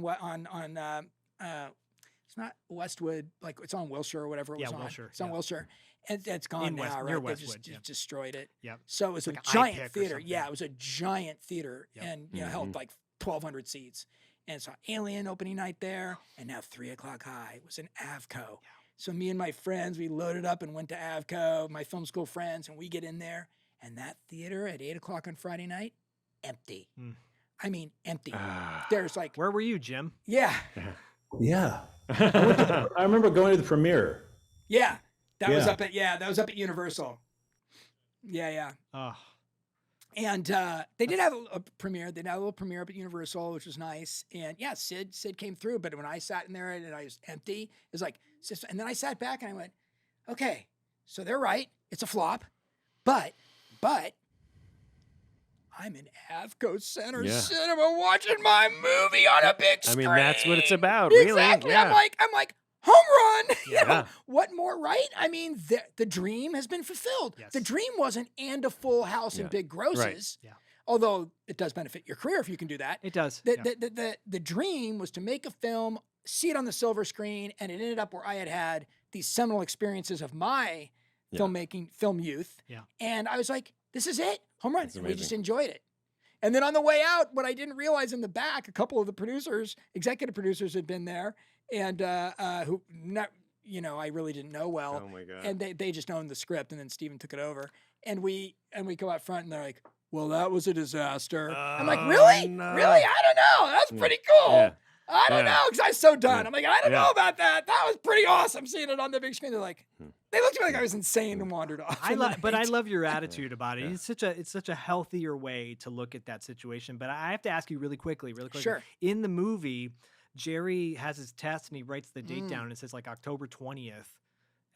it's not Westwood, like it's on Wilshire or whatever it Yeah, was on. Wilshire, It's on yeah. Wilshire, and it's gone In West- now, near right? They Westwood, just yeah. destroyed it. Yep. So it was Like a an giant iPic or theater. something. Yeah, it was a giant theater, Yep. and held like 1,200 seats. And so Alien opening night there, and now 3 o'clock high was in Avco. So me and my friends, we loaded up and went to Avco, my film school friends, and we get in there, and that theater at 8 o'clock on Friday night, empty. Mm. I mean, empty. Ah. There's like, where were you, Jim? yeah, Yeah. I remember going to the premiere. yeah. That was Yeah. up at Universal. Yeah. Oh, And they did have a premiere. They did have a little premiere up at Universal, which was nice. And yeah, Sid came through. But when I sat in there and I was empty, it was like, and then I sat back and I went, okay, so they're right. It's a flop. But I'm in Avco Center Yeah. Cinema watching my movie on a big I screen. mean, that's what it's about, really. Exactly. Yeah. I'm like, home run. You know, Yeah. what more, right? I mean, the dream has been fulfilled. Yes. The dream wasn't and a full house and Yeah. big grosses. Yeah. Although it does benefit your career if you can do that. it does. The dream was to make a film, see it on the silver screen, and it ended up where I had these seminal experiences of my Yeah. filmmaking, film youth. Yeah. And I was like, this is it. Home run. That's And we just amazing. enjoyed it. And then on the way out, what I didn't realize in the back, a couple of the producers, executive producers had been there, and who not, I really didn't know well. Oh my God. And they just owned the script, and then Steven took it over. And we go out front, and they're like, well, that was a disaster. I'm like, really? no. Really? I don't know. That's pretty cool. Yeah. I don't Yeah. know, because I was so done. Yeah. I'm like, I don't Yeah. know about that. That was pretty awesome seeing it on the big screen. They're like, They looked at me like I was insane and wandered off. I in the love, but I night. love your attitude about it. It's such a healthier way to look at that situation. But I have to ask you really quickly. Sure. In the movie, Jerry has his test and he writes the Mm. date down and it says like October 20th.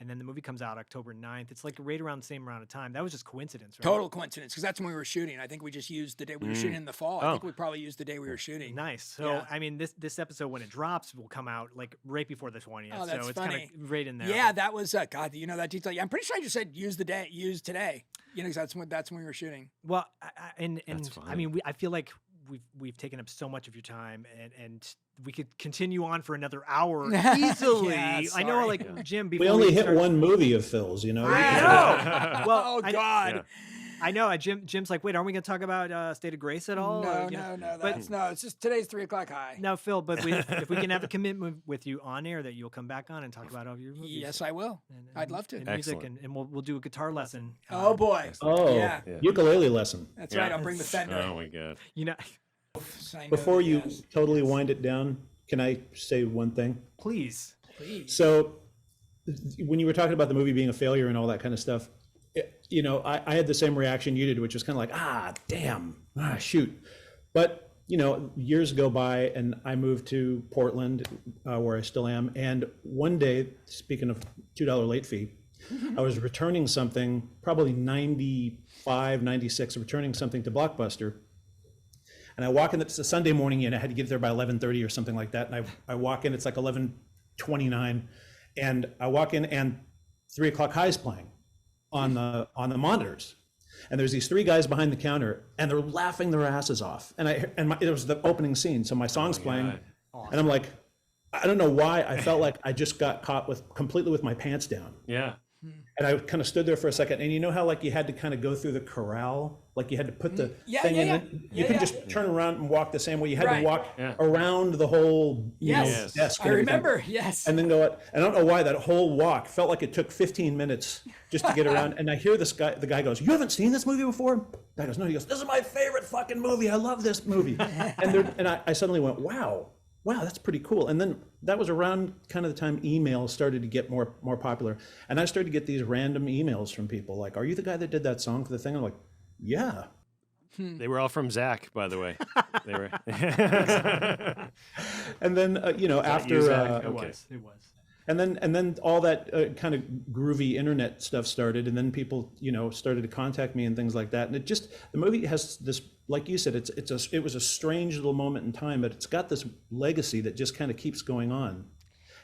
And then the movie comes out October 9th. It's like right around the same amount of time. That was just coincidence, right? Total coincidence, because that's when we were shooting. I think we just used the day we were shooting in the fall. I Oh. think we probably used the day we were shooting. Nice. So, Yeah. I mean, this episode, when it drops, will come out like right before the 20th. Oh, that's so it's funny. kind of right in there. Yeah, that was God. You know that detail? Yeah, I'm pretty sure I just said use today. You know, 'cause that's when we were shooting. Well, and That's I funny. mean, I feel like we've taken up so much of your time, and we could continue on for another hour easily. Yeah, I know, sorry. like Jim. Before We only hit start- one movie of Phil's, you know. I know. Well, Oh I- God. Yeah. I know. Jim's like, wait, aren't we going to talk about State of Grace at all? No, Or, you know? no. But- That's no. It's just today's 3:00 high. No, Phil. But if we can have a commitment with you on air that you'll come back on and talk about all your movies. Yes, I will. and- I'd love to. And music, Excellent. and we'll do a guitar lesson. Oh boy. Oh, Yeah. ukulele lesson. That's Yeah. right. I'll bring the Fender. Oh my God. You know, Sign Before note, you yes. totally wind it down, can I say one thing? please. Please. So, when you were talking about the movie being a failure and all that kind of stuff, you know, I had the same reaction you did, which was kind of like, damn, shoot. But, you know, years go by and I moved to Portland, where I still am. And one day, speaking of $2 late fee, I was returning something, probably 95, 96, returning something to Blockbuster. And I walk in, it's a Sunday morning, and I had to get there by 11:30 or something like that. And I walk in, it's like 11:29, and I walk in, and 3:00 High is playing on the monitors. And there's these three guys behind the counter, and they're laughing their asses off. And it was the opening scene, so my song's playing, God. and I'm like, I don't know why I felt like I just got caught completely with my pants down. Yeah. And I kind of stood there for a second, and you know how like you had to kind of go through the corral, like you had to put the thing in. You couldn't just turn around and walk the same way. You had to walk around the whole Yes. desk. I and everything. remember. Yes. And then go out. And I don't know why that whole walk felt like it took 15 minutes just to get around. And I hear this guy. The guy goes, "You haven't seen this movie before?" The guy goes, "No." He goes, "This is my favorite fucking movie. I love this movie." And I suddenly went, "Wow, that's pretty cool." And then that was around kind of the time emails started to get more popular. And I started to get these random emails from people like, "Are you the guy that did that song for the thing?" I'm like, "Yeah." They were all from Zach, by the way. They were. And then you know, after Zach? It Okay. was. It was. and then all that kind of groovy internet stuff started, and then people, you know, started to contact me and things like that. And it just, the movie has this, like you said, it was a strange little moment in time, but it's got this legacy that just kind of keeps going on.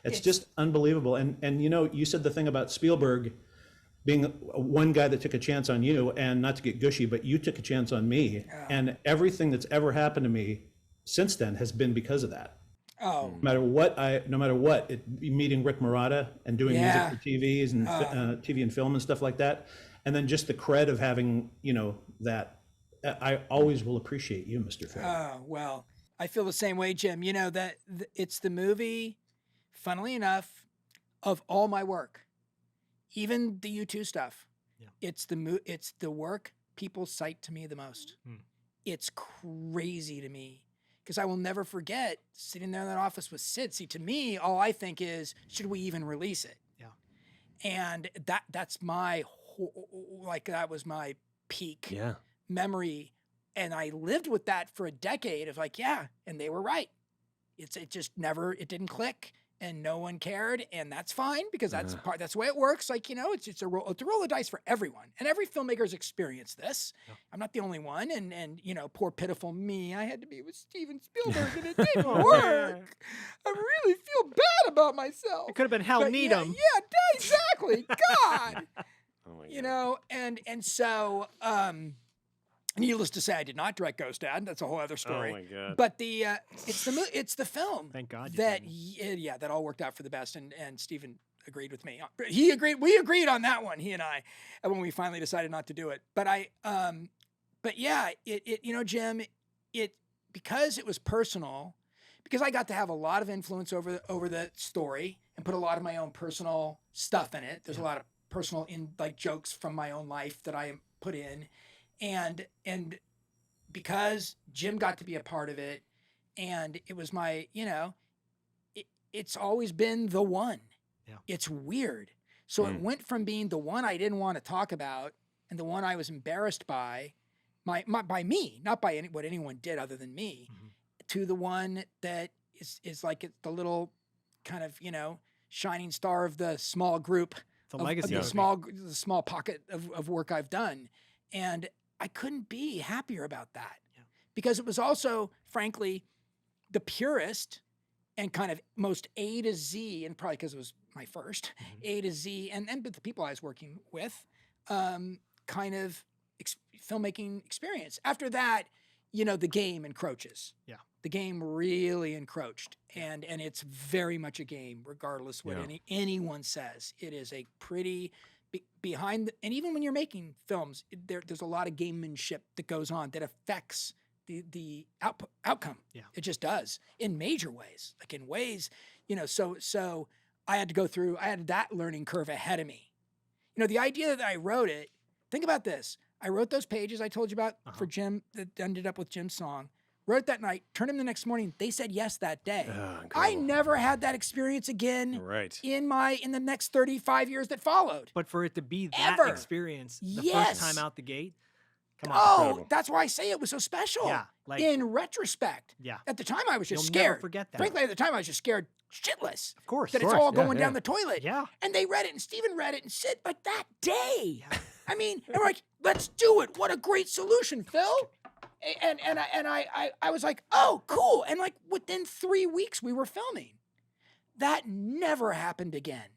It's just unbelievable. And you know, you said the thing about Spielberg being one guy that took a chance on you, and not to get gushy, but you took a chance on me, and everything that's ever happened to me since then has been because of that. Oh. No matter what, meeting Rick Marotta and doing music for TVs and TV and film and stuff like that, and then just the cred of having, you know, that. I always will appreciate you, Mr. Phil. Oh, well, I feel the same way, Jim. You know, that it's the movie, funnily enough, of all my work, even the U2 stuff. Yeah. It's the work people cite to me the most. It's crazy to me, because I will never forget sitting there in that office with Sid. See, to me, all I think is, should we even release it? Yeah. And that's my that was my peak Yeah. memory, and I lived with that for a decade of like, yeah, and they were right. It didn't click, and no one cared, and that's fine, because that's the way it works. Like, you know, it's a roll of dice for everyone, and every filmmaker's experienced this. Yeah. I'm not the only one, and you know, poor pitiful me, I had to be with Steven Spielberg, and it didn't work. I really feel bad about myself. It could have been Hal But Needham. Yeah, exactly. God. Oh my You God. know, and so needless to say, I did not direct Ghost Dad. That's a whole other story. Oh my God. But it's the film. Thank God you that didn't. that all worked out for the best, and Steven agreed with me. We agreed on that one, he and I, when we finally decided not to do it. But but yeah, you know, Jim, because it was personal, because I got to have a lot of influence over the story and put a lot of my own personal stuff in it. There's a lot of personal jokes from my own life that I put in, and because Jim got to be a part of it, and it was my, you know, it's always been the one. Yeah. It's weird. So it went from being the one I didn't want to talk about and the one I was embarrassed by by me, not by what anyone did other than me, to the one that is like the little kind of, shining star of the small group, The legacy the movie. small pocket of work I've done. And I couldn't be happier about that because it was also, frankly, the purest and kind of most A to Z, and probably because it was my first A to Z, and the people I was working with, kind of filmmaking experience. After that, the game encroaches. Yeah, the game really encroached, and it's very much a game, regardless what anyone says. It is a pretty behind, and even when you're making films, there's a lot of gamemanship that goes on that affects the outcome. Yeah, it just does in major ways, like in ways, so I had that learning curve ahead of me. The idea that I wrote it, think about this. I wrote those pages I told you about for Jim that ended up with Jim's song. Wrote that night, turned them the next morning. They said yes that day. I never had that experience again in the next 35 years that followed. But for it to be that experience the first time out the gate, come on. Oh, that's why I say it was so special. Yeah, in retrospect. Yeah. At the time, I was just You'll scared. never forget that. Frankly, at the time, I was just scared shitless. Of course. That it's all going down the toilet. Yeah. And they read it, and Steven read it, and said, like, that day. I mean, and we're like, let's do it. What a great solution, Phil. And I was like, oh, cool. And like within 3 weeks, we were filming. That never happened again.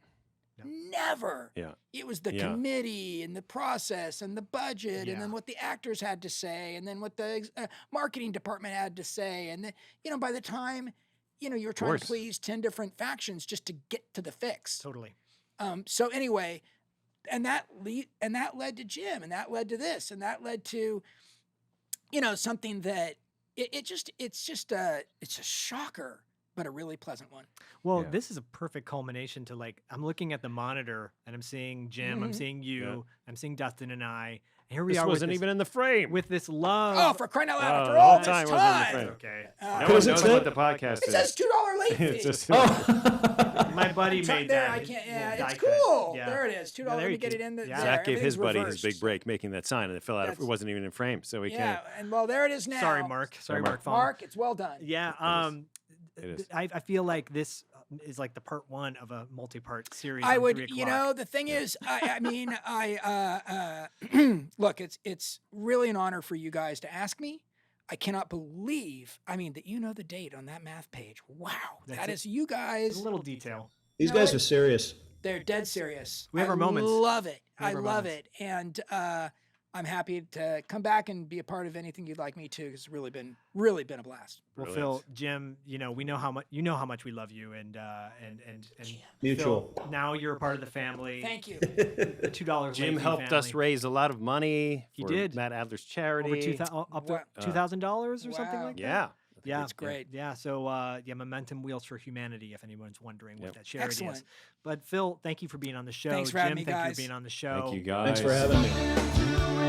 No. Never. Yeah. It was the committee and the process and the budget and then what the actors had to say and then what the marketing department had to say. And then, by the time, you were trying to please 10 different factions just to get to the fix. Totally. So anyway, and that led to Jim, and that led to this, and that led to, something that it's just a shocker, but a really pleasant one. Well, this is a perfect culmination to I'm looking at the monitor and I'm seeing Jim, I'm seeing you, I'm seeing Dustin and I. Here we this are. Wasn't even in the frame with this love. Oh, for crying out loud! After all this time, wasn't in the frame. Okay. No one knows what the podcast is. It says $2 late fee. It's just, my buddy made there, that. I can't. Yeah, it's cool. Yeah. There it is. $2. Let me get it in. Zach gave his buddy his big break making that sign, and it fell out. It wasn't even in frame, so we can't. Yeah, and well, there it is now. Sorry, Mark. Mark, it's well done. Yeah. It is. I feel like this is like the part one of a multi-part series. I would, the thing is, I mean, look, it's really an honor for you guys to ask me. I cannot believe, that you know the date on that math page. Wow. That is you guys. It's a little detail. These guys are serious. They're dead serious. We have our moments. Love it. I love it. And I'm happy to come back and be a part of anything you'd like me to. It's really been a blast. Well, Phil, Jim, we know how much we love you, and mutual. Phil, now you're a part of the family. Thank you. The $2. Jim helped us raise a lot of money. He did. Matt Adler's charity. Over up to $2,000 or something like that. Yeah. Yeah, it's great. Yeah, so Momentum Wheels for Humanity, if anyone's wondering what that charity is. Excellent. But Phil, thank you for being on the show. Thanks for having me, Jim, thank you guys. for being on the show. Thank you, guys. Thanks for having me.